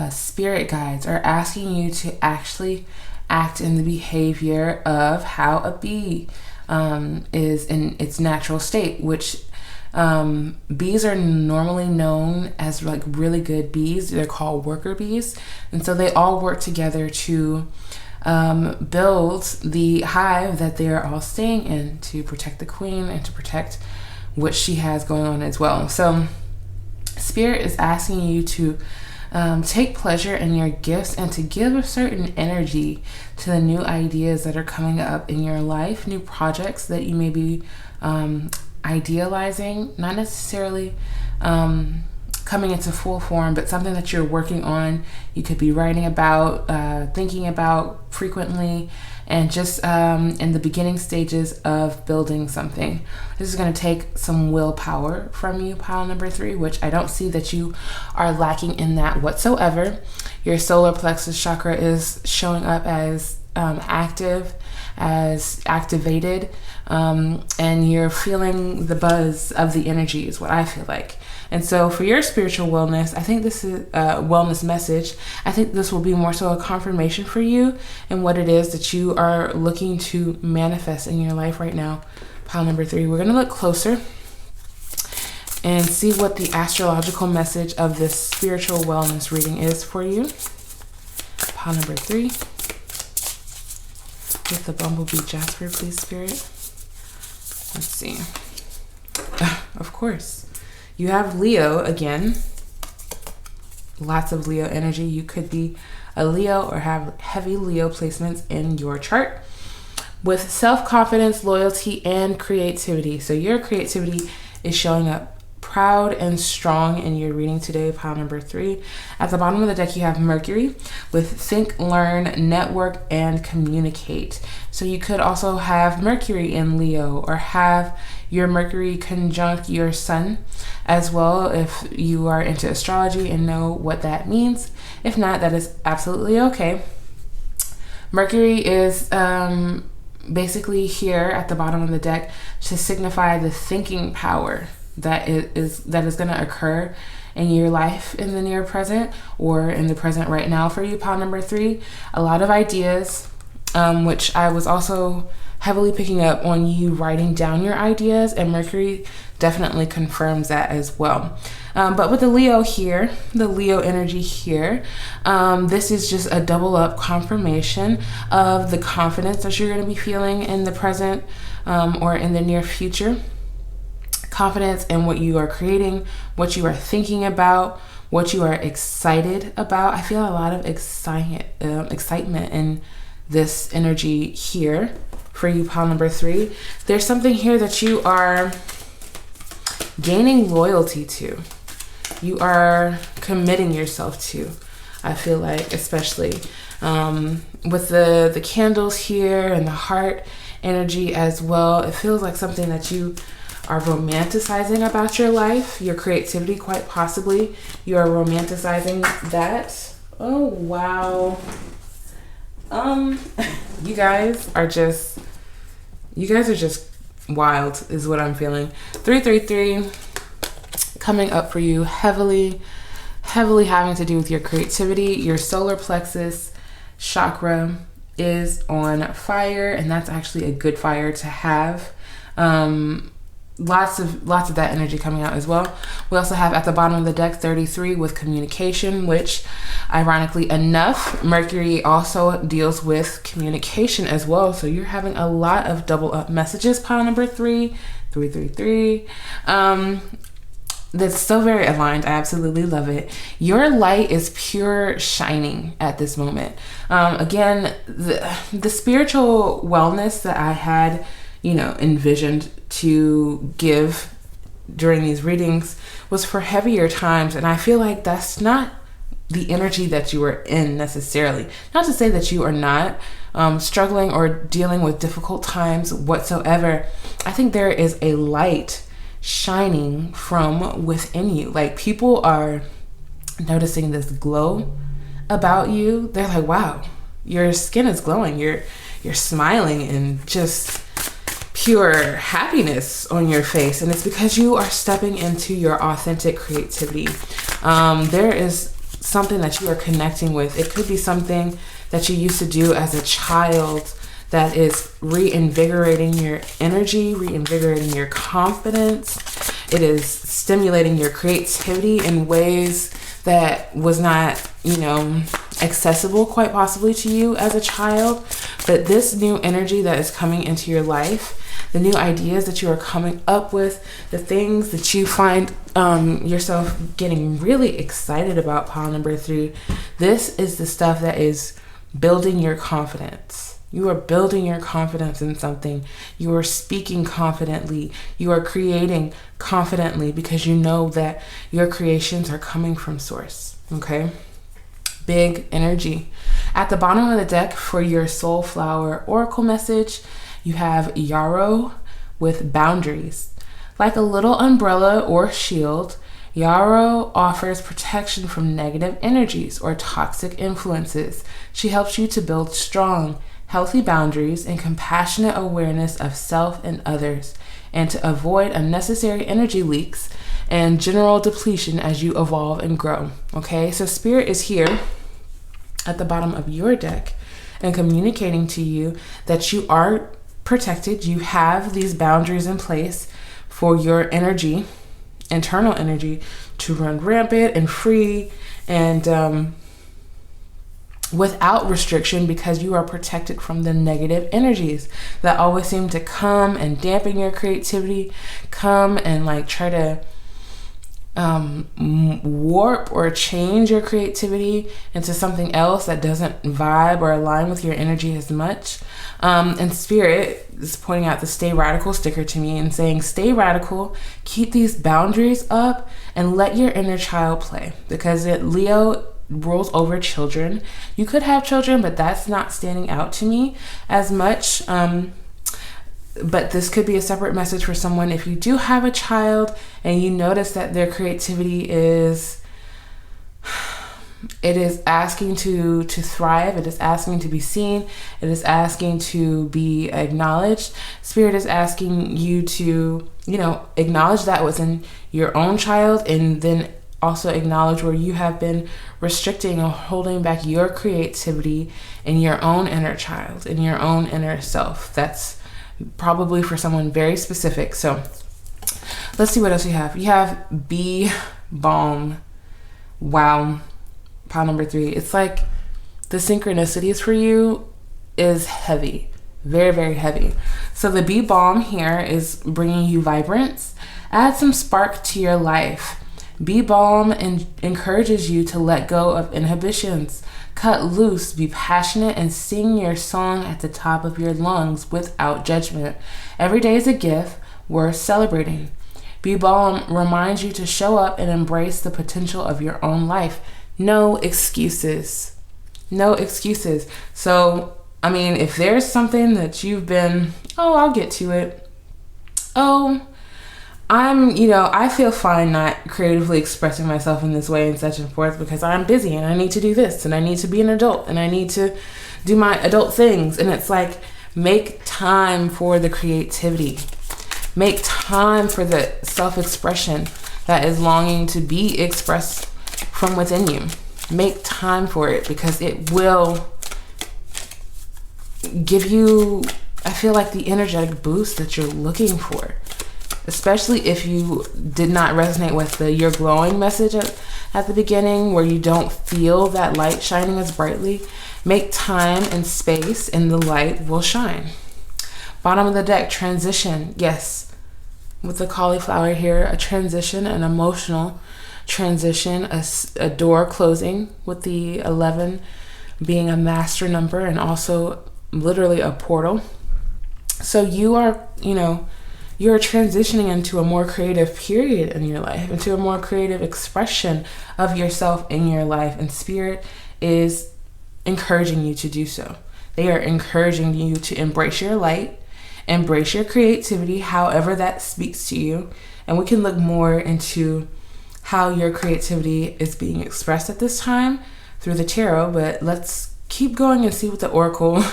spirit guides are asking you to actually act in the behavior of how a bee is in its natural state, which bees are normally known as like really good bees. They're called worker bees. And so they all work together to build the hive that they're all staying in, to protect the queen and to protect what she has going on as well. So Spirit is asking you to take pleasure in your gifts and to give a certain energy to the new ideas that are coming up in your life, new projects that you may be idealizing, not necessarily coming into full form, but something that you're working on. You could be writing about, thinking about frequently, and just in the beginning stages of building something. This is going to take some willpower from you, pile number 3, which I don't see that you are lacking in that whatsoever. Your solar plexus chakra is showing up as active, as activated, and you're feeling the buzz of the energy is what I feel like. And so for your spiritual wellness, I think this is a wellness message. I think this will be more so a confirmation for you and what it is that you are looking to manifest in your life right now. Pile number 3, we're going to look closer and see what the astrological message of this spiritual wellness reading is for you. Pile number 3, with the Bumblebee Jasper, please, Spirit. Let's see. Of course. You have Leo again. Lots of Leo energy. You could be a Leo or have heavy Leo placements in your chart, with self-confidence, loyalty, and creativity. So your creativity is showing up proud and strong in your reading today, pile number 3. At the bottom of the deck, you have Mercury with think, learn, network, and communicate. So you could also have Mercury in Leo, or have your Mercury conjunct your sun as well, if you are into astrology and know what that means. If not, that is absolutely okay. Mercury is basically here at the bottom of the deck to signify the thinking power that is going to occur in your life in the near present or in the present right now for you, pile number 3. A lot of ideas, which I was also heavily picking up on you writing down your ideas, and Mercury definitely confirms that as well. But with the Leo here, the Leo energy here, this is just a double up confirmation of the confidence that you're going to be feeling in the present or in the near future. Confidence in what you are creating, what you are thinking about, what you are excited about. I feel a lot of excitement in this energy here for you, pile number 3. There's something here that you are gaining loyalty to. You are committing yourself to, I feel like, especially with the candles here and the heart energy as well. It feels like something that you are romanticizing about your life, your creativity, quite possibly. You are romanticizing that. Oh, wow. You guys are just wild is what I'm feeling. 333 coming up for you, heavily having to do with your creativity. Your solar plexus chakra is on fire, and that's actually a good fire to have. Lots of that energy coming out as well. We also have at the bottom of the deck 33 with communication, which ironically enough, Mercury also deals with communication as well. So you're having a lot of double up messages, pile number 3, 333. That's so very aligned. I absolutely love it. Your light is pure shining at this moment. Again, the spiritual wellness that I had, envisioned to give during these readings was for heavier times. And I feel like that's not the energy that you are in necessarily. Not to say that you are not struggling or dealing with difficult times whatsoever. I think there is a light shining from within you. Like, people are noticing this glow about you. They're like, wow, your skin is glowing. You're smiling and just pure happiness on your face. And it's because you are stepping into your authentic creativity. There is something that you are connecting with. It could be something that you used to do as a child that is reinvigorating your energy, reinvigorating your confidence. It is stimulating your creativity in ways that was not, accessible quite possibly to you as a child. But this new energy that is coming into your life, the new ideas that you are coming up with, the things that you find yourself getting really excited about, pile number 3, this is the stuff that is building your confidence. You are building your confidence in something. You are speaking confidently. You are creating confidently because you know that your creations are coming from source. Okay? Big energy. At the bottom of the deck for your soul flower oracle message, you have Yarrow with boundaries. Like a little umbrella or shield, Yarrow offers protection from negative energies or toxic influences. She helps you to build strong, healthy boundaries and compassionate awareness of self and others, and to avoid unnecessary energy leaks and general depletion as you evolve and grow. Okay, so Spirit is here at the bottom of your deck and communicating to you that you are protected. You have these boundaries in place for your energy, internal energy, to run rampant and free and without restriction, because you are protected from the negative energies that always seem to come and dampen your creativity, come and try to warp or change your creativity into something else that doesn't vibe or align with your energy as much. And Spirit is pointing out the Stay Radical sticker to me and saying, stay radical, keep these boundaries up, and let your inner child play, because Leo rules over children. You could have children, but that's not standing out to me as much. But this could be a separate message for someone if you do have a child and you notice that their creativity is It is asking to thrive. It is asking to be seen. It is asking to be acknowledged. Spirit is asking you to, acknowledge that within your own child, and then also acknowledge where you have been restricting or holding back your creativity in your own inner child, in your own inner self. That's probably for someone very specific. So let's see what else you have. You have Be Balm. Wow. Pile number 3. It's like the synchronicities for you is heavy. Very, very heavy. So the Be Balm here is bringing you vibrance. Add some spark to your life. Be Balm encourages you to let go of inhibitions. Cut loose, be passionate, and sing your song at the top of your lungs without judgment. Every day is a gift worth celebrating. Be Balm reminds you to show up and embrace the potential of your own life. No excuses. No excuses. So, if there's something that you've been, I'll get to it. I feel fine not creatively expressing myself in this way and such and forth because I'm busy and I need to do this and I need to be an adult and I need to do my adult things. And it's like, make time for the creativity. Make time for the self-expression that is longing to be expressed from within you. Make time for it because it will give you, I feel like, the energetic boost that you're looking for. Especially if you did not resonate with the "you're glowing" message at the beginning, where you don't feel that light shining as brightly. Make time and space and the light will shine. Bottom of the deck, transition. Yes, with the cauliflower here, a transition, an emotional transition, a door closing, with the 11 being a master number and also literally a portal. So you are, you're transitioning into a more creative period in your life, into a more creative expression of yourself in your life. And Spirit is encouraging you to do so. They are encouraging you to embrace your light, embrace your creativity, however that speaks to you. And we can look more into how your creativity is being expressed at this time through the tarot, but let's keep going and see what the Oracle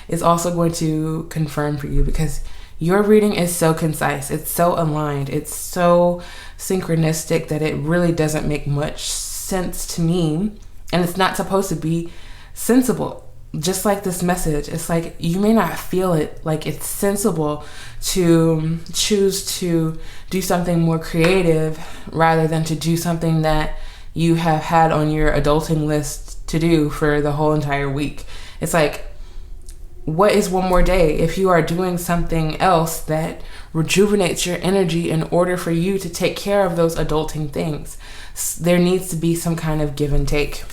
is also going to confirm for you, because your reading is so concise, it's so aligned, it's so synchronistic that it really doesn't make much sense to me, and it's not supposed to be sensible. Just like this message, it's like you may not feel it like it's sensible to choose to do something more creative rather than to do something that you have had on your adulting list to do for the whole entire week. It's like, what is one more day if you are doing something else that rejuvenates your energy in order for you to take care of those adulting things? There needs to be some kind of give and take.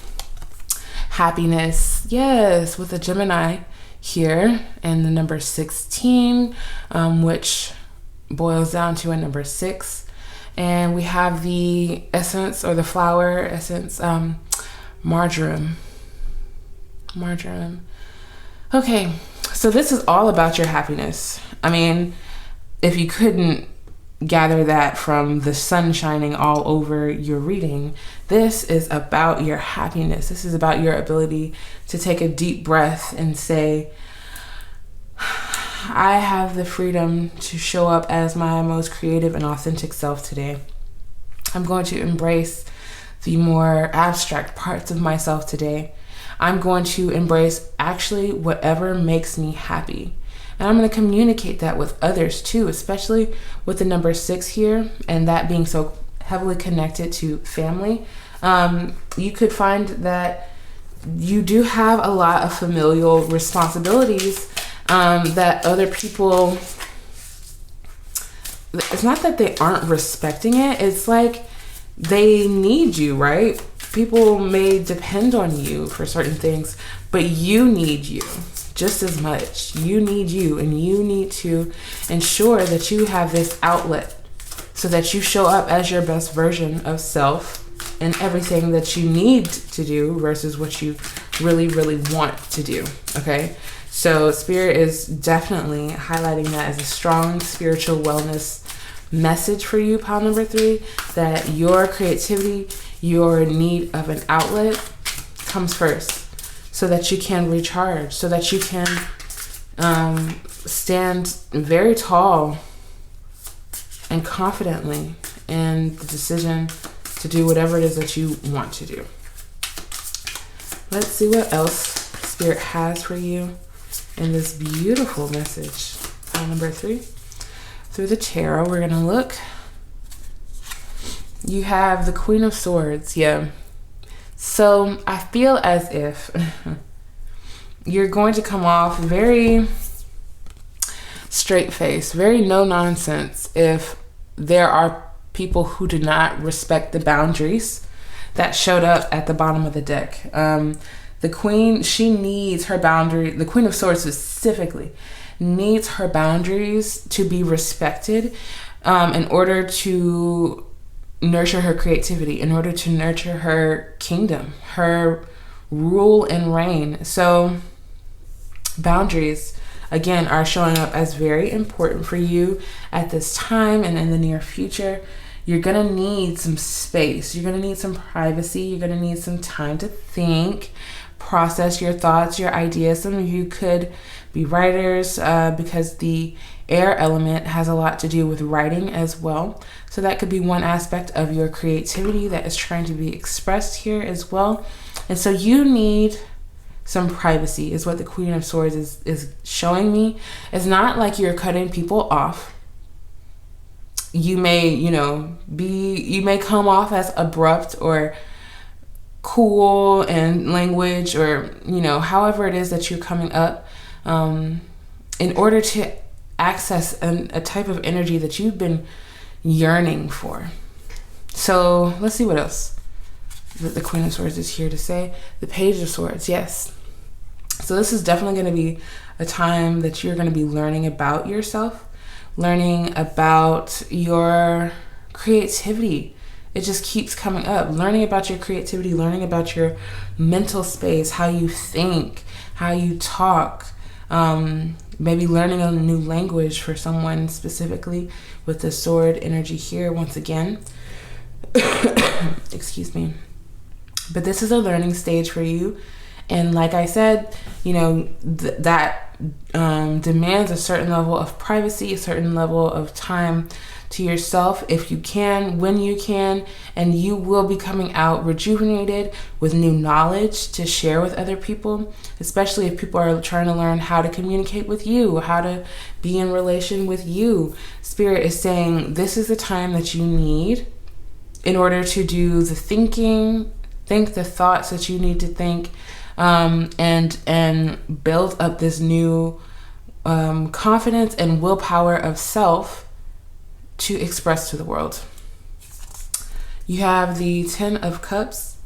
Happiness, yes, with a Gemini here and the number 16, which boils down to a number 6. And we have the essence, or the flower essence, marjoram. Okay, so this is all about your happiness. If you couldn't gather that from the sun shining all over your reading, this is about your happiness. This is about your ability to take a deep breath and say, I have the freedom to show up as my most creative and authentic self today. I'm going to embrace the more abstract parts of myself today. I'm going to embrace actually whatever makes me happy. And I'm going to communicate that with others too, especially with the number 6 here, and that being so heavily connected to family. You could find that you do have a lot of familial responsibilities that other people, it's not that they aren't respecting it, it's like they need you, right? People may depend on you for certain things, but you need you just as much. You need you, and you need to ensure that you have this outlet so that you show up as your best version of self in everything that you need to do versus what you really, really want to do, okay? So Spirit is definitely highlighting that as a strong spiritual wellness message for you, pile number 3, that your creativity, your need of an outlet comes first, so that you can recharge, so that you can stand very tall and confidently in the decision to do whatever it is that you want to do. Let's see what else Spirit has for you in this beautiful message. Pile number 3. Through the tarot, we're going to look. You have the Queen of Swords. Yeah. So I feel as if you're going to come off very straight-faced, very no-nonsense if there are people who do not respect the boundaries that showed up at the bottom of the deck. The Queen, she needs her boundary. The Queen of Swords specifically needs her boundaries to be respected in order to nurture her creativity, in order to nurture her kingdom, her rule and reign. So boundaries, again, are showing up as very important for you at this time and in the near future. You're going to need some space. You're going to need some privacy. You're going to need some time to think, process your thoughts, your ideas. Some of you could be writers because the air element has a lot to do with writing as well. So that could be one aspect of your creativity that is trying to be expressed here as well. And so you need some privacy is what the Queen of Swords is showing me. It's not like you're cutting people off. You may, you may come off as abrupt or cool in language, or, however it is that you're coming up in order to access a type of energy that you've been yearning for. So let's see what else the Queen of Swords is here to say. The Page of Swords, yes. So this is definitely going to be a time that you're going to be learning about yourself, learning about your creativity. It just keeps coming up. Learning about your creativity, learning about your mental space, how you think, how you talk, maybe learning a new language for someone specifically with the sword energy here once again. Excuse me. But this is a learning stage for you. And like I said, that demands a certain level of privacy, a certain level of time to yourself if you can, when you can, and you will be coming out rejuvenated with new knowledge to share with other people, especially if people are trying to learn how to communicate with you, how to be in relation with you. Spirit is saying this is the time that you need in order to do the thinking, think the thoughts that you need to think, and build up this new confidence and willpower of self to express to the world. You have the 10 of Cups,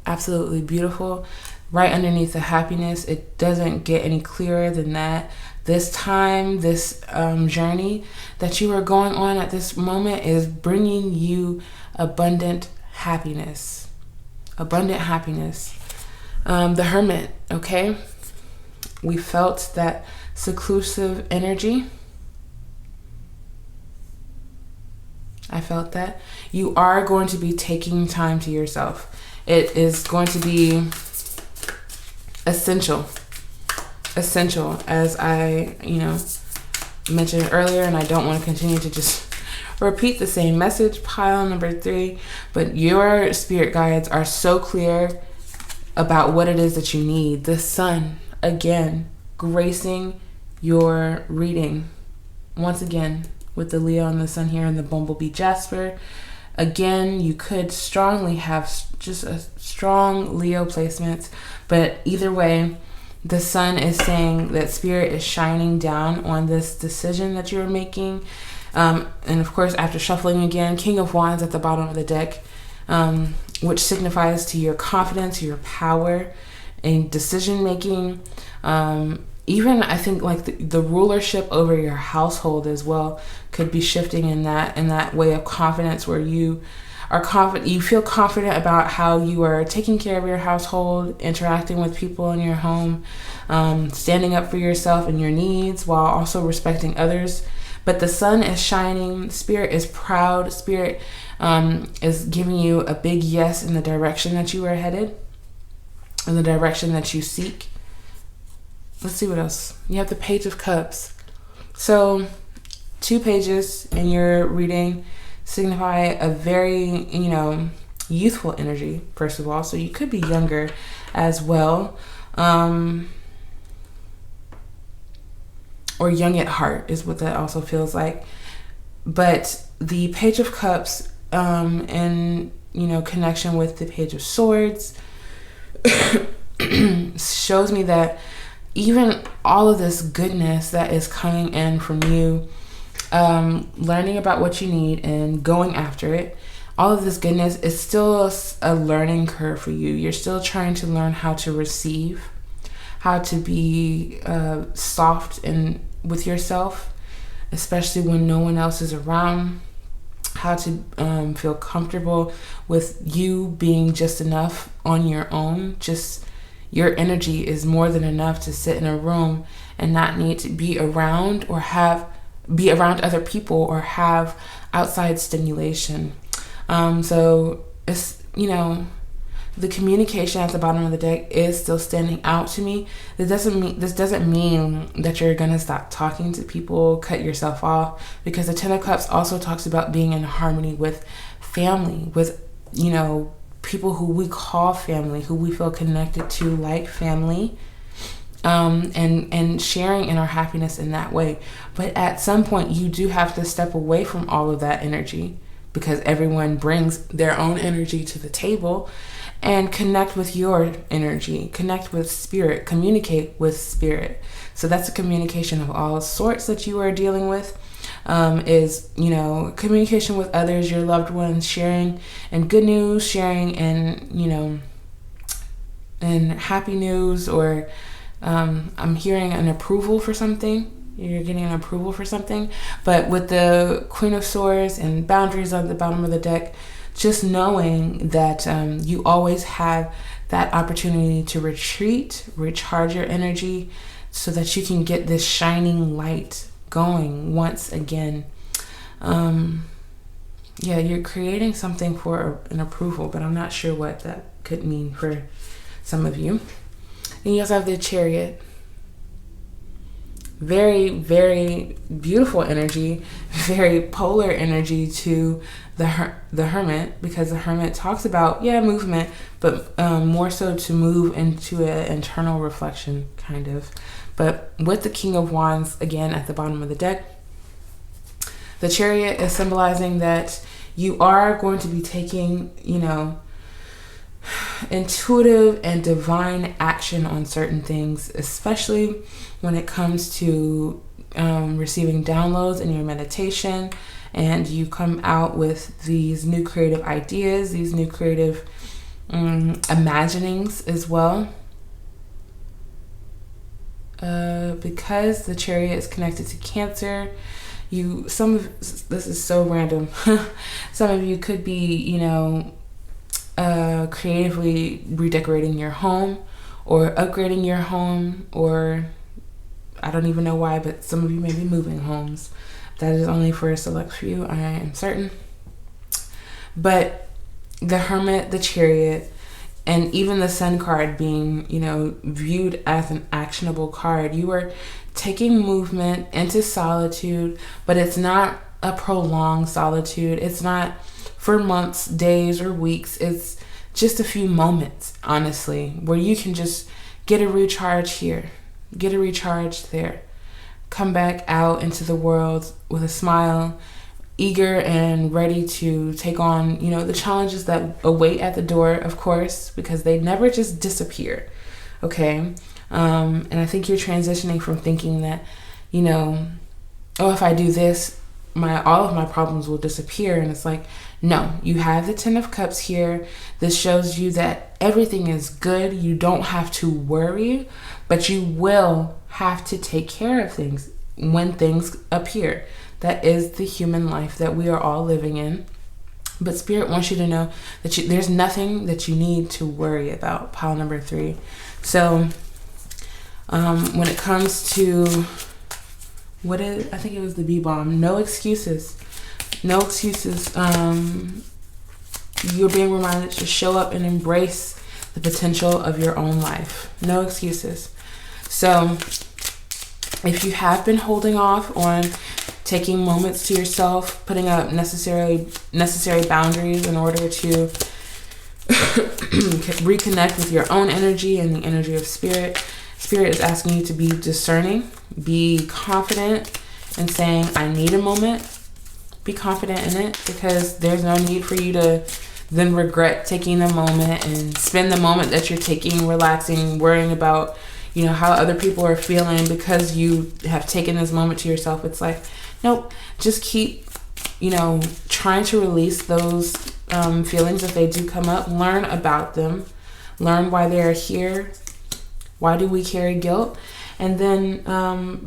absolutely beautiful. Right underneath the happiness, it doesn't get any clearer than that. This time, this journey that you are going on at this moment is bringing you abundant happiness. Abundant happiness. The Hermit, okay? We felt that seclusive energy. I felt that. You are going to be taking time to yourself. It is going to be essential, as I, mentioned earlier, and I don't want to continue to just repeat the same message, pile number 3, but your spirit guides are so clear about what it is that you need. The Sun, again, gracing your reading. Once again, with the Leo and the Sun here and the Bumblebee Jasper. Again, you could strongly have just a strong Leo placement, but either way, the Sun is saying that Spirit is shining down on this decision that you're making. And of course, after shuffling again, King of Wands at the bottom of the deck, which signifies to your confidence, your power in decision making. Even I think like the rulership over your household as well could be shifting in that way of confidence, where you are confident, you feel confident about how you are taking care of your household, interacting with people in your home, standing up for yourself and your needs while also respecting others. But the sun is shining. Spirit is proud. Spirit is giving you a big yes in the direction that you are headed, in the direction that you seek. Let's see what else. You have the Page of Cups. So 2 pages in your reading signify a very, youthful energy, first of all. So you could be younger as well. Or young at heart is what that also feels like. But the Page of Cups in connection with the Page of Swords shows me that even all of this goodness that is coming in from you, learning about what you need and going after it, all of this goodness is still a learning curve for you. You're still trying to learn how to receive, how to be soft and with yourself, especially when no one else is around, how to feel comfortable with you being just enough on your own. Just your energy is more than enough to sit in a room and not need to be around or be around other people or have outside stimulation. So it's, the communication at the bottom of the deck is still standing out to me. This doesn't mean that you're going to stop talking to people, cut yourself off, because the Ten of Cups also talks about being in harmony with family, with, people who we call family, who we feel connected to like family, and sharing in our happiness in that way. But at some point, you do have to step away from all of that energy, because everyone brings their own energy to the table, and connect with your energy, connect with spirit, communicate with spirit. So that's a communication of all sorts that you are dealing with. Is communication with others, your loved ones, sharing and good news, sharing and and happy news, or I'm hearing an approval for something. You're getting an approval for something. But with the Queen of Swords and boundaries on the bottom of the deck, just knowing that you always have that opportunity to retreat, recharge your energy, so that you can get this shining light going once again. You're creating something for an approval, but I'm not sure what that could mean for some of you. And you also have the Chariot. Very, very beautiful energy, very polar energy to the Hermit, because the Hermit talks about, movement, but more so to move into an internal reflection, kind of. But with the King of Wands, again, at the bottom of the deck, the Chariot is symbolizing that you are going to be taking, intuitive and divine action on certain things, especially when it comes to receiving downloads in your meditation, and you come out with these new creative ideas, these new creative imaginings as well. Because the Chariot is connected to Cancer, this is so random. Some of you could be, creatively redecorating your home or upgrading your home, or I don't even know why, but some of you may be moving homes. That is only for a select few, I am certain. But the Hermit, the Chariot, and even the Sun card being, viewed as an actionable card, you are taking movement into solitude, but it's not a prolonged solitude. It's not for months, days, or weeks. It's just a few moments, honestly, where you can just get a recharge here, get a recharge there, come back out into the world with a smile, eager and ready to take on, the challenges that await at the door, of course, because they never just disappear. Okay. And I think you're transitioning from thinking that, if I do this, all of my problems will disappear. And it's like, no, you have the Ten of Cups here. This shows you that everything is good. You don't have to worry, but you will have to take care of things when things appear. That is the human life that we are all living in. But Spirit wants you to know that there's nothing that you need to worry about. Pile number 3. So when it comes to I think it was the bee balm. No excuses. No excuses. You're being reminded to show up and embrace the potential of your own life. No excuses. So if you have been holding off on taking moments to yourself, putting up necessary boundaries in order to reconnect with your own energy and the energy of spirit, Spirit is asking you to be discerning, be confident in saying, I need a moment. Be confident in it, because there's no need for you to then regret taking the moment and spend the moment that you're taking relaxing, worrying about, how other people are feeling because you have taken this moment to yourself. It's like, nope, just keep, trying to release those feelings if they do come up. Learn about them. Learn why they are here. Why do we carry guilt? And then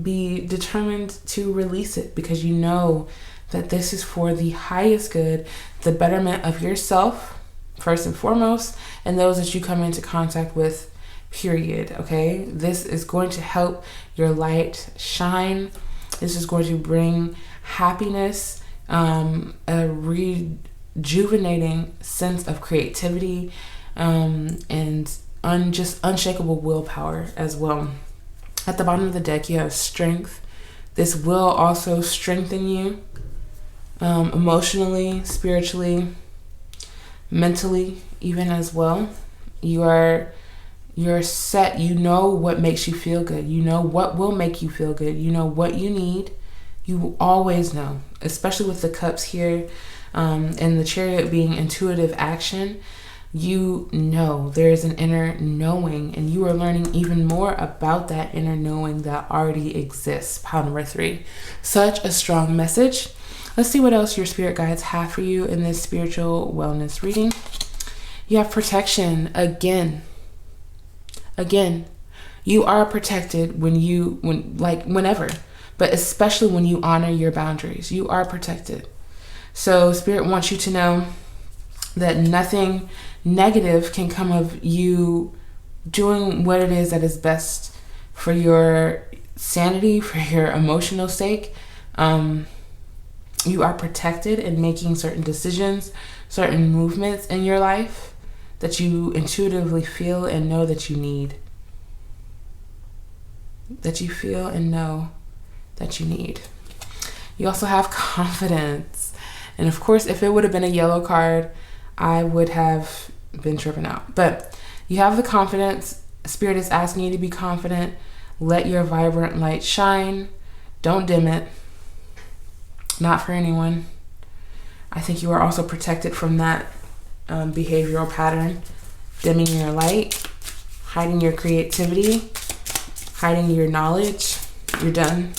be determined to release it, because you know that this is for the highest good, the betterment of yourself, first and foremost, and those that you come into contact with, period, okay? This is going to help your light shine. This is going to bring happiness, a rejuvenating sense of creativity, and just unshakable willpower as well. At the bottom of the deck, you have strength. This will also strengthen you. Emotionally, spiritually, mentally, even as well. You're set. You know what makes you feel good. You know what will make you feel good. You know what you need. You always know, especially with the cups here, and the Chariot being intuitive action. You know there is an inner knowing, and you are learning even more about that inner knowing that already exists. Pile number 3. Such a strong message. Let's see what else your spirit guides have for you in this spiritual wellness reading. You have protection again. You are protected whenever, but especially when you honor your boundaries. You are protected. So Spirit wants you to know that nothing negative can come of you doing what it is that is best for your sanity, for your emotional sake. You are protected in making certain decisions, certain movements in your life that you intuitively feel and know that you need. That you feel and know that you need. You also have confidence. And of course, if it would have been a yellow card, I would have been tripping out. But you have the confidence. Spirit is asking you to be confident. Let your vibrant light shine. Don't dim it. Not for anyone. I think you are also protected from that behavioral pattern. Dimming your light, hiding your creativity, hiding your knowledge. You're done.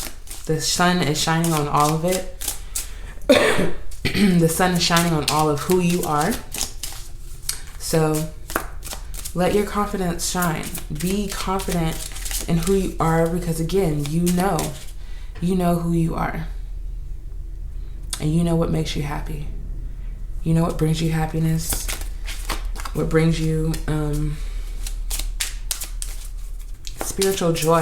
The sun is shining on all of it. The sun is shining on all of who you are. So let your confidence shine. Be confident in who you are, because again, you know who you are. And you know what makes you happy. You know what brings you happiness, what brings you spiritual joy,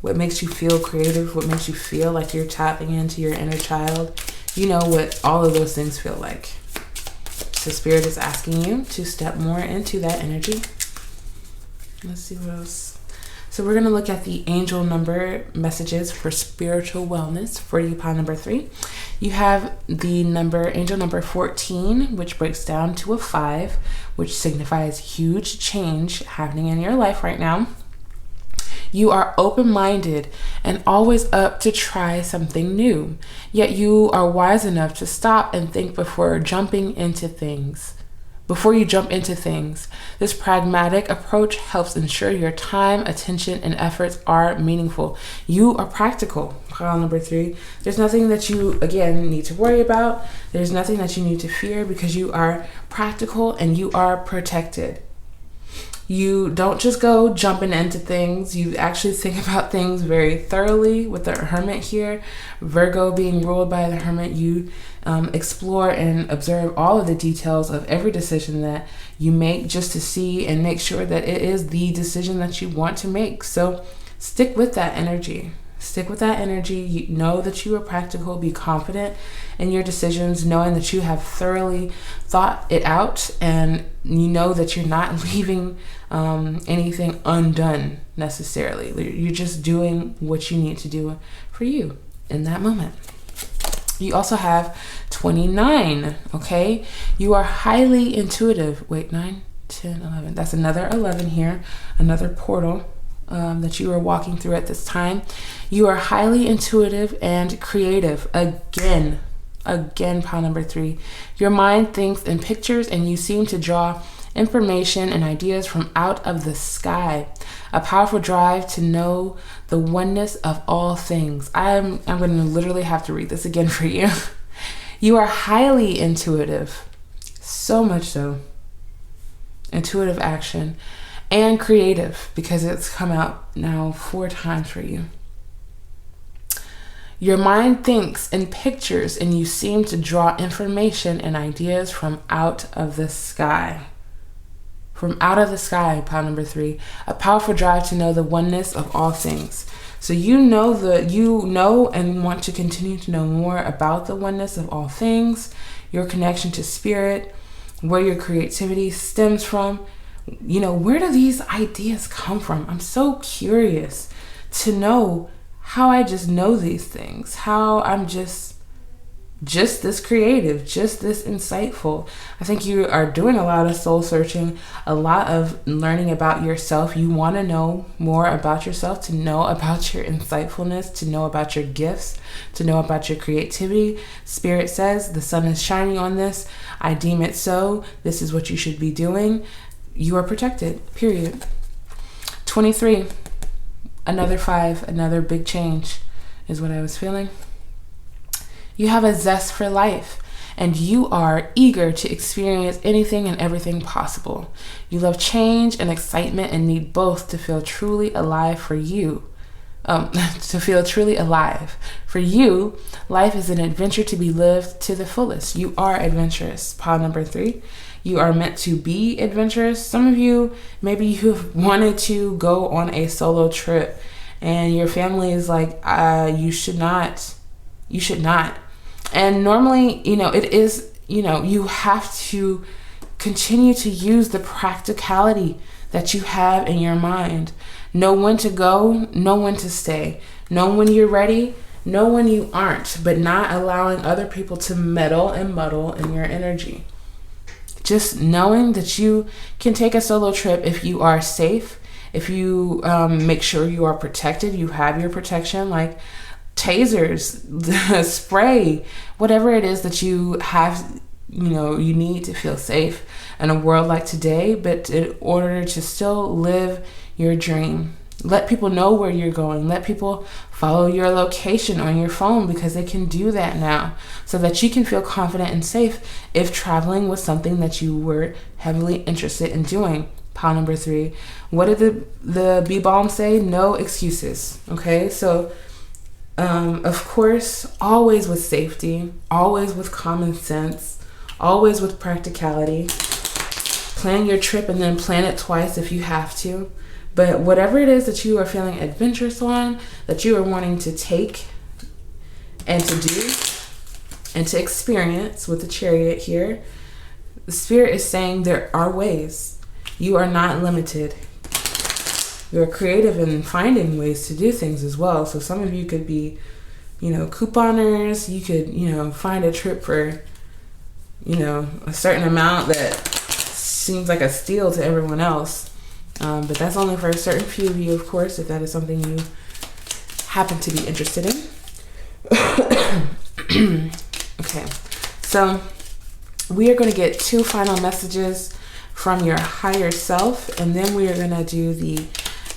what makes you feel creative, what makes you feel like you're tapping into your inner child. You know what all of those things feel like. So Spirit is asking you to step more into that energy. Let's see what else. So we're going to look at the angel number messages for spiritual wellness for you, pile number 3. You have the angel number 14, which breaks down to a 5, which signifies huge change happening in your life right now. You are open-minded and always up to try something new, yet you are wise enough to stop and think before jumping into things. Before you jump into things, this pragmatic approach helps ensure your time, attention, and efforts are meaningful. You are practical. Pile number 3. There's nothing that you, again, need to worry about. There's nothing that you need to fear, because you are practical and you are protected. You don't just go jumping into things. You actually think about things very thoroughly. With the Hermit here, Virgo being ruled by the Hermit, you explore and observe all of the details of every decision that you make, just to see and make sure that it is the decision that you want to make. So stick with that energy. Stick with that energy. You know that you are practical. Be confident in your decisions, knowing that you have thoroughly thought it out, and you know that you're not leaving anything undone necessarily. You're just doing what you need to do for you in that moment. You also have 29, okay? You are highly intuitive. Wait, 9, 10, 11. That's another 11 here, another portal that you are walking through at this time. You are highly intuitive and creative. Again, pile number 3. Your mind thinks in pictures, and you seem to draw information and ideas from out of the sky. A powerful drive to know the oneness of all things. I'm going to literally have to read this again for you. You are highly intuitive, so much so. Intuitive action and creative, because it's come out now 4 times for you. Your mind thinks in pictures, and you seem to draw information and ideas from out of the sky. From out of the sky, pile number 3. A powerful drive to know the oneness of all things. So you know and want to continue to know more about the oneness of all things, your connection to spirit, where your creativity stems from. Where do these ideas come from? I'm so curious to know how I just know these things, how I'm just this creative, just this insightful. I think you are doing a lot of soul searching, a lot of learning about yourself. You want to know more about yourself, to know about your insightfulness, to know about your gifts, to know about your creativity. Spirit says the sun is shining on this. I deem it so. This is what you should be doing. You are protected, period. 23, another 5, another big change is what I was feeling. You have a zest for life, and you are eager to experience anything and everything possible. You love change and excitement and need both to feel truly alive for you. To feel truly alive. For you, life is an adventure to be lived to the fullest. You are adventurous. Pile number 3. You are meant to be adventurous. Some of you, maybe you've wanted to go on a solo trip, and your family is like, you should not. You should not. And normally, it is, you have to continue to use the practicality that you have in your mind. Know when to go, know when to stay. Know when you're ready, know when you aren't, but not allowing other people to meddle and muddle in your energy. Just knowing that you can take a solo trip if you are safe, if you make sure you are protected, you have your protection, like tasers, the spray, whatever it is that you have, you need to feel safe in a world like today, but in order to still live your dream. Let people know where you're going. Let people follow your location on your phone, because they can do that now, so that you can feel confident and safe if traveling was something that you were heavily interested in doing. Pile number 3. What did the bee balm say? No excuses. Okay, so of course, always with safety, always with common sense, always with practicality. Plan your trip and then plan it twice if you have to. But whatever it is that you are feeling adventurous on, that you are wanting to take and to do and to experience with the Chariot here, the Spirit is saying there are ways. You are not limited. You're creative in finding ways to do things as well. So some of you could be, couponers. You could, find a trip for, a certain amount that seems like a steal to everyone else. But that's only for a certain few of you, of course, if that is something you happen to be interested in. Okay, so we are going to get 2 final messages from your higher self, and then we are going to do the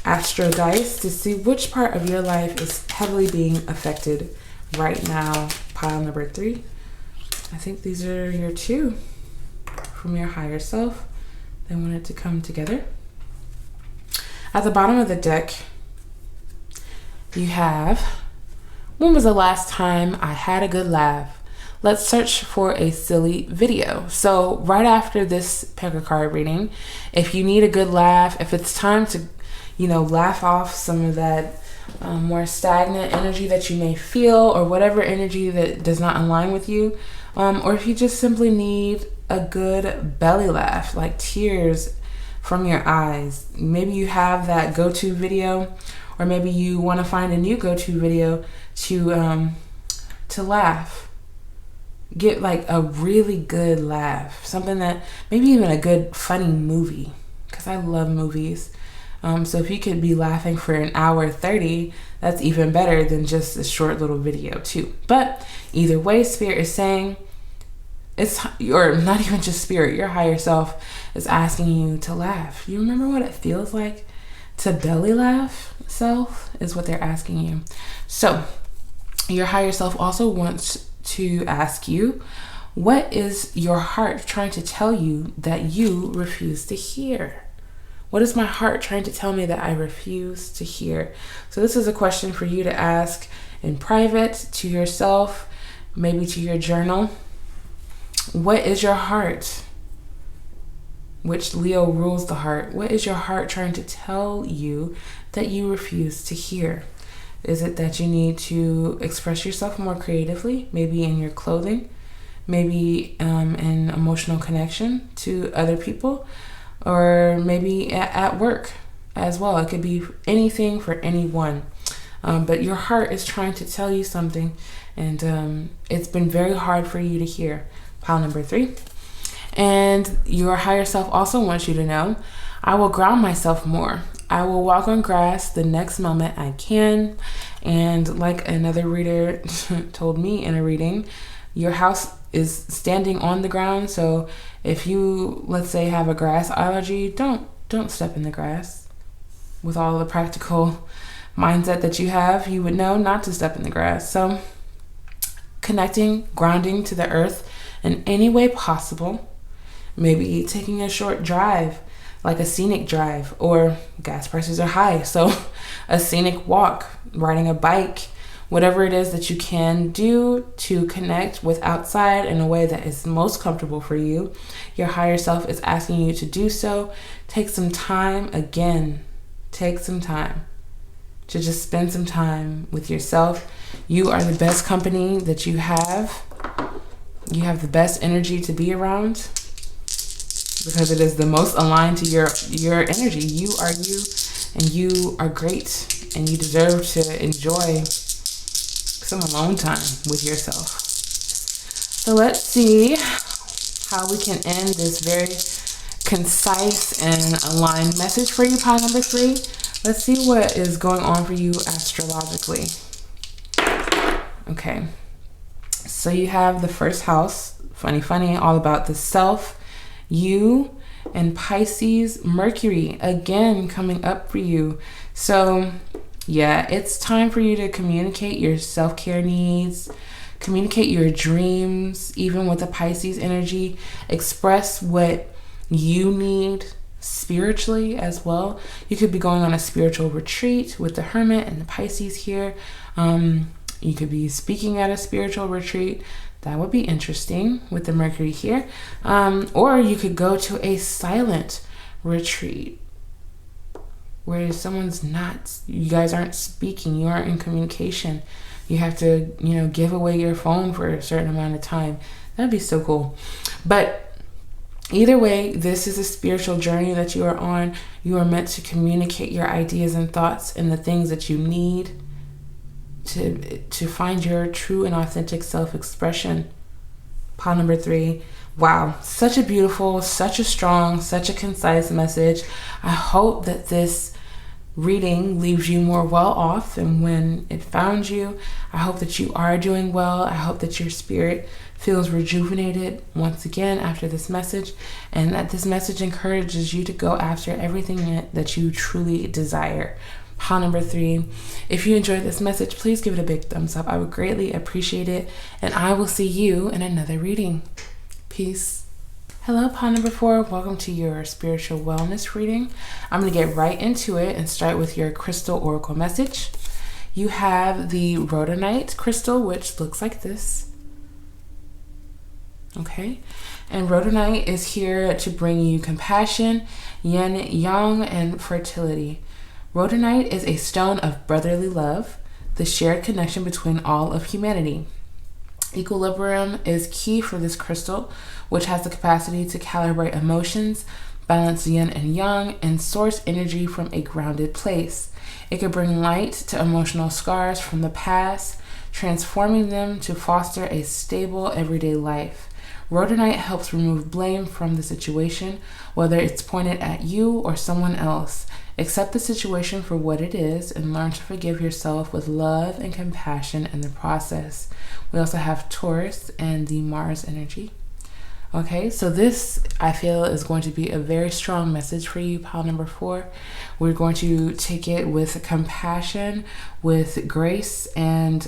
Astro Dice to see which part of your life is heavily being affected right now. Pile number 3. I think these are your 2 from your higher self. They wanted to come together. At the bottom of the deck, you have, when was the last time I had a good laugh? Let's search for a silly video. So right after this pick a card reading, if you need a good laugh, if it's time to, laugh off some of that more stagnant energy that you may feel, or whatever energy that does not align with you, or if you just simply need a good belly laugh, like tears from your eyes. Maybe you have that go-to video, or maybe you want to find a new go-to video to laugh. Get like a really good laugh, something that maybe even a good funny movie, because I love movies. So if you could be laughing for an hour 30, that's even better than just a short little video too. But either way, Spirit is saying, or not even just Spirit, your higher self is asking you to laugh. You remember what it feels like to belly laugh? Self is what they're asking you. So your higher self also wants to ask you, what is your heart trying to tell you that you refuse to hear? What is my heart trying to tell me that I refuse to hear? So this is a question for you to ask in private to yourself, maybe to your journal. What is your heart? Which Leo rules the heart. What is your heart trying to tell you that you refuse to hear? Is it that you need to express yourself more creatively, maybe in your clothing, maybe in emotional connection to other people, or maybe at work as well? It could be anything for anyone. But your heart is trying to tell you something, and it's been very hard for you to hear. Pile number 3. And your higher self also wants you to know, I will ground myself more. I will walk on grass the next moment I can. And like another reader told me in a reading, your house is standing on the ground. So if you, let's say, have a grass allergy, don't step in the grass. With all the practical mindset that you have, you would know not to step in the grass. So connecting, grounding to the earth in any way possible. Maybe taking a short drive, like a scenic drive, or gas prices are high, so a scenic walk, riding a bike, whatever it is that you can do to connect with outside in a way that is most comfortable for you. Your higher self is asking you to do so. Take some time, take some time to just spend some time with yourself. You are the best company that you have. You have the best energy to be around, because it is the most aligned to your energy. You are you, and you are great, and you deserve to enjoy some alone time with yourself. So let's see how we can end this very concise and aligned message for you, pile number 3. Let's see what is going on for you astrologically. Okay, so you have the first house, funny, all about the self, you, and Pisces, Mercury, again, coming up for you. So yeah, it's time for you to communicate your self-care needs, communicate your dreams, even with the Pisces energy. Express what you need spiritually as well. You could be going on a spiritual retreat with the Hermit and the Pisces here. You could be speaking at a spiritual retreat. That would be interesting with the Mercury here. Or you could go to a silent retreat where you guys aren't speaking, you aren't in communication. You have to, give away your phone for a certain amount of time. That'd be so cool. But either way, this is a spiritual journey that you are on. You are meant to communicate your ideas and thoughts and the things that you need to find your true and authentic self-expression. Pile number 3. Wow, such a beautiful, such a strong, such a concise message. I hope that this reading leaves you more well off than when it found you. I hope that you are doing well. I hope that your spirit feels rejuvenated once again after this message, and that this message encourages you to go after everything that you truly desire. Pile number 3. If you enjoyed this message, please give it a big thumbs up. I would greatly appreciate it, and I will see you in another reading. Peace. Hello, pile number 4. Welcome to your spiritual wellness reading. I'm going to get right into it and start with your crystal oracle message. You have the rhodonite crystal, which looks like this. Okay, and rhodonite is here to bring you compassion, yin, yang, and fertility. Rhodonite is a stone of brotherly love, the shared connection between all of humanity. Equilibrium is key for this crystal, which has the capacity to calibrate emotions, balance yin and yang, and source energy from a grounded place. It can bring light to emotional scars from the past, transforming them to foster a stable everyday life. Rhodonite helps remove blame from the situation, whether it's pointed at you or someone else. Accept the situation for what it is and learn to forgive yourself with love and compassion in the process. We also have Taurus and the Mars energy. Okay, so this, I feel, is going to be a very strong message for you, pile number 4. We're going to take it with compassion, with grace, and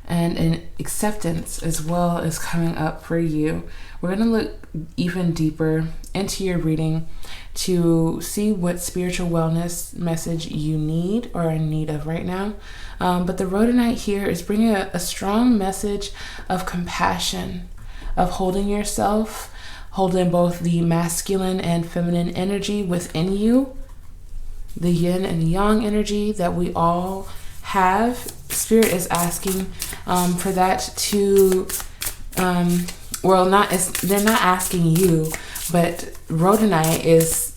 an acceptance as well as coming up for you. We're going to look even deeper into your reading to see what spiritual wellness message you need or are in need of right now. But the Rhodonite here is bringing a strong message of compassion, of holding yourself, holding both the masculine and feminine energy within you, the yin and yang energy that we all have. Spirit is asking for that to, they're not asking you, but Rhodonite is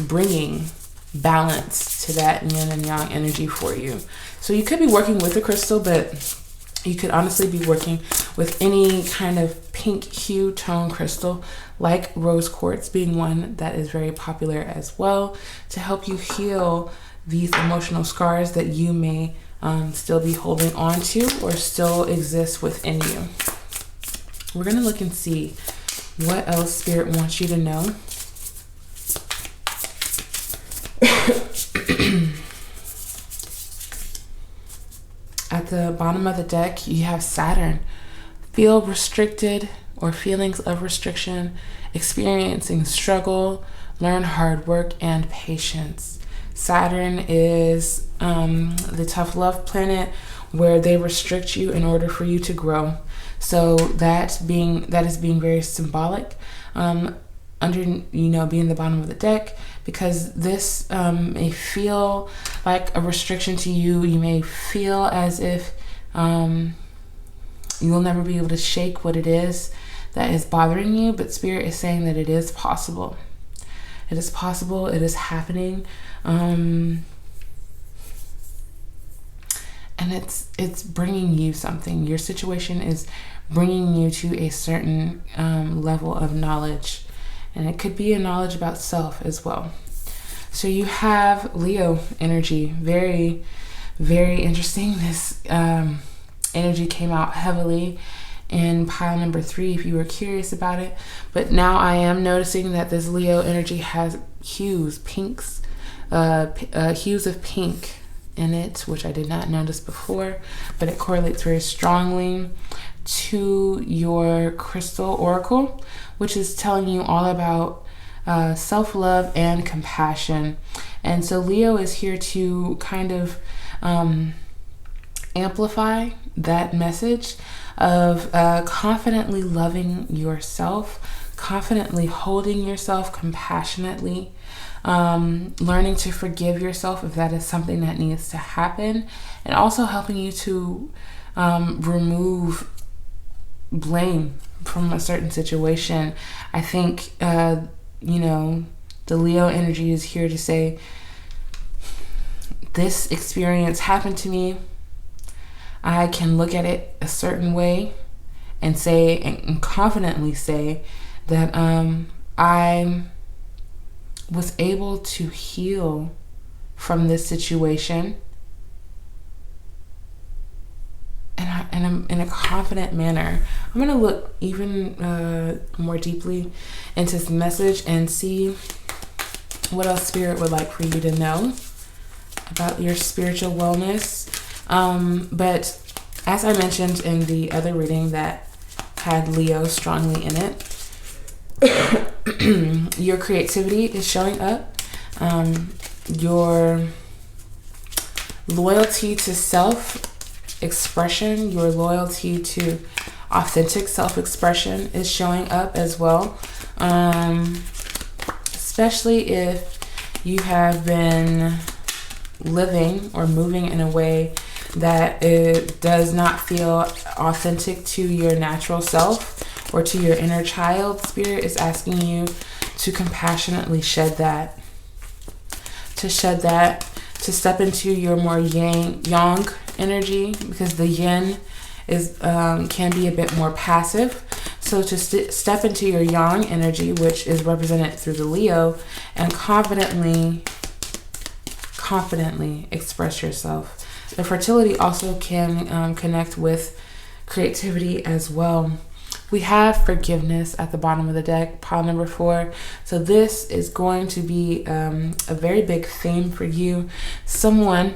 bringing balance to that yin and yang energy for you. So you could be working with a crystal, but you could honestly be working with any kind of pink hue tone crystal, like rose quartz being one that is very popular as well, to help you heal these emotional scars that you may still be holding on to or still exist within you. We're going to look and see what else Spirit wants you to know. At the bottom of the deck, you have Saturn. Feel restricted or feelings of restriction, experiencing struggle, learn hard work and patience. Saturn is the tough love planet where they restrict you in order for you to grow. So that is being very symbolic being the bottom of the deck, because this may feel like a restriction to you. You may feel as if you'll never be able to shake what it is that is bothering you, but Spirit is saying that it is possible. It is possible. It is happening. And it's bringing you something. Your situation is bringing you to a certain level of knowledge. And it could be a knowledge about self as well. So you have Leo energy. Very, very interesting. This energy came out heavily in pile number 3 if you were curious about it. But now I am noticing that this Leo energy has hues of pink in it, which I did not notice before, but it correlates very strongly to your crystal oracle, which is telling you all about self-love and compassion. And so Leo is here to kind of amplify that message of confidently loving yourself, confidently holding yourself compassionately, learning to forgive yourself if that is something that needs to happen, and also helping you to remove blame from a certain situation. I think, the Leo energy is here to say, this experience happened to me. I can look at it a certain way and say, and confidently say that I was able to heal from this situation in a confident manner. I'm going to look even more deeply into this message and see what else Spirit would like for you to know about your spiritual wellness. But as I mentioned in the other reading that had Leo strongly in it, your creativity is showing up. Your loyalty to self-expression, your loyalty to authentic self-expression is showing up as well. Especially if you have been living or moving in a way that it does not feel authentic to your natural self or to your inner child. Spirit is asking you to compassionately shed that, to step into your more yang energy, because the yin is can be a bit more passive. So to step into your yang energy, which is represented through the Leo, and confidently express yourself. The fertility also can connect with creativity as well. We have forgiveness at the bottom of the deck, pile number 4. So this is going to be a very big theme for you. Someone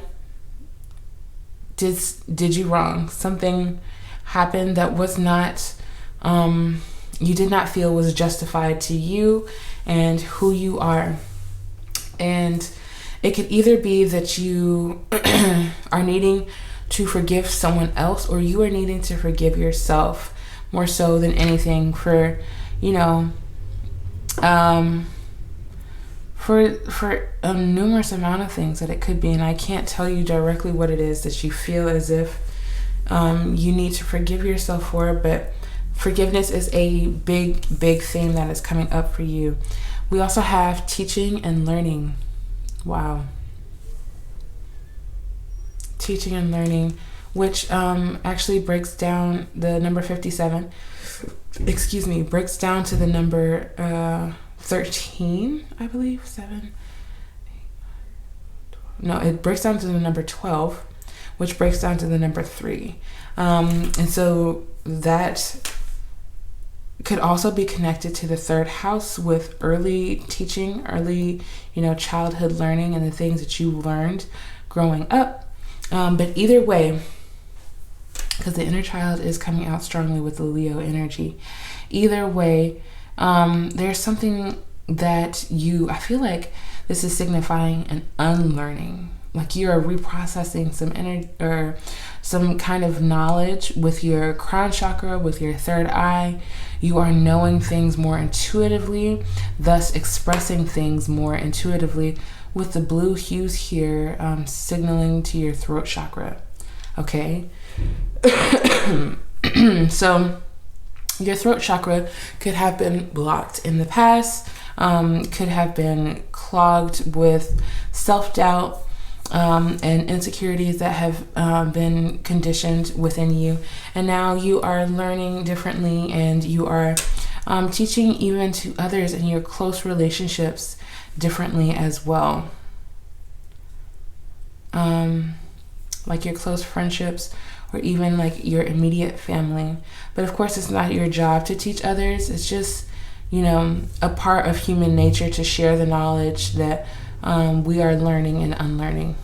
did you wrong. Something happened that was not, you did not feel was justified to you and who you are. And it could either be that you are needing to forgive someone else, or you are needing to forgive yourself more so than anything for, for a numerous amount of things that it could be. And I can't tell you directly what it is that you feel as if you need to forgive yourself for, but forgiveness is a big theme that is coming up for you. We also have teaching and learning. Wow. Teaching and learning, which actually breaks down the number 57. Breaks down to the number 13, I believe. 7. No, it breaks down to the number 12, which breaks down to the number 3. And so that could also be connected to the 3rd house with early teaching, early, childhood learning and the things that you learned growing up. But either way, because the inner child is coming out strongly with the Leo energy, either way, there's something that I feel like this is signifying an unlearning. Like you are reprocessing some energy or some kind of knowledge with your crown chakra, with your 3rd eye. You are knowing things more intuitively, thus expressing things more intuitively, with the blue hues here signaling to your throat chakra. Okay? So your throat chakra could have been blocked in the past, could have been clogged with self-doubt, and insecurities that have been conditioned within you. And now you are learning differently, and you are teaching even to others in your close relationships differently as well. Like your close friendships, or even like your immediate family. But of course, it's not your job to teach others. It's just, a part of human nature to share the knowledge that we are learning and unlearning,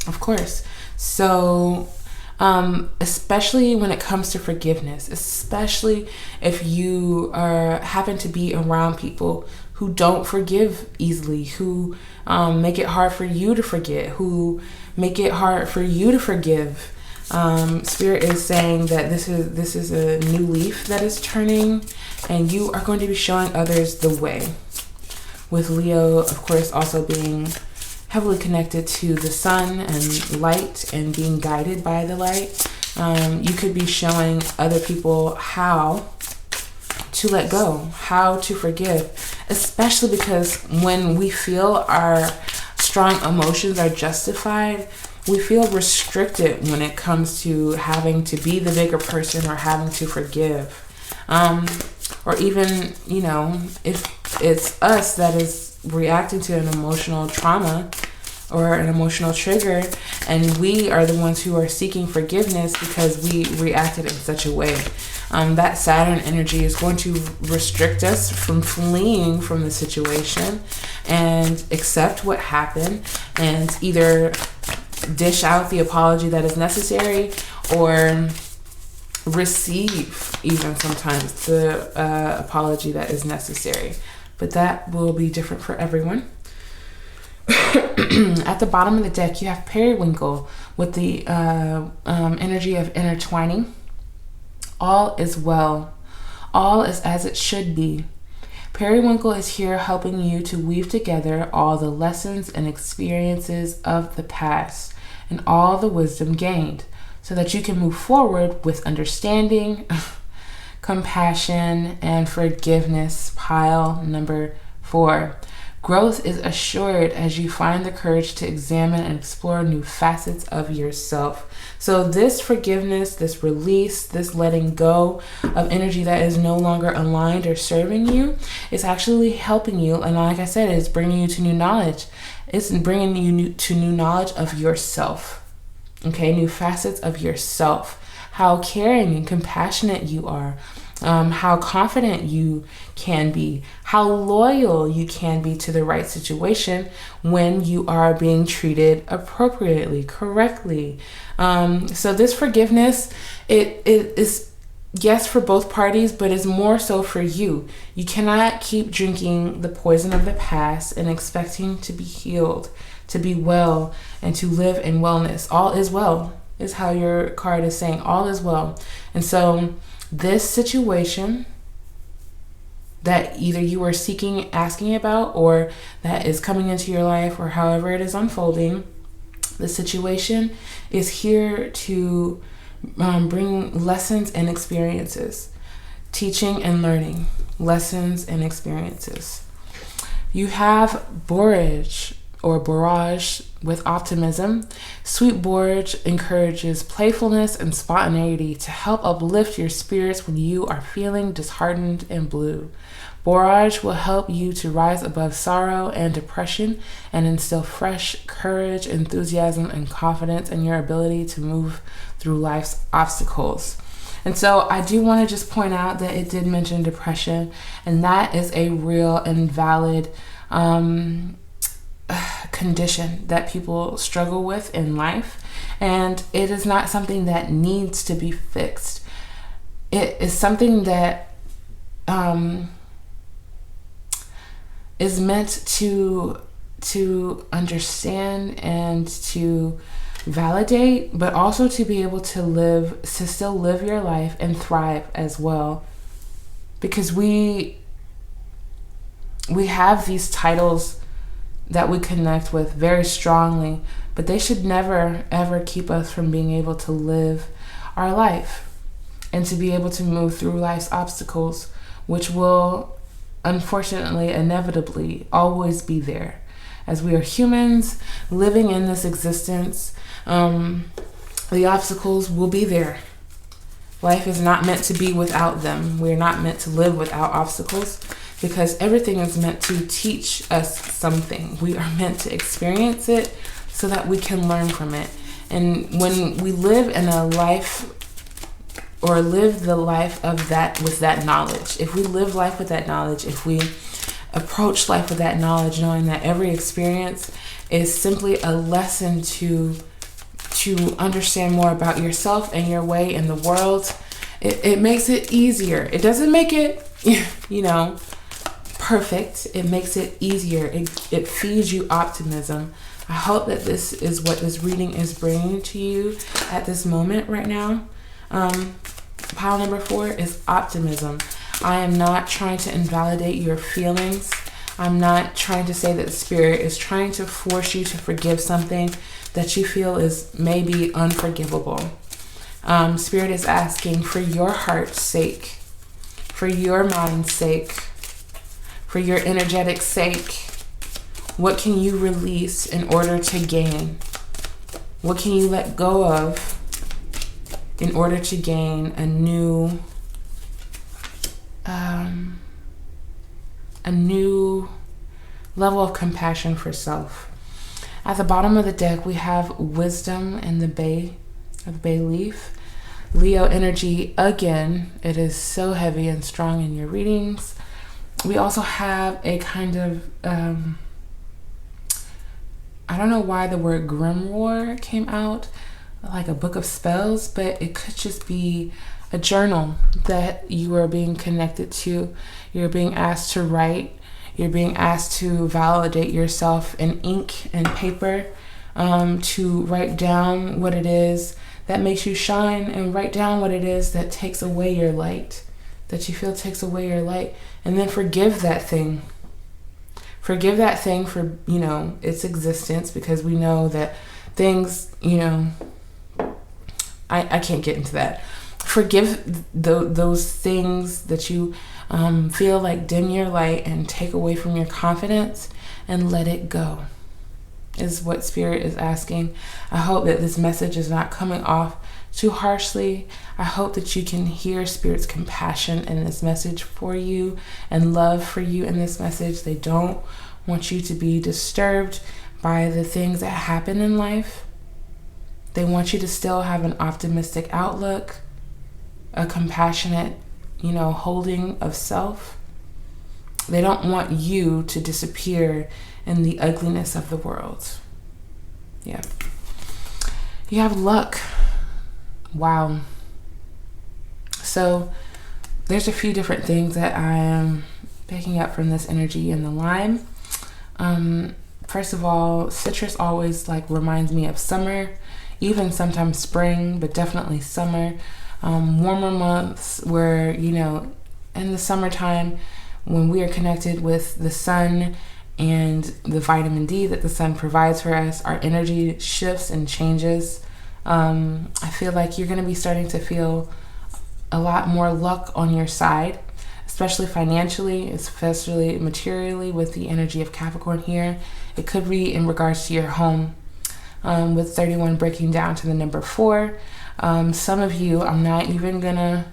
of course. So especially when it comes to forgiveness, especially if you happen to be around people who don't forgive easily, who make it hard for you to forget, who make it hard for you to forgive. Spirit is saying that this is a new leaf that is turning, and you are going to be showing others the way. With Leo, of course, also being heavily connected to the sun and light and being guided by the light. You could be showing other people how to let go, how to forgive, especially because when we feel our strong emotions are justified, we feel restricted when it comes to having to be the bigger person or having to forgive. Or even, if it's us that is reacting to an emotional trauma or an emotional trigger, and we are the ones who are seeking forgiveness because we reacted in such a way. That Saturn energy is going to restrict us from fleeing from the situation and accept what happened and either dish out the apology that is necessary or receive even sometimes the apology that is necessary. But that will be different for everyone. At the bottom of the deck, you have periwinkle with the energy of intertwining. All is well. All is as it should be. Periwinkle is here helping you to weave together all the lessons and experiences of the past and all the wisdom gained so that you can move forward with understanding, compassion, and forgiveness. Pile number 4. Growth is assured as you find the courage to examine and explore new facets of yourself. So this forgiveness, this release, this letting go of energy that is no longer aligned or serving you is actually helping you. And like I said, it's bringing you to new knowledge. It's bringing you to new knowledge of yourself. Okay, new facets of yourself. How caring and compassionate you are. How confident you can be, how loyal you can be to the right situation when you are being treated appropriately, correctly. So this forgiveness, it is, yes, for both parties, but is more so for you. You cannot keep drinking the poison of the past and expecting to be healed, to be well, and to live in wellness. All is well is how your card is saying. All is well. And so this situation that either you are seeking, asking about, or that is coming into your life, or however it is unfolding, the situation is here to bring lessons and experiences, teaching and learning, lessons and experiences. You have borage or borage with optimism. Sweet borage encourages playfulness and spontaneity to help uplift your spirits when you are feeling disheartened and blue. Borage will help you to rise above sorrow and depression and instill fresh courage, enthusiasm, and confidence in your ability to move through life's obstacles. And so I do want to just point out that it did mention depression, and that is a real and valid condition that people struggle with in life, and it is not something that needs to be fixed. It is something that is meant to understand and to validate, but also to be able to still live your life and thrive as well, because we have these titles that we connect with very strongly, but they should never ever keep us from being able to live our life and to be able to move through life's obstacles, which will unfortunately, inevitably always be there. As we are humans living in this existence, the obstacles will be there. Life is not meant to be without them. We're not meant to live without obstacles, because everything is meant to teach us something. We are meant to experience it so that we can learn from it. And when we live in a life, or live the life of that with that knowledge, if we live life with that knowledge, if we approach life with that knowledge, knowing that every experience is simply a lesson to understand more about yourself and your way in the world, it makes it easier. It doesn't make it, perfect. It makes it easier. It feeds you optimism. I hope that this is what this reading is bringing to you at this moment right now. Pile number 4 is optimism. I am not trying to invalidate your feelings. I'm not trying to say that the spirit is trying to force you to forgive something that you feel is maybe unforgivable. Spirit is asking for your heart's sake, for your mind's sake, for your energetic sake. What can you release in order to gain? What can you let go of in order to gain a new level of compassion for self? At the bottom of the deck, we have wisdom and the bay leaf. Leo energy again. It is so heavy and strong in your readings. We also have a kind of I don't know why the word grimoire came out, like a book of spells, but it could just be a journal that you are being connected to. You're being asked to write. You're being asked to validate yourself in ink and paper, to write down what it is that makes you shine, and write down what it is that takes away your light. that you feel takes away your light, and then forgive that thing. Forgive that thing for, its existence, because we know that things, I can't get into that. Forgive those things that you feel like dim your light and take away from your confidence, and let it go, is what Spirit is asking. I hope that this message is not coming off too harshly. I hope that you can hear Spirit's compassion in this message for you and love for you in this message. They don't want you to be disturbed by the things that happen in life. They want you to still have an optimistic outlook, a compassionate, holding of self. They don't want you to disappear in the ugliness of the world. Yeah. You have luck. Wow. So there's a few different things that I am picking up from this energy in the lime. First of all, citrus always reminds me of summer, even sometimes spring, but definitely summer. Warmer months where, in the summertime, when we are connected with the sun and the vitamin D that the sun provides for us, our energy shifts and changes. I feel like you're going to be starting to feel a lot more luck on your side, especially financially, especially materially, with the energy of Capricorn here. It could be in regards to your home, with 31 breaking down to the number 4. Some of you, I'm not even gonna,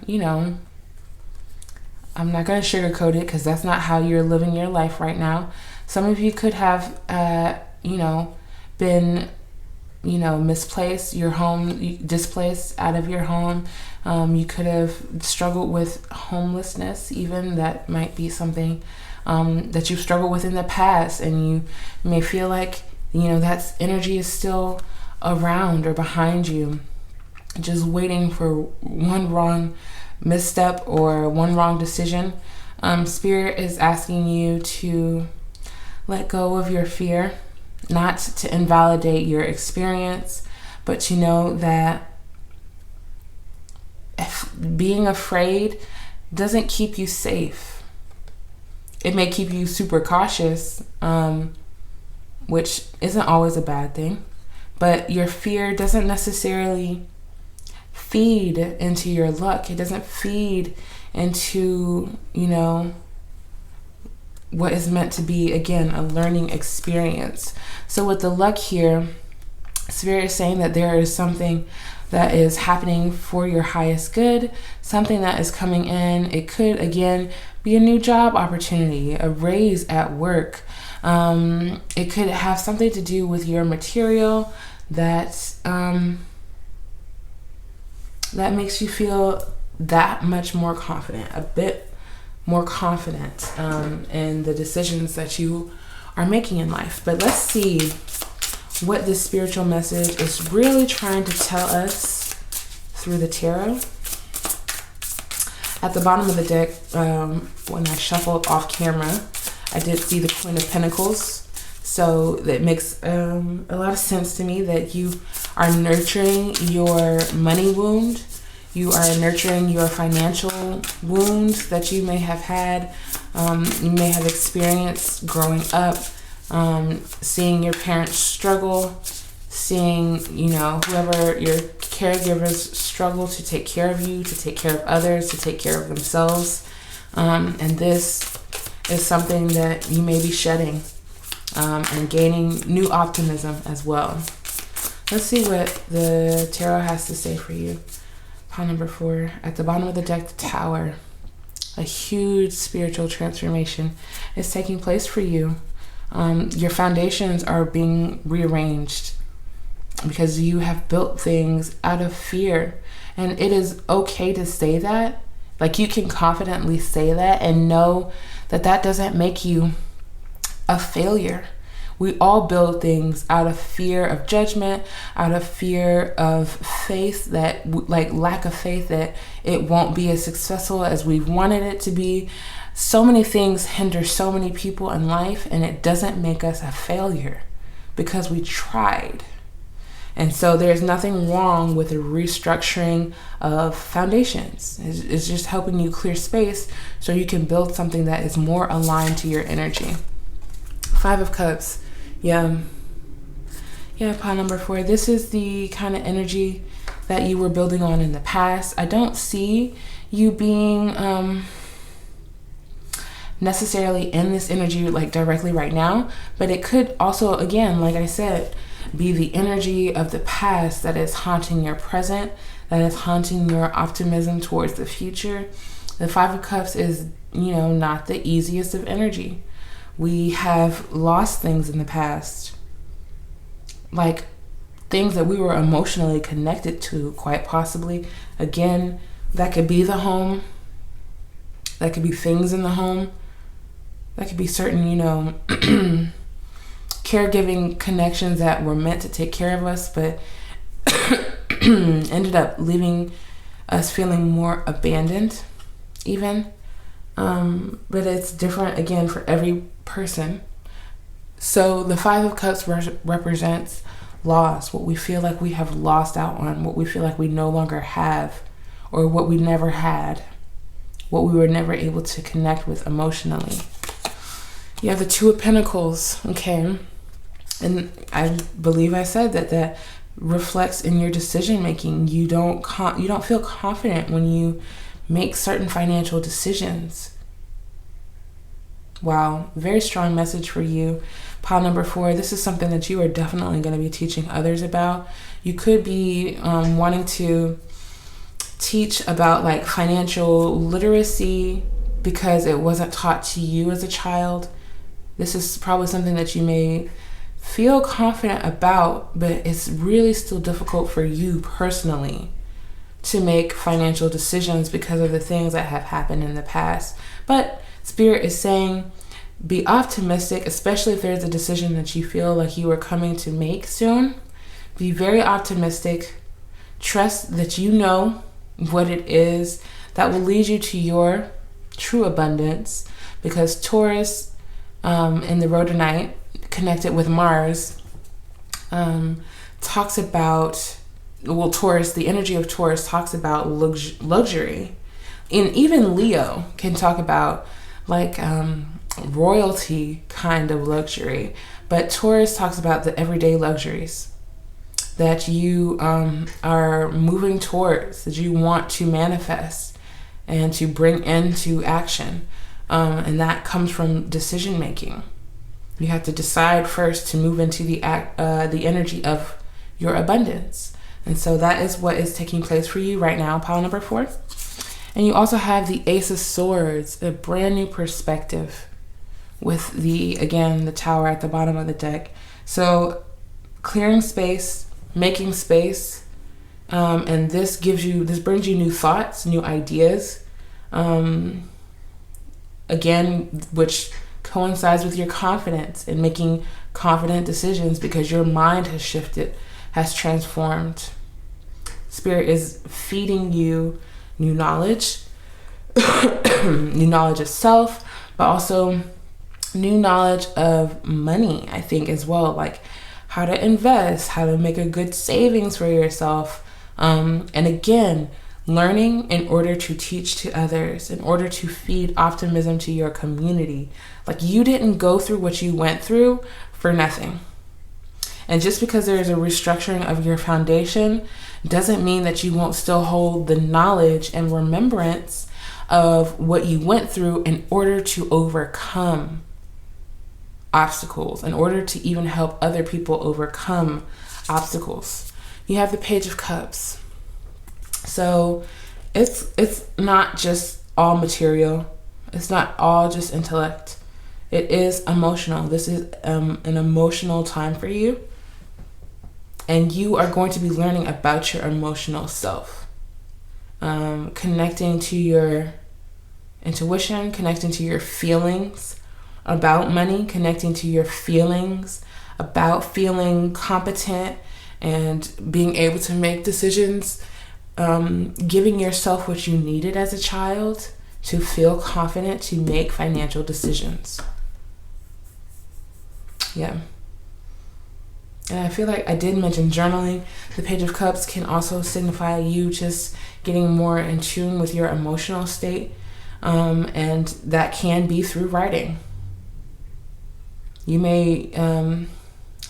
I'm not gonna sugarcoat it, because that's not how you're living your life right now. Some of you could have, been, misplaced, your home, displaced out of your home. You could have struggled with homelessness, even. That might be something that you've struggled with in the past, and you may feel like, that energy is still around or behind you, just waiting for one wrong misstep or one wrong decision. Spirit is asking you to let go of your fear, not to invalidate your experience, but to know that being afraid doesn't keep you safe. It may keep you super cautious, which isn't always a bad thing, but your fear doesn't necessarily feed into your luck. It doesn't feed into, what is meant to be, again, a learning experience. So with the luck here, Spirit is saying that there is something that is happening for your highest good, something that is coming in. It could, again, be a new job opportunity, a raise at work. It could have something to do with your material that makes you feel that much more confident, a bit more confident in the decisions that you are making in life. But let's see what this spiritual message is really trying to tell us through the tarot. At the bottom of the deck, when I shuffled off camera, I did see the Queen of Pentacles. So that makes a lot of sense to me that you are nurturing your money wound. You are nurturing your financial wound that you may have had, you may have experienced growing up, seeing your parents struggle, seeing, whoever your caregivers struggle to take care of you, to take care of others, to take care of themselves. And this is something that you may be shedding and gaining new optimism as well. Let's see what the tarot has to say for you. Pile number 4, at the bottom of the deck, the Tower. A huge spiritual transformation is taking place for you. Your foundations are being rearranged because you have built things out of fear. And it is okay to say that. You can confidently say that and know that that doesn't make you a failure. We all build things out of fear of judgment, out of fear of faith that, lack of faith that it won't be as successful as we've wanted it to be. So many things hinder so many people in life, and it doesn't make us a failure because we tried. And so there's nothing wrong with a restructuring of foundations. It's just helping you clear space so you can build something that is more aligned to your energy. 5 of Cups. Yeah, pile number 4. This is the kind of energy that you were building on in the past. I don't see you being necessarily in this energy like directly right now, but it could also, again, like I said, be the energy of the past that is haunting your present, that is haunting your optimism towards the future. The 5 of Cups is, not the easiest of energy. We have lost things in the past, like things that we were emotionally connected to, quite possibly. Again, that could be the home, that could be things in the home, that could be certain, caregiving connections that were meant to take care of us, but ended up leaving us feeling more abandoned, even. But it's different, again, for every person. So the 5 of Cups represents loss, what we feel like we have lost out on, what we feel like we no longer have, or what we never had, what we were never able to connect with emotionally. You have the 2 of Pentacles, okay? And I believe I said that reflects in your decision making. You don't feel confident when you make certain financial decisions. Wow, very strong message for you. Pile number 4, this is something that you are definitely going to be teaching others about. You could be wanting to teach about like financial literacy because it wasn't taught to you as a child. This is probably something that you may feel confident about, but it's really still difficult for you personally to make financial decisions because of the things that have happened in the past. But Spirit is saying, be optimistic, especially if there's a decision that you feel like you are coming to make soon. Be very optimistic. Trust that you know what it is that will lead you to your true abundance, because Taurus in the Rhodonite, connected with Mars, talks about, Taurus, the energy of Taurus talks about luxury. And even Leo can talk about like royalty kind of luxury. But Taurus talks about the everyday luxuries that you are moving towards, that you want to manifest and to bring into action. And that comes from decision making. You have to decide first to move into the energy of your abundance. And so that is what is taking place for you right now, pile number 4. And you also have the Ace of Swords, a brand new perspective with the Tower at the bottom of the deck. So clearing space, making space, and this brings you new thoughts, new ideas, which coincides with your confidence in making confident decisions because your mind has shifted, has transformed. Spirit is feeding you new knowledge, new knowledge of self, but also new knowledge of money, I think, as well, like how to invest, how to make a good savings for yourself. And again, learning in order to teach to others, in order to feed optimism to your community. Like, you didn't go through what you went through for nothing. And just because there is a restructuring of your foundation doesn't mean that you won't still hold the knowledge and remembrance of what you went through in order to overcome obstacles, in order to even help other people overcome obstacles. You have the Page of Cups. So it's not just all material. It's not all just intellect. It is emotional. This is an emotional time for you. And you are going to be learning about your emotional self. Connecting to your intuition, connecting to your feelings about money, connecting to your feelings about feeling competent and being able to make decisions, giving yourself what you needed as a child to feel confident to make financial decisions. Yeah. And I feel like I did mention journaling. The Page of Cups can also signify you just getting more in tune with your emotional state. And that can be through writing. You may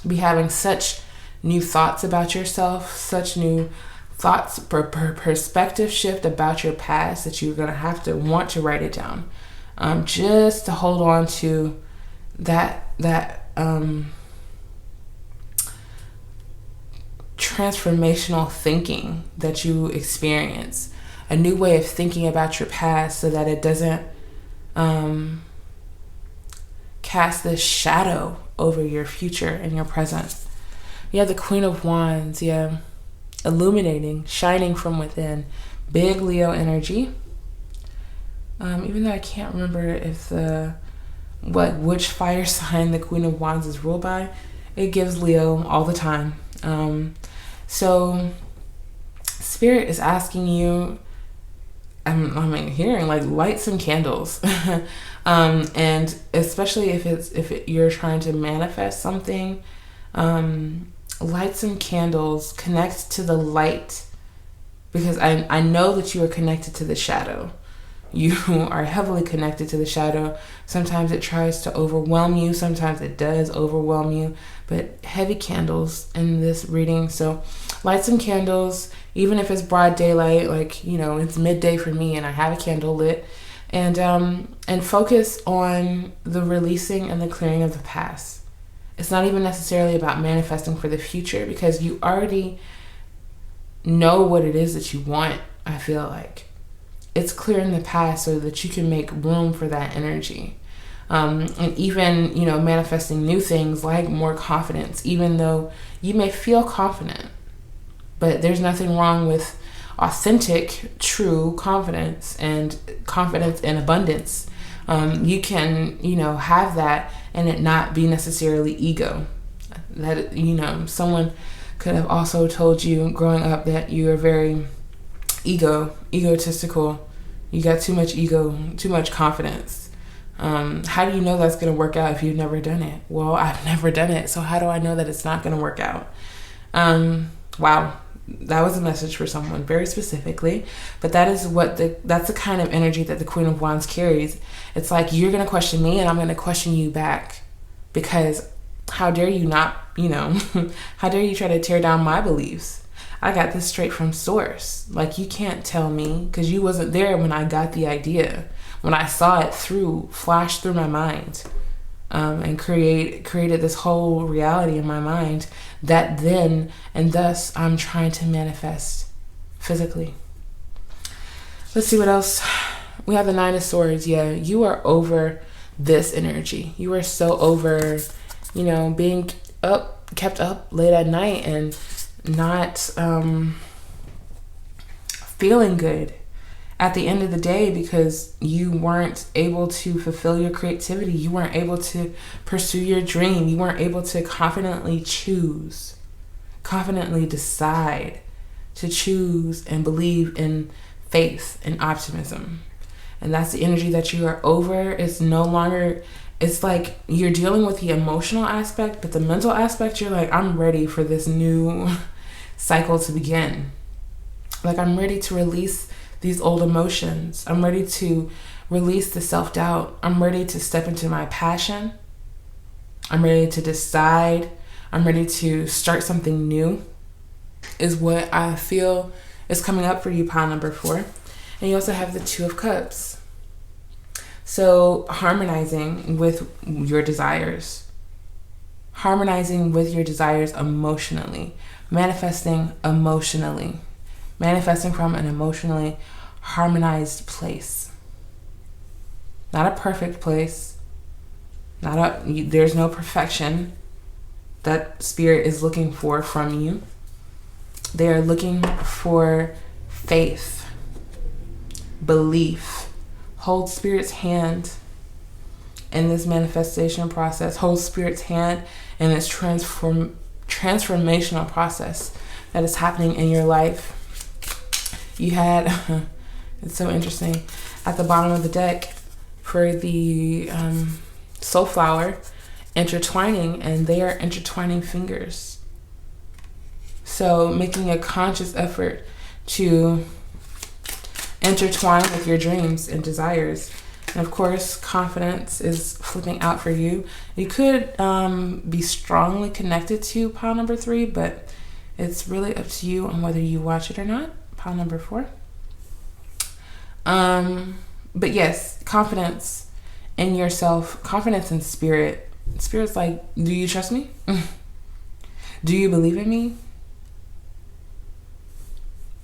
be having such new thoughts about yourself, such new thoughts, perspective shift about your past that you're going to have to want to write it down, just to hold on to that transformational thinking that you experience, a new way of thinking about your past so that it doesn't cast this shadow over your future and your present. You have the Queen of Wands, illuminating, shining from within, big Leo energy. Even though I can't remember if which fire sign the Queen of Wands is ruled by, it gives Leo all the time. So Spirit is asking you, I'm hearing like light some candles, and especially if you're trying to manifest something, light some candles, connect to the light, because I know that you are connected to the shadow. You are heavily connected to the shadow. Sometimes it tries to overwhelm you. Sometimes it does overwhelm you. But heavy candles in this reading. So light some candles, even if it's broad daylight, like, it's midday for me and I have a candle lit. And focus on the releasing and the clearing of the past. It's not even necessarily about manifesting for the future, because you already know what it is that you want, I feel like. It's clearing the past so that you can make room for that energy. And even, manifesting new things like more confidence, even though you may feel confident. But there's nothing wrong with authentic, true confidence and confidence in abundance. You can, have that and it not be necessarily ego. That, someone could have also told you growing up that you are very egotistical. You got too much ego, too much confidence. How do you know that's going to work out if you've never done it? Well, I've never done it, so how do I know that it's not going to work out? Wow, that was a message for someone very specifically, but that's the kind of energy that the Queen of Wands carries. It's like, you're going to question me and I'm going to question you back, because how dare you not, how dare you try to tear down my beliefs? I got this straight from source. Like, you can't tell me, because you wasn't there when I got the idea, when I saw it flash through my mind, and created this whole reality in my mind that then and thus I'm trying to manifest physically. Let's see what else. We have the Nine of Swords. Yeah, you are over this energy. You are so over, being kept up late at night and not feeling good at the end of the day, because you weren't able to fulfill your creativity. You weren't able to pursue your dream. You weren't able to confidently decide to choose and believe in faith and optimism. And that's the energy that you are over. It's no longer, it's like you're dealing with the emotional aspect, but the mental aspect, you're like, I'm ready for this new cycle to begin. Like, I'm ready to release these old emotions. I'm ready to release the self-doubt. I'm ready to step into my passion. I'm ready to decide. I'm ready to start something new, is what I feel is coming up for you, pile number 4. And you also have the Two of Cups. So harmonizing with your desires. Harmonizing with your desires emotionally. Manifesting emotionally. Manifesting from an emotionally harmonized place. Not a perfect place. There's no perfection that Spirit is looking for from you. They are looking for faith, belief. Hold Spirit's hand in this manifestation process. Hold Spirit's hand in this transformational process that is happening in your life. You had, it's so interesting, at the bottom of the deck for the soul flower, intertwining, and they are intertwining fingers. So making a conscious effort to intertwine with your dreams and desires. And of course, confidence is flipping out for you. You could be strongly connected to pile number 3, but it's really up to you on whether you watch it or not. Pile number 4. But yes, confidence in yourself, confidence in spirit. Spirit's like, do you trust me? Do you believe in me?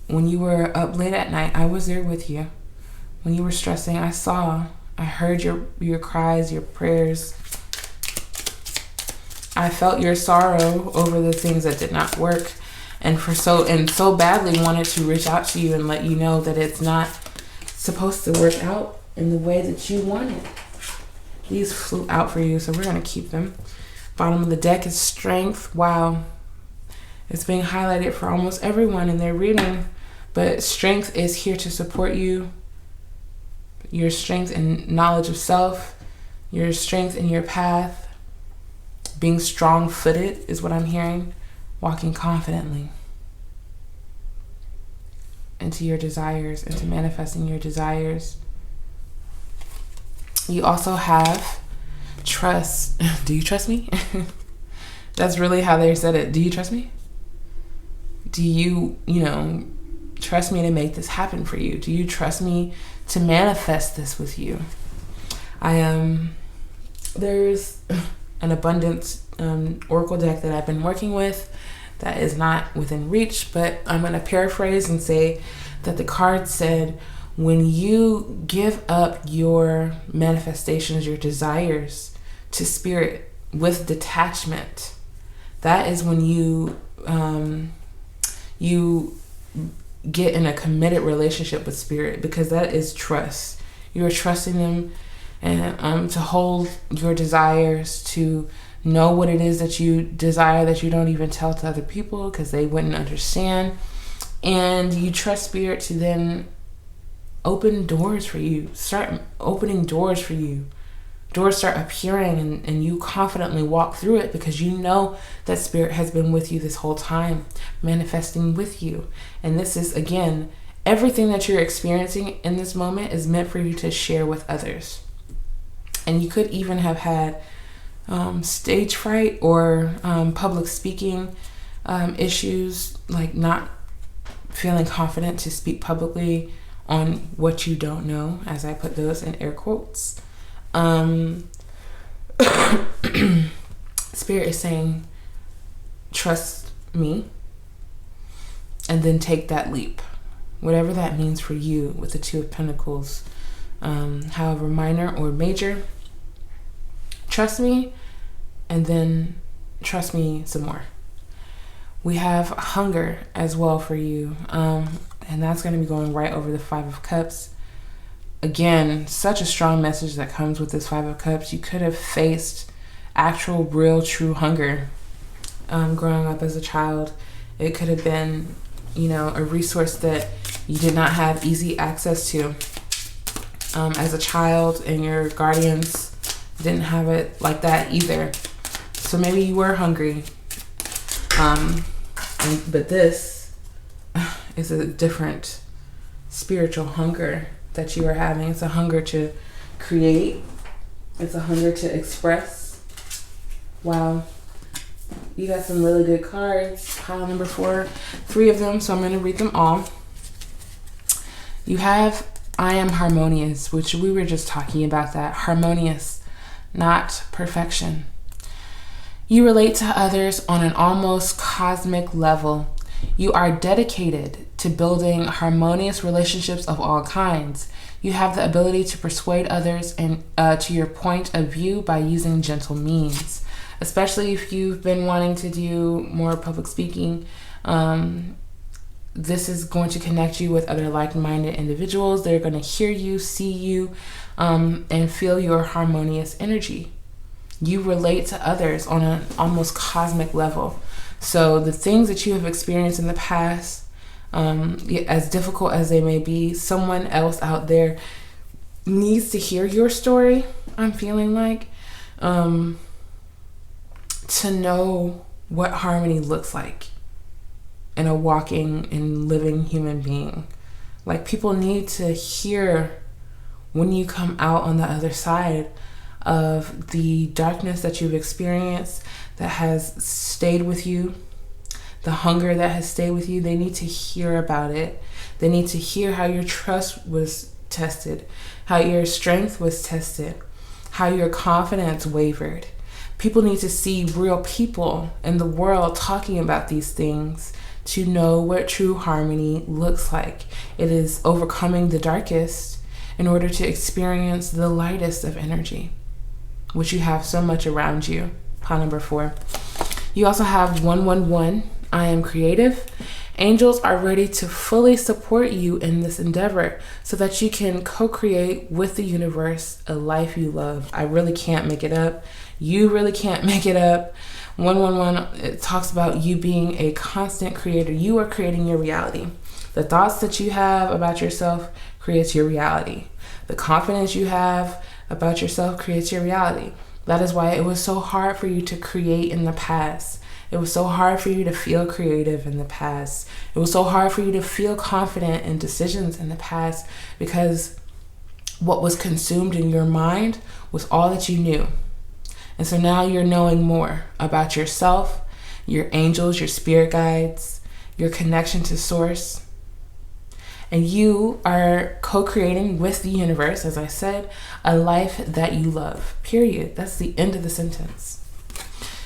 When you were up late at night, I was there with you. When you were stressing, I heard your cries, your prayers. I felt your sorrow over the things that did not work, and so badly wanted to reach out to you and let you know that it's not supposed to work out in the way that you wanted. These flew out for you, so we're going to keep them. Bottom of the deck is strength. Wow. It's being highlighted for almost everyone in their reading, but strength is here to support you. Your strength and knowledge of self, your strength in your path, being strong-footed is what I'm hearing, walking confidently into your desires, into manifesting your desires. You also have trust. Do you trust me? That's really how they said it. Do you trust me? Do you trust me to make this happen for you? Do you trust me to manifest this with you? There's an abundance oracle deck that I've been working with that is not within reach, but I'm going to paraphrase and say that the card said, when you give up your manifestations, your desires to spirit with detachment, that is when you get in a committed relationship with spirit, because that is trust. You are trusting them and to hold your desires, to know what it is that you desire that you don't even tell to other people because they wouldn't understand. And you trust spirit to then open doors for you, start opening doors for you. Doors start appearing and you confidently walk through it because you know that spirit has been with you this whole time, manifesting with you. And this is, again, everything that you're experiencing in this moment is meant for you to share with others. And you could even have had stage fright or public speaking issues, like not feeling confident to speak publicly on what you don't know, as I put those in air quotes. Spirit is saying, trust me, and then take that leap, whatever that means for you with the Two of Pentacles, however minor or major. Trust me, and then trust me some more. We have hunger as well for you, and that's going to be going right over the Five of Cups. Again, such a strong message that comes with this Five of Cups. You could have faced actual, real, true hunger growing up as a child. It could have been, a resource that you did not have easy access to as a child, and your guardians didn't have it like that either. So maybe you were hungry, but this is a different spiritual hunger that you are having. It's a hunger to create. It's a hunger to express. Wow. You got some really good cards. Pile number 4, 3 of them, so I'm going to read them all. You have I am harmonious, which we were just talking about that. Harmonious, not perfection. You relate to others on an almost cosmic level. You are dedicated to building harmonious relationships of all kinds. You have the ability to persuade others and to your point of view by using gentle means, especially if you've been wanting to do more public speaking. This is going to connect you with other like-minded individuals. They're going to hear you, see you, and feel your harmonious energy. You relate to others on an almost cosmic level. So the things that you have experienced in the past, as difficult as they may be, someone else out there needs to hear your story, I'm feeling like, to know what harmony looks like. and a walking and living human being. Like, people need to hear when you come out on the other side of the darkness that you've experienced that has stayed with you, the hunger that has stayed with you. They need to hear about it. They need to hear how your trust was tested, how your strength was tested, how your confidence wavered. People need to see real people in the world talking about these things to know what true harmony looks like. It is overcoming the darkest in order to experience the lightest of energy, which you have so much around you. Pile number 4. You also have 111. I am creative. Angels are ready to fully support you in this endeavor so that you can co-create with the universe a life you love. I really can't make it up. You really can't make it up. 111, it talks about you being a constant creator. You are creating your reality. The thoughts that you have about yourself creates your reality. The confidence you have about yourself creates your reality. That is why it was so hard for you to create in the past. It was so hard for you to feel creative in the past. It was so hard for you to feel confident in decisions in the past, because what was consumed in your mind was all that you knew. And so now you're knowing more about yourself, your angels, your spirit guides, your connection to source. And you are co-creating with the universe, as I said, a life that you love, period. That's the end of the sentence.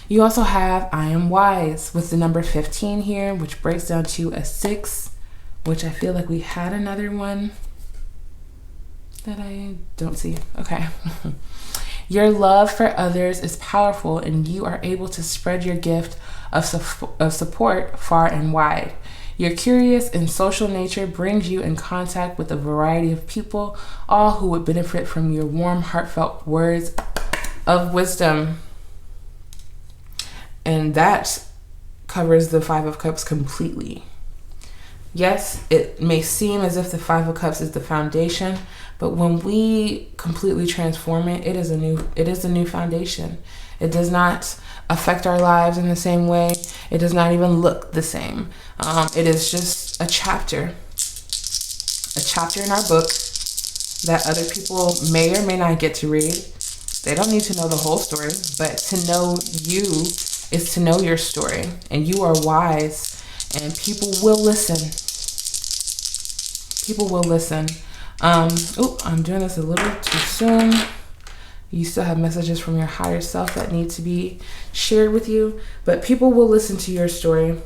You also have I am wise with the number 15 here, which breaks down to a 6, which I feel like we had another one that I don't see. Okay. Your love for others is powerful, and you are able to spread your gift of support far and wide. Your curious and social nature brings you in contact with a variety of people, all who would benefit from your warm, heartfelt words of wisdom. And that covers the 5 of Cups completely. Yes, it may seem as if the 5 of Cups is the foundation, but when we completely transform it, it is a new foundation. It does not affect our lives in the same way. It does not even look the same. It is just a chapter in our book that other people may or may not get to read. They don't need to know the whole story, but to know you is to know your story, and you are wise, and people will listen. People will listen. I'm doing this a little too soon. You still have messages from your higher self that need to be shared with you, but people will listen to your story.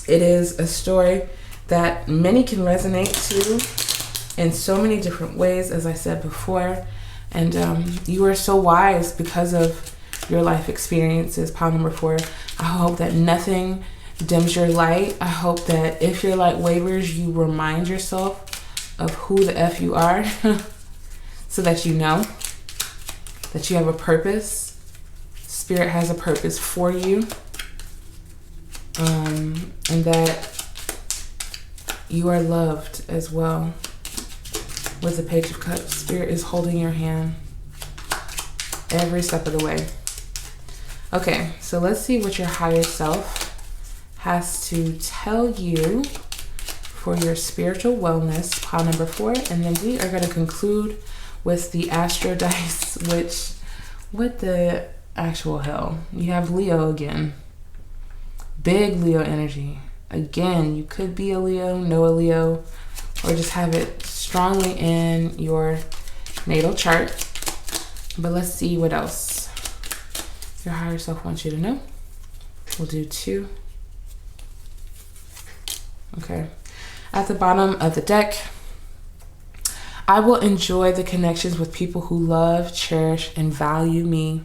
It is a story that many can resonate to in so many different ways, as I said before. And you are so wise because of your life experiences. Pile number 4. I hope that nothing dims your light. I hope that if your light wavers, you remind yourself of who the F you are so that you know that you have a purpose. Spirit has a purpose for you. And that you are loved as well. With the Page of Cups, Spirit is holding your hand every step of the way. Okay, so let's see what your higher self has to tell you for your spiritual wellness, pile number 4. And then we are going to conclude with the Astro Dice, which, what the actual hell? You have Leo again. Big Leo energy. Again, you could be a Leo, know a Leo, or just have it strongly in your natal chart. But let's see what else your higher self wants you to know. We'll do 2. Okay. At the bottom of the deck, I will enjoy the connections with people who love, cherish, and value me.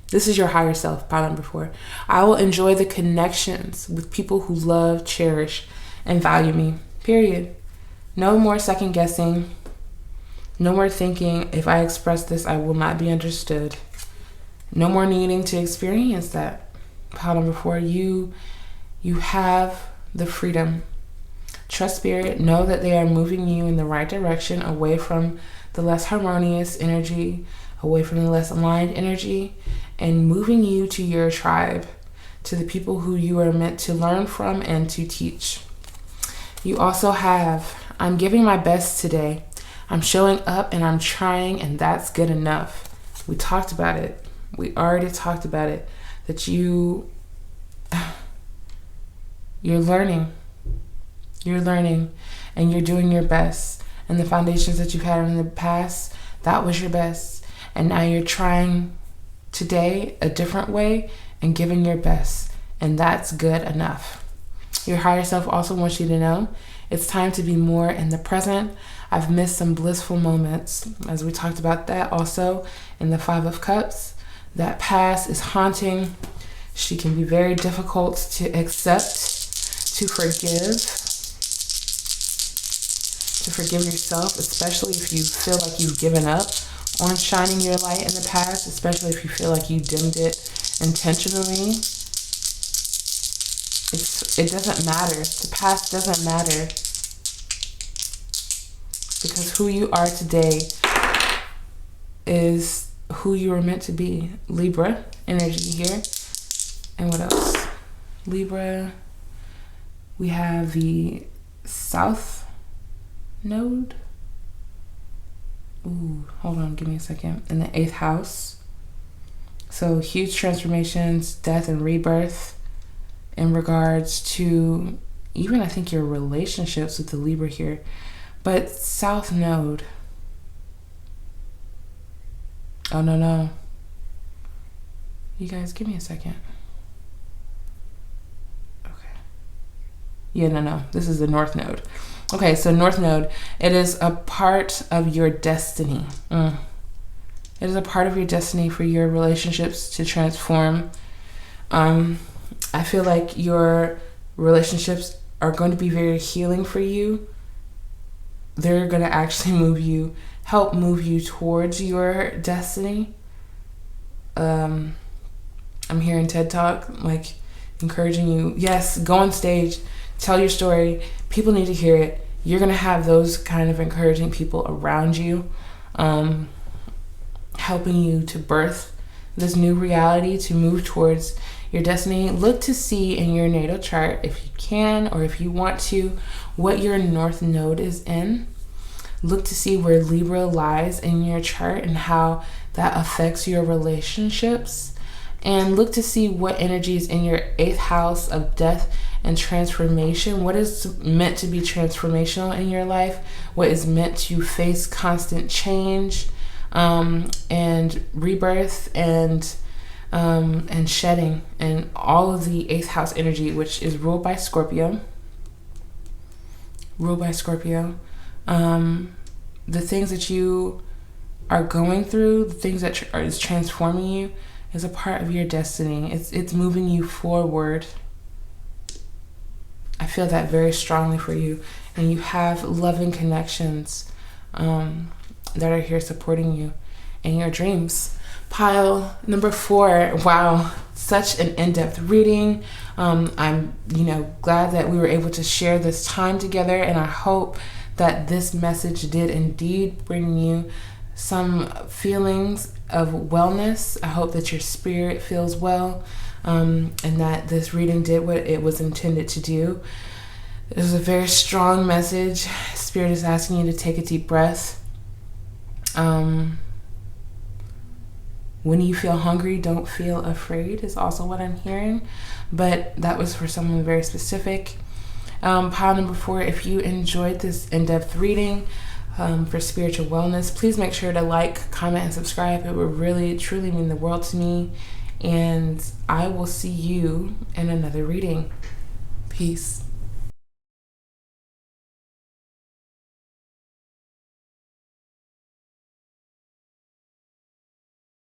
This is your higher self, pile number 4. I will enjoy the connections with people who love, cherish, and value me. Period. No more second guessing. No more thinking, if I express this, I will not be understood. No more needing to experience that. Pile number 4, you have the freedom. Trust Spirit. Know that they are moving you in the right direction, away from the less harmonious energy, away from the less aligned energy, and moving you to your tribe, to the people who you are meant to learn from and to teach. You also have, I'm giving my best today. I'm showing up and I'm trying, and that's good enough. We talked about it. We already talked about it. That you're learning. You're learning and you're doing your best. And the foundations that you've had in the past, that was your best. And now you're trying today a different way and giving your best. And that's good enough. Your higher self also wants you to know it's time to be more in the present. I've missed some blissful moments, as we talked about that also in the Five of Cups. That past is haunting. She can be very difficult to accept, to forgive yourself, especially if you feel like you've given up on shining your light in the past, especially if you feel like you dimmed it intentionally. It doesn't matter. The past doesn't matter, because who you are today is who you were meant to be. Libra energy here. And what else? Libra, we have the South Node. Ooh, hold on, give me a second. In the 8th house. So huge transformations, death and rebirth in regards to even, I think, your relationships with the Libra here. But South Node. Oh, no. You guys, give me a second. Okay. Yeah, no. This is the North Node. Okay, so North Node, it is a part of your destiny. It is a part of your destiny for your relationships to transform. I feel like your relationships are going to be very healing for you. They're going to actually help move you towards your destiny. I'm hearing TED Talk, like encouraging you. Yes, go on stage, tell your story. People need to hear it. You're going to have those kind of encouraging people around you, helping you to birth this new reality, to move towards your destiny. Look to see in your natal chart, if you can or if you want to, what your North Node is in. Look to see where Libra lies in your chart and how that affects your relationships. And look to see what energy is in your 8th house of death and transformation. What is meant to be transformational in your life? What is meant to face constant change and rebirth and shedding, and all of the 8th house energy, which is ruled by Scorpio. The things that you are going through, the things that is transforming you, is a part of your destiny. It's moving you forward. I feel that very strongly for you. And you have loving connections that are here supporting you in your dreams. Pile number 4. Wow, such an in-depth reading. I'm glad that we were able to share this time together, and I hope that this message did indeed bring you some feelings of wellness. I hope that your spirit feels well, and that this reading did what it was intended to do. It was a very strong message. Spirit is asking you to take a deep breath. When you feel hungry, don't feel afraid is also what I'm hearing. But that was for someone very specific. Pile number 4, if you enjoyed this in-depth reading for spiritual wellness, please make sure to like, comment, and subscribe. It would really, truly mean the world to me. And I will see you in another reading. Peace.